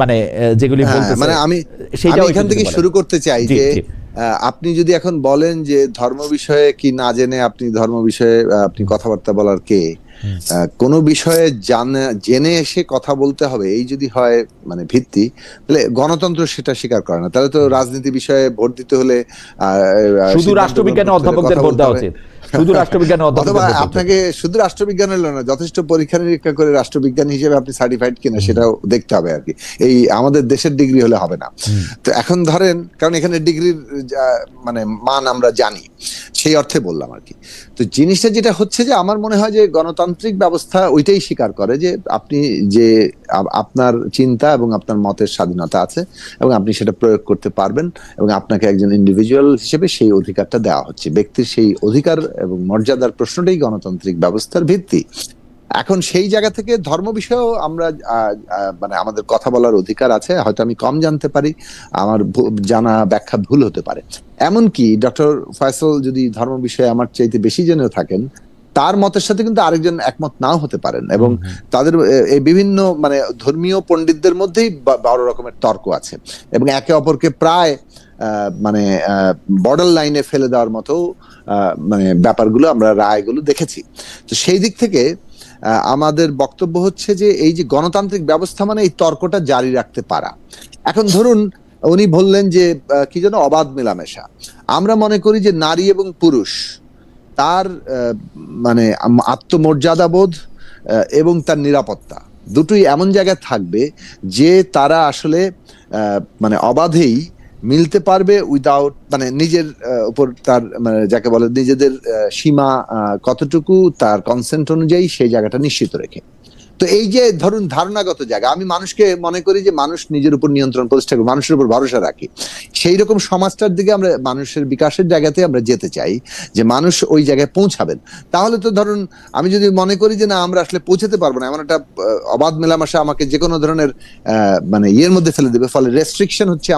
মানে যেগুলি বলতে, মানে আমি এখান থেকে শুরু করতে চাই যে আপনি যদি এখন বলেন যে ধর্ম বিষয়ে কি না জেনে আপনি ধর্ম বিষয়ে আপনি কথাবার্তা বলার কে, কোন বিষয়ে জেনে এসে কথা বলতে হবে, এই যদি হয় মানে ভিত্তি, তাহলে গণতন্ত্র সেটা স্বীকার করে না। তাহলে তো রাজনীতি বিষয়ে ভোট দিতে হলে শুধু রাষ্ট্রবিজ্ঞানের অধ্যাপকদের ভোট দেওয়া উচিত, শুধু রাষ্ট্রবিজ্ঞানের অথবা আপনাকে শুধু রাষ্ট্রবিজ্ঞানের না, যথেষ্ট পরীক্ষা নিরীক্ষা করে রাষ্ট্রবিজ্ঞানী হিসেবে আপনি সার্টিফাইড কিনা সেটাও দেখতে হবে আর কি। এই আমাদের দেশের ডিগ্রি হলে হবে না। তো এখন ধরেন, কারণ এখানে ডিগ্রির মানে মান আমরা জানি, সেই অর্থে বললাম আর কি। তো জিনিসটা যেটা হচ্ছে যে আমার মনে হয় যে গণতান্ত্রিক ব্যবস্থা ওইটাই স্বীকার করে যে আপনি যে আপনার চিন্তা এবং আপনার মতের স্বাধীনতা আছে এবং আপনি সেটা প্রয়োগ করতে পারবেন, এবং আপনাকে একজন ইন্ডিভিজুয়াল হিসেবে সেই অধিকারটা দেওয়া হচ্ছে। ব্যক্তির সেই অধিকার এবং মর্যাদার প্রশ্নটাই গণতান্ত্রিক ব্যবস্থার ভিত্তি। এখন সেই জায়গা থেকে ধর্ম বিষয়েও আমরা মানে আমাদের কথা বলার অধিকার আছে। হয়তো আমি কম জানতে পারি, আমার জানা ব্যাখ্যা ভুল হতে পারে। এমনকি ডক্টর ফয়সাল যদি ধর্ম বিষয়ে আমার চাইতে বেশি জেনেও থাকেন, তার মতের সাথে কিন্তু আরেকজন একমত নাও হতে পারেন, এবং তাদের এই বিভিন্ন মানে ধর্মীয় পণ্ডিতদের মধ্যেই বড় রকমের তর্ক আছে, এবং একে অপরকে প্রায় মানে বর্ডার লাইনে ফেলে দেওয়ার মতো মানে ব্যাপারগুলো আমরা রায়গুলো দেখেছি। তো সেই দিক থেকে আমাদের বক্তব্য হচ্ছে যে এই যে গণতান্ত্রিক ব্যবস্থা মানে এই তর্কটা জারি রাখতে পারা। এখন ধরুন উনি বললেন যে কি যেন অবাধ মেলামেশা, আমরা মনে করি যে নারী এবং পুরুষ তার মানে আত্মমর্যাদা বোধ এবং তার নিরাপত্তা দুটোই এমন জায়গায় থাকবে যে তারা আসলে মানে অবাধেই মিলতে পারবে উইদাউট মানে নিজের উপর তার মানে যাকে বলে নিজেদের সীমা কতটুকু তার কনসেন্ট অনুযায়ী সেই জায়গাটা নিশ্চিত রেখে। তো এই যে ধরুন ধারণাগত জায়গা, আমি মানুষকে মনে করি যে মানুষ নিজের উপর নিয়ন্ত্রণ প্রতিষ্ঠা করে, মানুষের উপর ভরসা রাখি, সেই রকম সমাজটার দিকে আমরা মানুষের বিকাশের জায়গাতে আমরা যেতে চাই, যে মানুষ ওই জায়গায় পৌঁছাবেন। তাহলে তো ধরুন আমি যদি মনে করি যে না আমরা আসলে পৌঁছাতে পারবো না, এমন একটা অবাধ মেলামেশা আমাকে যে কোনো ধরনের মানে ইয়ের মধ্যে ফেলে দেবে, ফলে রেস্ট্রিকশন হচ্ছে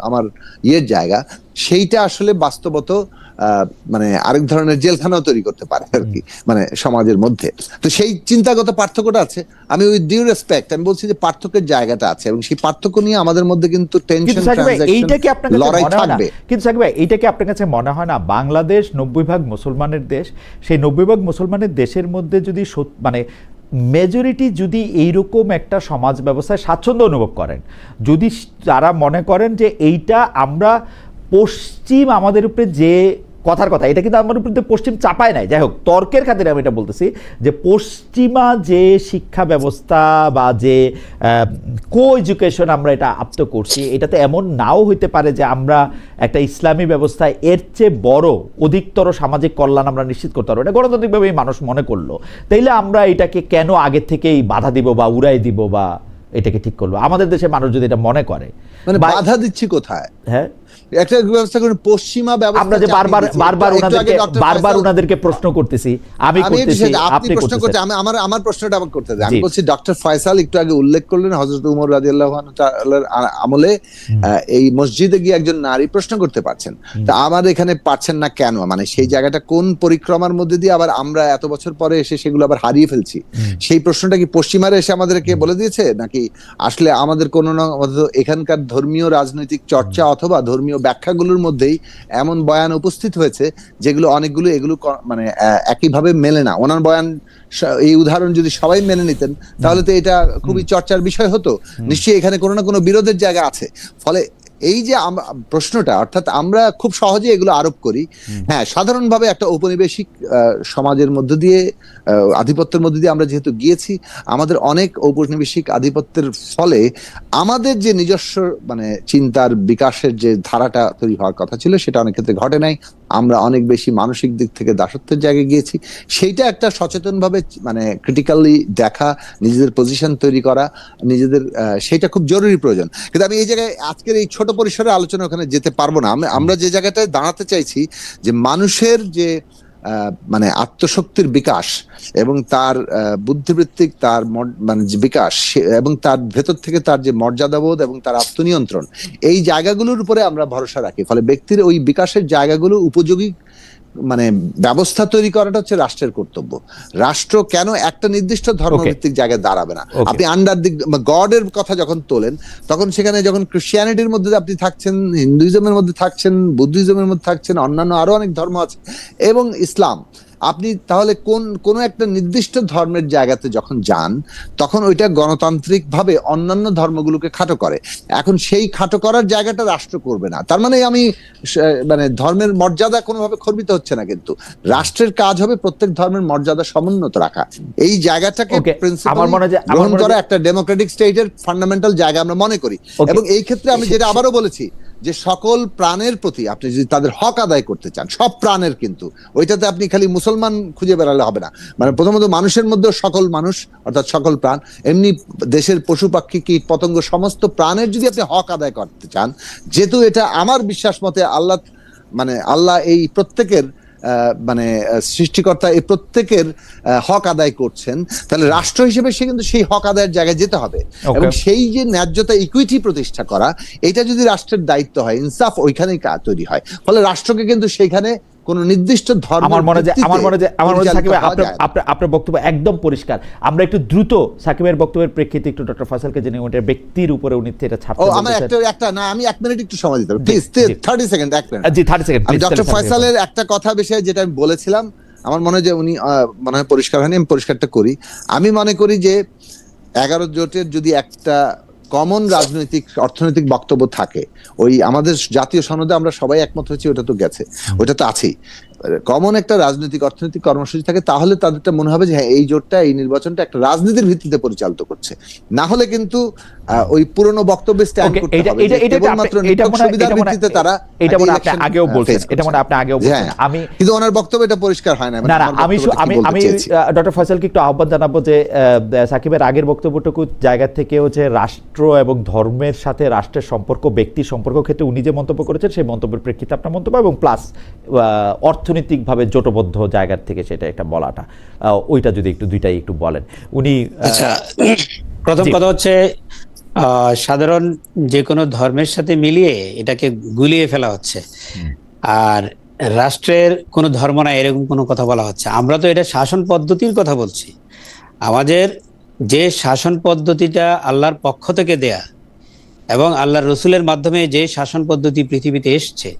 আমার ইয়ের জায়গা, সেইটা আসলে বাস্তবত মানে আরেক ধরনের জেলখানাও তৈরি করতে পারে আর কি, মানে সমাজের মধ্যে। তো সেই চিন্তাগত পার্থক্যটা আছে। আমি উইথ ডিউ রেসপেক্ট আমি বলছি যে পার্থক্যের জায়গাটা আছে, এবং সেই পার্থক্য নিয়ে আমাদের মধ্যে কিন্তু টেনশন, লড়াই থাকবে। কিন্তু সাকিব ভাই, এইটা কি আপনার কাছে মনে হয় না বাংলাদেশ 90% মুসলমানের দেশ, সেই 90% মুসলমানের দেশের মধ্যে যদি মানে মেজরিটি যদি এইরকম একটা সমাজ ব্যবস্থায় স্বাচ্ছন্দ্য অনুভব করেন, যদি তারা মনে করেন যে এইটা আমরা পশ্চিম আমাদের উপরে যে কথার কথা, এটা কিন্তু আমার উপরে পশ্চিম চাপায় নাই, যাই হোক তর্কের খাতিরে আমি এটা বলতেছি যে পশ্চিমা যে শিক্ষা ব্যবস্থা বা যে কো এডুকেশন আমরা এটা আপ্ত করছি, এটাতে এমন নাও হইতে পারে যে আমরা একটা ইসলামী ব্যবস্থায় এর চেয়ে বড় অধিকতর সামাজিক কল্যাণ আমরা নিশ্চিত করতে পারবো, এটা গণতান্ত্রিকভাবে মানুষ মনে করলো, তাইলে আমরা এটাকে কেন আগে থেকেই বাধা দিব বা উড়াই দিব বা এটাকে ঠিক করলো? আমাদের দেশের মানুষ যদি এটা মনে করে, মানে বাধা দিচ্ছি কোথায়? হ্যাঁ, একটা ব্যবস্থা করুন পশ্চিমা ব্যবস্থা। আমরা যে বারবার ওনাদেরকে প্রশ্ন করতেছি, আমি করতেছি, আপনি প্রশ্ন করতে, আমার প্রশ্নটা আমাকে করতে দেন। আমি বলছি ডক্টর ফয়সাল একটু আগে উল্লেখ করলেন হযরত উমর রাদিয়াল্লাহু আনহু তাআলার আমলে এই মসজিদে গিয়ে একজন নারী প্রশ্ন করতে পারছেন, তা আমার এখানে পারছেন না কেন? মানে সেই জায়গাটা কোন পরিক্রমার মধ্যে দিয়ে আবার আমরা এত বছর পরে এসে সেগুলো আবার হারিয়ে ফেলছি? সেই প্রশ্নটা কি পশ্চিমারা এসে আমাদেরকে বলে দিয়েছে, নাকি আসলে আমাদের কোনো না এখানকার ধর্মীয় রাজনৈতিক চর্চা অথবা ধর্মীয় ব্যাখ্যাগুলোর মধ্যেই এমন বয়ান উপস্থিত হয়েছে যেগুলো অনেকগুলো এগুলো মানে একইভাবে মেলে না? ওনার বয়ান, এই উদাহরণ যদি সবাই মেনে নিতেন তাহলে তো এটা খুবই চর্চার বিষয় হতো। নিশ্চয়ই এখানে কোনো না কোনো বিরোধের জায়গা আছে। ফলে এই যে প্রশ্নটা, অর্থাৎ আমরা খুব সহজে এগুলো আরোপ করি। হ্যাঁ, সাধারণভাবে একটা ঔপনিবেশিক সমাজের মধ্য দিয়ে, আধিপত্যের মধ্যে দিয়ে আমরা যেহেতু গিয়েছি, আমাদের অনেক ঔপনিবেশিক আধিপত্যের ফলে আমাদের যে নিজস্ব মানে চিন্তার বিকাশের যে ধারাটা তৈরি হওয়ার কথা ছিল সেটা অনেক ক্ষেত্রে ঘটে নাই। আমরা অনেক বেশি মানসিক দিক থেকে দাসত্বের জায়গায় গিয়েছি। সেইটা একটা সচেতনভাবে মানে ক্রিটিক্যালি দেখা, নিজেদের পজিশন তৈরি করা, নিজেদের সেইটা খুব জরুরি প্রয়োজন। কিন্তু আমি এই জায়গায় আজকের এই ছোট পরিসরে আলোচনা ওখানে যেতে পারবো না। আমরা যে জায়গাটায় দাঁড়াতে চাইছি যে মানুষের যে মানে আত্মশক্তির বিকাশ এবং তার বুদ্ধিবৃত্তিক তার মানে বিকাশ এবং তার ভেতর থেকে তার যে মর্যাদাবোধ এবং তার আত্মনিয়ন্ত্রণ, এই জায়গাগুলোর উপরে আমরা ভরসা রাখি। ফলে ব্যক্তির ওই বিকাশের জায়গাগুলো উপযোগী মানে ব্যবস্থা তৈরি করাটা হচ্ছে রাষ্ট্রের কর্তব্য। রাষ্ট্র কেন একটা নির্দিষ্ট ধর্মভিত্তিক জায়গায় দাঁড়াবে না? আপনি আন্ডার দি গডের কথা যখন তোলেন, তখন সেখানে যখন ক্রিশ্চিয়ানিটির মধ্যে আপনি থাকছেন, হিন্দুইজমের মধ্যে থাকছেন, বুদ্ধিজমের মধ্যে থাকছেন, অন্যান্য আরো অনেক ধর্ম আছে এবং ইসলাম, আপনি তাহলে কোনো একটা নির্দিষ্ট ধর্মের জায়গাতে যখন যান তখন ওইটা গণতান্ত্রিক ভাবে অন্যান্য ধর্মগুলোকে খাটো করে। এখন সেই খাটো করার জায়গাটা রাষ্ট্র করবে না, তার মানে আমি মানে ধর্মের মর্যাদা কোনোভাবে খর্বিত হচ্ছে না, কিন্তু রাষ্ট্রের কাজ হবে প্রত্যেক ধর্মের মর্যাদা সমুন্নত রাখা। এই জায়গাটাকে গ্রহণ করা একটা ডেমোক্রেটিক স্টেটের ফান্ডামেন্টাল জায়গা আমরা মনে করি। এবং এই ক্ষেত্রে আমি যেটা আবারও বলেছি যে সকল প্রাণের প্রতি আপনি যদি তাদের হক আদায় করতে চান, সব প্রাণের, কিন্তু ওইটাতে আপনি খালি মুসলমান খুঁজে বেড়ালে হবে না। মানে প্রথমত মানুষের মধ্যে সকল মানুষ অর্থাৎ সকল প্রাণ, এমনি দেশের পশু পাখি কীট পতঙ্গ সমস্ত প্রাণের যদি আপনি হক আদায় করতে চান, যেহেতু এটা আমার বিশ্বাস মতে আল্লাহ এই প্রত্যেকের মানে সৃষ্টিকর্তা এই প্রত্যেকের হক আদায় করছেন, তাহলে রাষ্ট্র হিসেবে সে কিন্তু সেই হক আদায়ের জায়গায় যেতে হবে। এবং সেই যে ন্যায্যতা, ইকুইটি প্রতিষ্ঠা করা, এটা যদি রাষ্ট্রের দায়িত্ব হয়, ইনসাফ ওইখানেই তৈরি হয়। ফলে রাষ্ট্রকে কিন্তু সেইখানে কোন নির্দিষ্ট ধর্ম, আমার মনে হয় সাকিব ভাই আপনার বক্তব্য একদম পরিষ্কার। আমরা একটু দ্রুত সাকিবের বক্তব্যের প্রেক্ষিতে একটু ডক্টর ফয়সালকে জেনে ওটা ব্যক্তির উপরে উনি এটা ছাড়তে বলছেন। আমি 1 মিনিট একটু সময় দিতে প্লিজ, 30 সেকেন্ড। G 30 second. আমি ডক্টর ফয়সালের একটা কথা বিষয়ে যেটা আমি বলেছিলাম, আমার মনে হয় যে উনি মনে হয় পরিষ্কার হয়নি, আমি পরিষ্কারটা করি। আমি মনে করি যে 11 জোটের যদি একটা কমন রাজনৈতিক অর্থনৈতিক বক্তব্য থাকে, ওই আমাদের জাতীয় সনদে আমরা সবাই একমত হয়েছি, ওটা তো গেছে, ওটা তো আছেই, কমন একটা রাজনৈতিক অর্থনৈতিক কর্মসূচি থাকে, তাহলে তাদেরটা মনে হবে যে হ্যাঁ এই জোটটা, এই নির্বাচনটা একটা রাজনীতির ভিত্তিতে পরিচালিত করছে। না হলে কিন্তু ওই পুরনো বক্তব্যে স্ট্যান্ড করতে হবে কেবলমাত্র নিছক সুবিধার ভিত্তিতে তারা। এটা মনে আপনি আগেও বলছেন, এটা মনে আপনি আগেও বলছেন। আমি কিন্তু ওনার বক্তব্য এটা পরিষ্কার হয় না। আমি ডক্টর ফয়সালকে একটু আহ্বান জানাবো যে সাকিবের আগের বক্তব্যটুকু জায়গা থেকে হচ্ছে রাষ্ট্র এবং ধর্মের সাথে রাষ্ট্রের সম্পর্ক, ব্যক্তির সম্পর্ক ক্ষেত্রে উনি যে মন্তব্য করেছেন সেই মন্তব্যের প্রেক্ষিতে আপনার মন্তব্য, এবং প্লাস অর্থনৈতিকভাবে জোটবদ্ধ জায়গার থেকে সেটা একটা বলাটা, ওইটা যদি একটু দুইটাই একটু বলেন উনি। আচ্ছা, প্রথম কথা হচ্ছে সাধারণ যে কোনো ধর্মের সাথে মিলিয়ে এটাকে গুলিয়ে ফেলা হচ্ছে। আর রাষ্ট্রের কোনো ধর্ম নাই এরকম কোনো কথা বলা হচ্ছে। আমরা তো এটা শাসন পদ্ধতির কথা বলছি। আমাদের যে শাসন পদ্ধতিটা আল্লাহর পক্ষ থেকে দেয়া এবং আল্লাহর রসুলের মাধ্যমে যে শাসন পদ্ধতি পৃথিবীতে এসছে,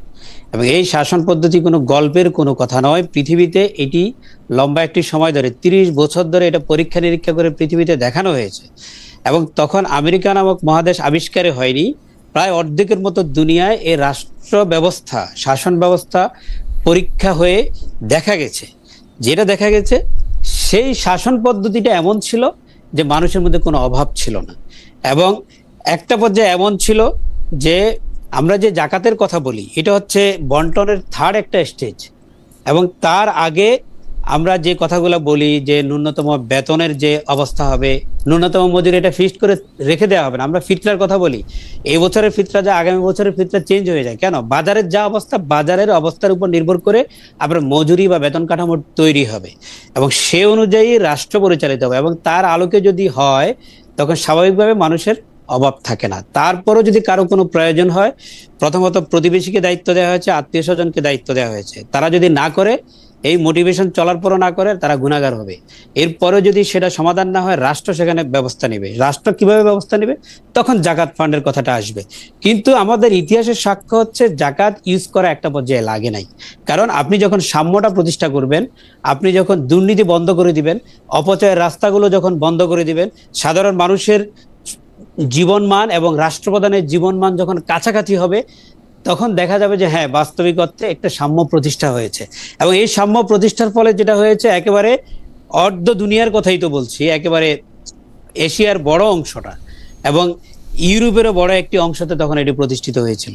এবং এই শাসন পদ্ধতি কোনো গল্পের কোনো কথা নয়। পৃথিবীতে এটি লম্বা একটি সময় ধরে 30 বছর ধরে এটা পরীক্ষা নিরীক্ষা করে পৃথিবীতে দেখানো হয়েছে। এবং তখন আমেরিকা নামক মহাদেশ আবিষ্কারে হয়নি, প্রায় অর্ধেকের মতো দুনিয়ায় এই রাষ্ট্র ব্যবস্থা, শাসন ব্যবস্থা পরীক্ষা হয়ে দেখা গেছে। যেটা দেখা গেছে সেই শাসন পদ্ধতিটা এমন ছিল যে মানুষের মধ্যে কোনো অভাব ছিল না, এবং একটা পর্যায়ে এমন ছিল যে আমরা যে জাকাতের কথা বলি এটা হচ্ছে বন্টনের থার্ড একটা স্টেজ। এবং তার আগে আমরা যে কথাগুলো বলি যে ন্যূনতম বেতনের যে অবস্থা হবে, ন্যূনতম মজুরি, এটা ফিক্সড করে রেখে দেওয়া হবে না। আমরা ফিতরার কথা বলি, এই বছরের ফিতরা যা আগামী বছরের ফিতরা চেঞ্জ হয়ে যায় কেন? বাজারের যা অবস্থা, বাজারের অবস্থার উপর নির্ভর করে আপনার মজুরি বা বেতন কাঠামো তৈরি হবে এবং সে অনুযায়ী রাষ্ট্র পরিচালিত হবে। এবং তার আলোকে যদি হয় তখন স্বাভাবিকভাবে মানুষের অভাব থাকে না। তারপরও যদি কারো কোনো প্রয়োজন হয়, প্রথমত প্রতিবেশীকে দায়িত্ব দেওয়া হয়েছে, আত্মীয় স্বজনকে দায়িত্ব দেওয়া হয়েছে। তারা যদি না করে, এই মোটিভেশন চলার পরও না করে, তারা গুনাহগার হবে। এরপরে যদি সেটা সমাধান না হয়, রাষ্ট্র সেখানে ব্যবস্থা নেবে। রাষ্ট্র কিভাবে ব্যবস্থা নেবে? তখন জাকাত ফান্ডের কথাটা আসবে। কিন্তু আমাদের ইতিহাসের সাক্ষ্য হচ্ছে জাকাত ইউজ করা একটা পর্যায়ে লাগে নাই। কারণ আপনি যখন সাম্যটা প্রতিষ্ঠা করবেন, আপনি যখন দুর্নীতি বন্ধ করে দিবেন, অপচয়ের রাস্তাগুলো যখন বন্ধ করে দিবেন, সাধারণ মানুষের জীবনমান এবং রাষ্ট্রপ্রধানের জীবনমান যখন কাছাকাছি হবে, তখন দেখা যাবে যে হ্যাঁ, বাস্তবিক অর্থে একটা সাম্য প্রতিষ্ঠা হয়েছে। এবং এই সাম্য প্রতিষ্ঠার ফলে যেটা হয়েছে, একেবারে অর্ধ দুনিয়ার কথাই তো বলছি, একেবারে এশিয়ার বড় অংশটা এবং ইউরোপেরও বড় একটি অংশতে তখন এটি প্রতিষ্ঠিত হয়েছিল।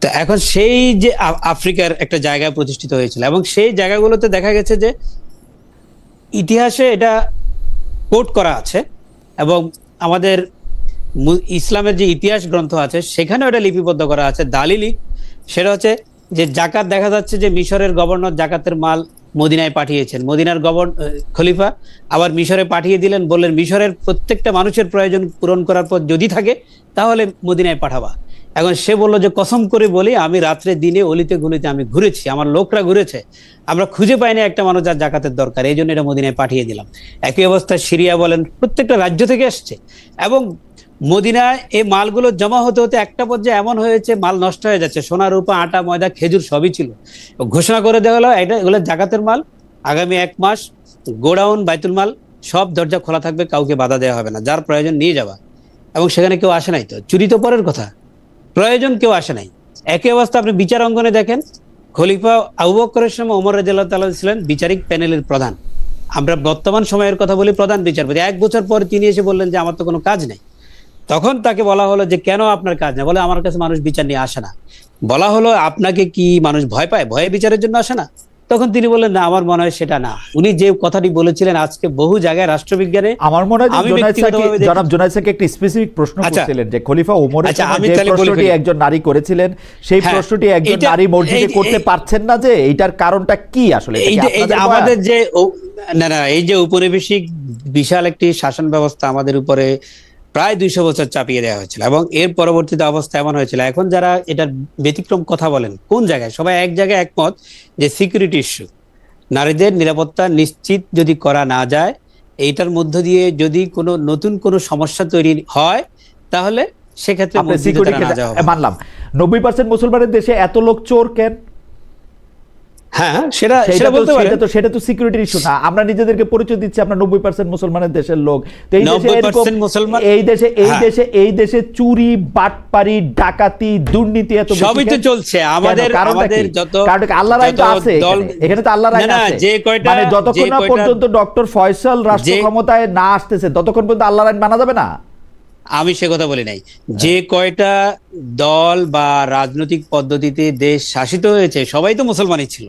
তো এখন সেই যে আফ্রিকার একটা জায়গায় প্রতিষ্ঠিত হয়েছিল, এবং সেই জায়গাগুলোতে দেখা গেছে যে ইতিহাসে এটা কোট করা আছে, এবং আমাদের ইসলামের যে ইতিহাস গ্রন্থ আছে সেখানে ওটা লিপিবদ্ধ করা আছে। দালিলিক সেটা হচ্ছে যে জাকাত, দেখা যাচ্ছে যে মিশরের গভর্নর জাকাতের মাল মদিনায় পাঠিয়েছেন, মদিনার খলিফা আবার মিশরে পাঠিয়ে দিলেন, বললেন মিশরের প্রত্যেকটা মানুষের প্রয়োজন পূরণ করার পর যদি থাকে তাহলে মদিনায় পাঠাবা। এখন সে বললো যে কসম করে বলি, আমি রাত্রে দিনে অলিতে গলিতে আমি ঘুরেছি, আমার লোকরা ঘুরেছে, আমরা খুঁজে পাইনি একটা মানুষ যার জাকাতের দরকার, এই জন্য এটা মদিনায় পাঠিয়ে দিলাম। একই অবস্থায় সিরিয়া বলেন, প্রত্যেকটা রাজ্য থেকে আসছে। এবং মদিনায় এই মালগুলো জমা হতে হতে একটা পর্যায়ে এমন হয়েছে মাল নষ্ট হয়ে যাচ্ছে, সোনা রূপা আটা ময়দা খেজুর সবই ছিল। ঘোষণা করে দেওয়া হলো এটা এগুলো জাকাতের মাল, আগামী 1 মাস গোডাউন বাইতুল মাল সব দরজা খোলা থাকবে, কাউকে বাধা দেওয়া হবে না, যার প্রয়োজন নিয়ে যাওয়া। এবং সেখানে কেউ আসে নাই, তো চুরি তো পরের কথা, প্রয়োজন কেউ আসে নাই। একই অবস্থা আপনি বিচার অঙ্গনে দেখেন, খলিফা আবু বকরের সময় ওমর রাদিয়াল্লাহু তাআলা ছিলেন বিচারিক প্যানেলের প্রধান। আমরা বর্তমান সময়ের কথা বলি, প্রধান বিচারপতি। 1 বছর পর তিনি এসে বললেন যে আমার তো কোনো কাজ নেই। তখন তাকে বলা হলো যে কেন আপনার কাজ না? বলে আমার কাছে মানুষ বিচার নিয়ে আসে না। বলা হলো আপনাকে কি মানুষ ভয় পায়, ভয়ে বিচারের জন্য আসে না? তখন তিনি বললেন না, আমার মনে হয় সেটা না। উনি যে কথাটি বলেছিলেন আজকে বহু জায়গায় রাষ্ট্রবিজ্ঞানে, আমার মনে হয় জনাব জুনায়েদ স্যারকে একটা স্পেসিফিক প্রশ্ন করছিলেন যে খলিফা ওমরের সময় যে প্রশ্নটি একজন নারী করেছিলেন, সেই প্রশ্নটি একজন নারী মসজিদে করতে পারছেন না, যে এইটার কারণটা কি আসলে? আমাদের যে এই যে উপনিবেশিক বিশাল একটি শাসন ব্যবস্থা আমাদের উপরে প্রায় 200 বছর চাপিয়ে দেওয়া হয়েছিল, এবং এর পরবর্তীতে অবস্থা এমন হয়েছিল। এখন যারা এটার ব্যতিক্রম কথা বলেন, কোন জায়গায় সবাই এক জায়গায় একমত যে সিকিউরিটি ইস্যু, নারীদের নিরাপত্তা নিশ্চিত যদি করা না যায়, এইটার মধ্য দিয়ে যদি কোনো নতুন কোনো সমস্যা তৈরি হয়, তাহলে সেক্ষেত্রে মানলাম 90% মুসলমানের দেশে এত লোক চোর কেন? হ্যাঁ, সেটা বলতে পারেন, সেটা তো সিকিউরিটির ইস্যু না। আমরা নিজেদেরকে পরিচয় দিচ্ছি আমরা 90% মুসলমানের দেশের লোক। এই দেশে চুরি, বাটপারি, ডাকাতি, দুর্নীতি এত সবই তো চলছে। আমাদের যত আল্লাহর আইন তো আছে, এখানে তো আল্লাহর আইন আছে। যে কয়টা, মানে যতক্ষণ না পর্যন্ত ডক্টর ফয়সাল রাষ্ট্র ক্ষমতায় না আসতেছে ততক্ষণ পর্যন্ত আল্লাহর আইন মানা যাবে না। আমি সে কথা বলি নাই। যে কয়টা দল বা রাজনৈতিক পদ্ধতিতে দেশ শাসিত হয়েছে সবাই তো মুসলমানই ছিল,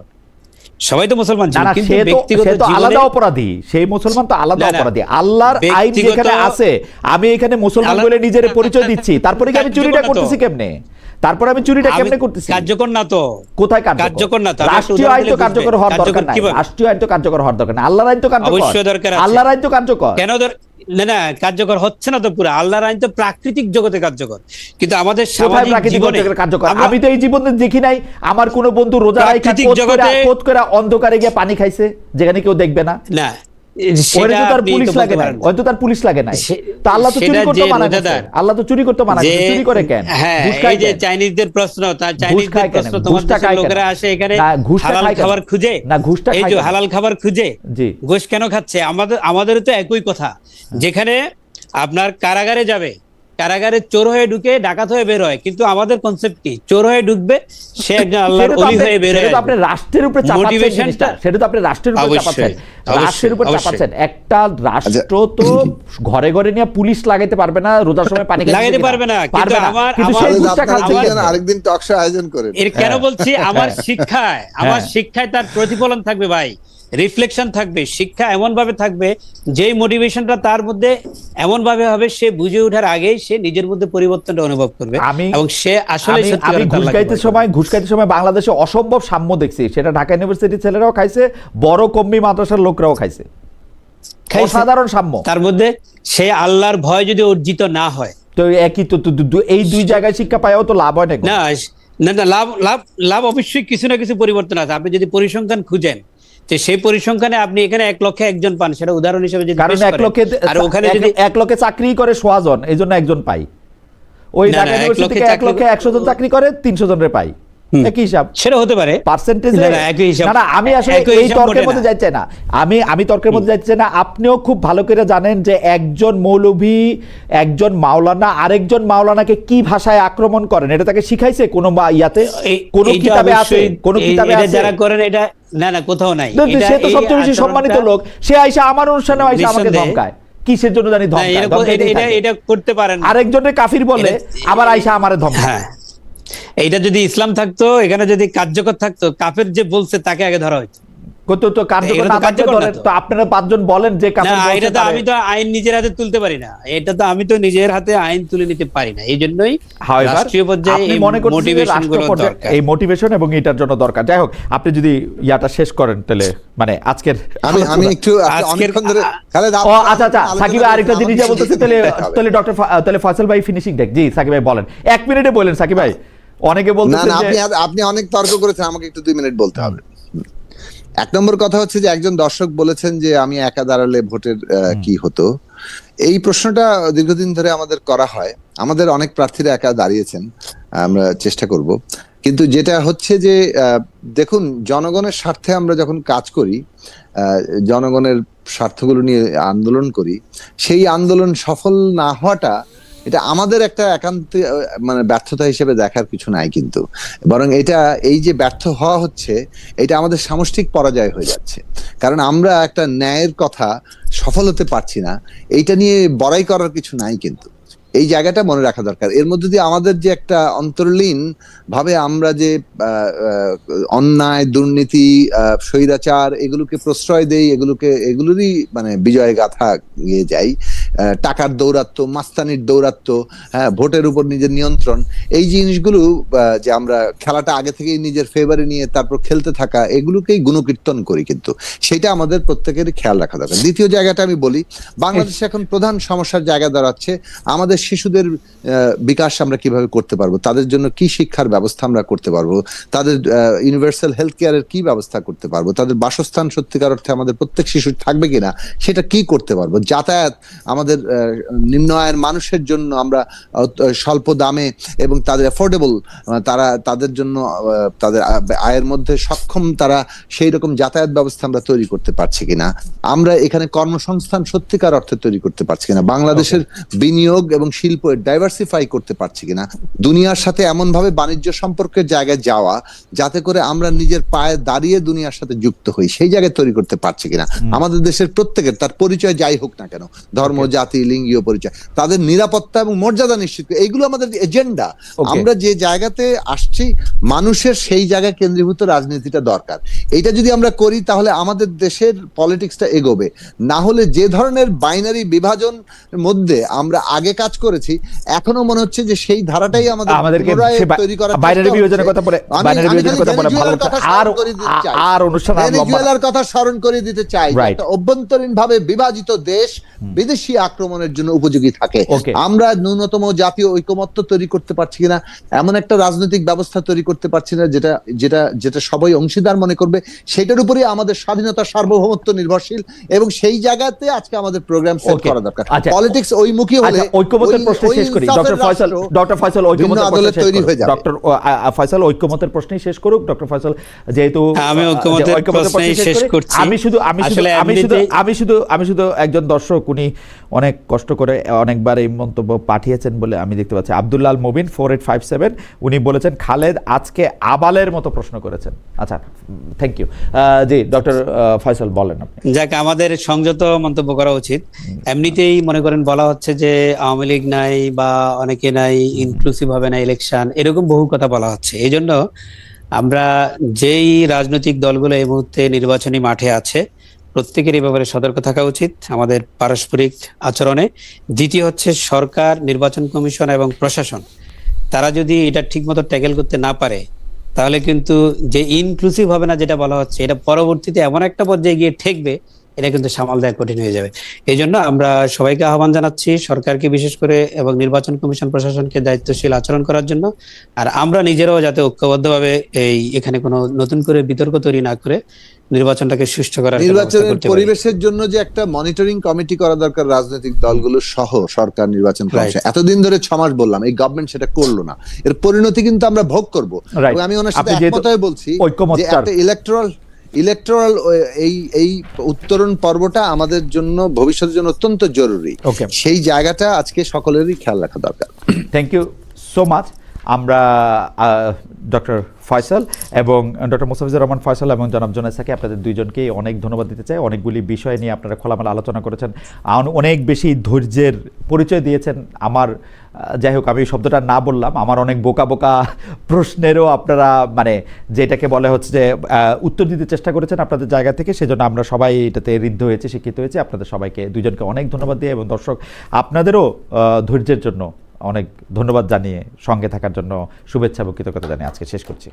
সবাই তো মুসলমান ছিল, কিন্তু ব্যক্তিগত জীবনে আলাদা অপরাধী, সেই মুসলমান তো আলাদা অপরাধী। আল্লাহর আইন যেখানে আছে, আমি এখানে মুসলমান বলে নিজের পরিচয় দিচ্ছি, তারপরে কি আমি চুরিটা করতেছি কেমনে? তারপর আমি চুরিটা কেমনে করতেছি? কার্যকর না তো, কোথায় কার্যকর না তো? রাষ্ট্রীয় আইন তো কার্যকর হওয়ার দরকার নাই, রাষ্ট্রীয় আইন তো কার্যকর হওয়ার দরকার নাই, আল্লাহর আইন তো কার্যকর, অবশ্যই দরকার আছে। আল্লাহর আইন তো কার্যকর কেন না না কার্যকর হচ্ছে না তো পুরো। আল্লাহর আইন তো প্রাকৃতিক জগতে কার্যকর, কিন্তু আমাদের সামাজিক জীবনে কার্যকর। আমি তো এই জীবনে দেখি নাই আমার কোন বন্ধু রোজা রাখা কোত করে অন্ধকারে গিয়ে পানি খাইছে যেখানে কেউ দেখবে না। না সেটা তার পুলিশ লাগে না, হয়তো তার পুলিশ লাগে না। তো আল্লাহ তো চুরি করতে মানা করছে, আল্লাহ তো চুরি করতে মানা করছে, চুরি করে কেন? হ্যাঁ, এই যে চাইনিজদের প্রশ্ন, তার চাইনিজদের প্রশ্ন, তোমার দেশের লোকেরা আসে এখানে হালাল খাবার খুঁজে, না ঘুষটা এই যে হালাল খাবার খুঁজে ঘুষ কেন খাচ্ছে? আমাদেরও তো একই কথা। যেখানে আপনার কারাগারে যাবে, কারাগারে চোর হয়ে ঢুকে ডাকাত হয়ে বের হয়, কিন্তু আমাদের কনসেপ্ট কি? চোর হয়ে ঢুকবে, সে একজন আল্লাহর ওলি হয়ে বের হয়। সেটা তো আপনি রাষ্ট্রের উপরে চাপাচ্ছেন জিনিসটা, সেটা তো আপনি রাষ্ট্রের উপরে চাপাচ্ছেন, রাষ্ট্রের উপরে চাপাচ্ছেন। একটা রাষ্ট্র তো ঘরে ঘরে নিয়ে পুলিশ লাগাইতে পারবে না, রোজার সময় পানি লাগাইতে পারবে না, কিন্তু আরেকদিন টক শো আয়োজন করেন। এর কেন বলছি? আমার শিক্ষায় তার প্রতিফলন থাকবে ভাই, রিফ্লেকশন থাকবে। শিক্ষা এমন ভাবে থাকবে, যেই মোটিভেশনটা তার মধ্যে এমন ভাবে হবে, সে বুঝে ওঠার আগেই সে নিজের মধ্যে পরিবর্তনটা অনুভব করবে। এবং সে আসলে ঘুষ খাইতে সময় বাংলাদেশে অসম্ভব সাম্য দেখছি, সেটা ঢাকা ইউনিভার্সিটির ছেলেরাও খাইছে, বড় কম্মি মাদ্রাসার লোকরাও খাইছে, অসাধারণ সাম্য। তার মধ্যে সে আল্লাহর ভয় যদি অর্জিত না হয়, তো একই তো এই দুই জায়গায় শিক্ষা পায়ও তো লাভ হয় না। না লাভ অবশ্যই কিছু না কিছু পরিবর্তন আছে। আপনি যদি পরিসংখ্যান খুঁজেন, সেই পরিসংখ্যানে আপনি এখানে 1 লক্ষে একজন পান, সেটা উদাহরণ হিসেবে যদি, কারণ 1 লক্ষে চাকরি করে 100 জন, এই জন্য একজন পাই। ওই ঢাকা ইউনিভার্সিটি থেকে 1 লক্ষে 100 জন চাকরি করে 300 জনের পাই, একই হিসাব। সেটা হতে পারে পার্সেন্টেজ। না আমি আসলে এই তর্কের মধ্যে যাচ্ছি না, আমি তর্কের মধ্যে যাচ্ছি না। আপনিও খুব ভালো করে জানেন যে একজন মৌলভী, একজন মাওলানা আরেকজন মাওলানাকে কি ভাষায় আক্রমণ করেন, এটা তাকে শিখাইছে কোন ইয়াতে, কোন কিতাবে আছে? কোন কিতাবে আছে? যারা করেন এটা না কোথাও নাই। সে তো সবচেয়ে বেশি সম্মানিত লোক, সে আইসা আমার অনুষ্ঠানে আইসা আমাকে ধমকায়, কিসের জন্য জানি ধমকায়। এটা করতে পারেন। আরেকজনের কাফির বলে আবার আইসা আমারে ধমকায়। এইটা যদি ইসলাম থাকতো, এখানে যদি কার্যকর থাকতো, কাফের যে বলছে তাকে আগে ধরা হইতো। তো কার্যকর না থাকলে ধরেন, তো আপনারা 5 জন বলেন যে কাফের বলছে। এটা তো আমি তো আইন নিজের হাতে তুলতে পারি না, এটা তো আমি তো নিজের হাতে আইন তুলে নিতে পারি না। এই জন্যই রাষ্ট্রীয় পর্যায়ে এই মোটিভেশনগুলো দরকার, এই মোটিভেশন এবং এটার জন্য দরকার। যাই হোক, আপনি যদি ইয়াটা শেষ করেন তাহলে, মানে আজকের আমি একটু অনেকক্ষণ ধরে খালেদ, আচ্ছা সাকিব ভাই আরেকটা জিনিস যা বলতেছে, তাহলে ডক্টর তাহলে ফয়সাল ভাই ফিনিশিং দেখ। জি সাকিব ভাই বলেন, 1 মিনিটে বলেন সাকিব ভাই। অনেকে বলতেছেন যে আপনি অনেক তর্ক করেছেন, আমাকে একটু 2 মিনিট বলতে হবে। 1 নম্বর কথা হচ্ছে যে একজন দর্শক বলেছেন যে আমি একা দাঁড়ালে ভোটের কি হতো। এই প্রশ্নটা দীর্ঘদিন ধরে আমাদের করা হয়, আমাদের অনেক প্রার্থীরা একা দাঁড়িয়েছেন, আমরা চেষ্টা করব। কিন্তু যেটা হচ্ছে যে দেখুন, জনগণের স্বার্থে আমরা যখন কাজ করি, জনগণের স্বার্থগুলো নিয়ে আন্দোলন করি, সেই আন্দোলন সফল না হওয়াটা এটা আমাদের একটা একান্ত মানে ব্যর্থতা হিসেবে দেখার কিছু নাই, কিন্তু বরং এটা এই যে ব্যর্থ হওয়া হচ্ছে, এটা আমাদের সামষ্টিক পরাজয় হয়ে যাচ্ছে। কারণ আমরা একটা ন্যায়ের কথা সফল হতে পারছি না, এইটা নিয়ে বড়াই করার কিছু নাই, কিন্তু এই জায়গাটা মনে রাখা দরকার। এর মধ্যে দিয়ে আমাদের যে একটা অন্তর্লীন ভাবে আমরা যে অন্যায়, দুর্নীতি, স্বৈরাচার এগুলোকে প্রশ্রয় দেই, এগুলোরই মানে বিজয় গাথা গিয়ে যাই। টাকার দৌরাত্ম্য, মাস্তানির দৌরাত্ম্য, হ্যাঁ, ভোটের উপর নিজের নিয়ন্ত্রণ, এই জিনিসগুলো যে আমরা খেলাটা আগে থেকেই নিজের ফেভারে নিয়ে তারপর খেলতে থাকা, এগুলোকেই গুণকীর্তন করি, কিন্তু সেটা আমাদের প্রত্যেকেরই খেয়াল রাখা দরকার। দ্বিতীয় জায়গাটা আমি বলি, বাংলাদেশে এখন প্রধান সমস্যার জায়গা দাঁড়াচ্ছে আমাদের শিশুদের বিকাশ আমরা কিভাবে করতে পারবো, তাদের জন্য কি শিক্ষার ব্যবস্থা আমরা করতে পারবো, তাদের ইউনিভার্সাল হেলথ কেয়ারের কি ব্যবস্থা করতে পারবো, তাদের বাসস্থান সত্যিকার অর্থে আমাদের প্রত্যেক শিশুর থাকবে কিনা সেটা কি করতে পারবো, যাতায়াত আমাদের নিম্ন আয়ের মানুষের জন্য আমরা স্বল্প দামে এবং তাদের অ্যাফোর্ডেবল, তাদের জন্য তাদের আয়ের মধ্যে সক্ষম তারা সেই রকম যাতায়াত ব্যবস্থা আমরা তৈরি করতে পারছি কিনা, আমরা এখানে কর্মসংস্থান সত্যিকার অর্থে তৈরি করতে পারছি কিনা, বাংলাদেশের বিনিয়োগ এবং শিল্প ডাইভার্সিফাই করতে পারছি কিনা, দুনিয়ার সাথে এমন ভাবে বাণিজ্য সম্পর্কের জায়গায় যাওয়া যাতে করে আমরা নিজের পায়ে দাঁড়িয়ে দুনিয়ার সাথে যুক্ত হই, সেই জায়গায় তৈরি করতে পারছি কিনা। আমাদের দেশের প্রত্যেকের, তার পরিচয় যাই হোক না কেন, ধর্ম, জাতি, লিঙ্গীয় পরিচয়, তাদের নিরাপত্তা এবং মর্যাদা নিশ্চিত করে, এইগুলো আমাদের এজেন্ডা। আমরা যে জায়গাতে আসছি মানুষের সেই জায়গায় কেন্দ্রীভূত রাজনীতিটা দরকার। এইটা যদি আমরা করি তাহলে আমাদের দেশের পলিটিক্সটা এগোবে। না হলে যে ধরনের বাইনারি বিভাজন মধ্যে আমরা আগে কাজ করেছি, এখনো মনে হচ্ছে যে সেই ধারাটাই আমাদেরকে তৈরি করার বাইনারি বিভাজনের কথা বলে আর অনুষ্ঠান ভেনেজুয়েলার কথা স্মরণ করে দিতে চাই। একটা অভ্যন্তরীণ ভাবে বিভাজিত দেশ বিদেশি আক্রমণের জন্য উপযোগী থাকে। আমরা ন্যূনতম জাতীয় ঐকমত্য তৈরি করতে পারছি কিনা, এমন একটা রাজনৈতিক ব্যবস্থা তৈরি করতে পারছি না যেটা যেটা যেটা সবাই অংশীদার মনে করবে, সেটার উপরে আমাদের স্বাধীনতা সার্বভৌমত্ব নির্ভরশীল, এবং সেই জায়গাতে আজকে আমাদের প্রোগ্রাম সেট করা দরকার। পলিটিক্স ওইমুখী হলে ঐকমত্যের প্রশ্ন শেষ করি। ডক্টর ফয়সাল ঐকমত্যের প্রশ্নই শেষ করুক। ডক্টর ফয়সাল, যেহেতু আমি ঐকমত্যের প্রশ্নই শেষ করছি, আমি শুধু একজন দর্শক, উনি অনেক কষ্ট করে অনেকবার এই মন্তব্য পাঠিয়েছেন বলে আমি দেখতে পাচ্ছি। আব্দুল্লাহ মুবিন 4857 উনি বলেছেন খালেদ আজকে আবালের মতো প্রশ্ন করেছেন। আচ্ছা, থ্যাংক ইউ। জি ডক্টর ফয়সাল বলেন আপনি। যাক, আমাদের সংযত মন্তব্য করা উচিত। এমনিতেই মনে করেন বলা হচ্ছে যে আওয়ামী লীগ নাই বা অনেকে নাই, ইনক্লুসিভ হবে না ইলেকশন, এরকম বহু কথা বলা হচ্ছে। এই জন্য আমরা যেই রাজনৈতিক দলগুলো এই মুহূর্তে নির্বাচনী মাঠে আছে প্রত্যেকের এই ব্যাপারে সতর্ক থাকা উচিত আমাদের পারস্পরিক আচরণে। দ্বিতীয় হচ্ছে সরকার, নির্বাচন কমিশন এবং প্রশাসন, তারা যদি এটা ঠিক মতো ট্যাকেল করতে না পারে তাহলে কিন্তু যে ইনক্লুসিভ হবে না যেটা বলা হচ্ছে, এটা পরবর্তীতে এমন একটা পর্যায়ে গিয়ে ঠেকবে, এটা কিন্তু সামাল দেওয়া কঠিন হয়ে যাবে। এই জন্য আমরা সবাইকে আহ্বান জানাচ্ছি, সরকারকে বিশেষ করে এবং নির্বাচন কমিশন প্রশাসনকে দায়িত্বশীল আচরণ করার জন্য। আর আমরা নিজেরাও যাতে ঐক্যবদ্ধভাবে এখানে কোনো নতুন করে বিতর্ক তৈরি না করে নির্বাচনটাকে সুষ্ঠু করার, নির্বাচনের পরিবেশের জন্য যে একটা মনিটরিং কমিটি করা দরকার রাজনৈতিক দলগুলো সহ সরকার, নির্বাচন কমিশন। এতদিন ধরে 6 মাস বললাম, এই গভর্নমেন্ট সেটা করলো না, এর পরিণতি কিন্তু আমরা ভোগ করব। আমি ওনার সাথে একমত হয়ে বলছি যে একটা ইলেকট্রাল এই উত্তরণ পর্বটা আমাদের জন্য ভবিষ্যতের জন্য অত্যন্ত জরুরি। সেই জায়গাটা আজকে সকলেরই খেয়াল রাখা দরকার। Thank you so much. আমরা ডক্টর ফয়সাল এবং ডক্টর মোস্তাফিজুর রহমান ফয়সাল এবং জনাব জোনায়েদ সাকি, আপনাদের দুইজনকেই অনেক ধন্যবাদ দিতে চাই। অনেকগুলি বিষয় নিয়ে আপনারা খোলামেলা আলোচনা করেছেন, অনেক বেশি ধৈর্যের পরিচয় দিয়েছেন। আমার যাই হোক, আমি শব্দটা না বললাম, আমার অনেক বোকা বোকা প্রশ্নেরও আপনারা মানে যেটাকে বলে হচ্ছে যে উত্তর দিতে চেষ্টা করেছেন আপনাদের জায়গা থেকে, সেজন্য আমরা সবাই এটাতে ঋদ্ধ হয়েছি, শিক্ষিত হয়েছি। আপনাদের সবাইকে, দুইজনকে অনেক ধন্যবাদ দিয়ে, এবং দর্শক আপনাদেরও ধৈর্যের জন্য অনেক ধন্যবাদ জানিয়ে, সঙ্গে থাকার জন্য শুভেচ্ছা এবং কৃতজ্ঞতা জানিয়ে আজকে শেষ করছি।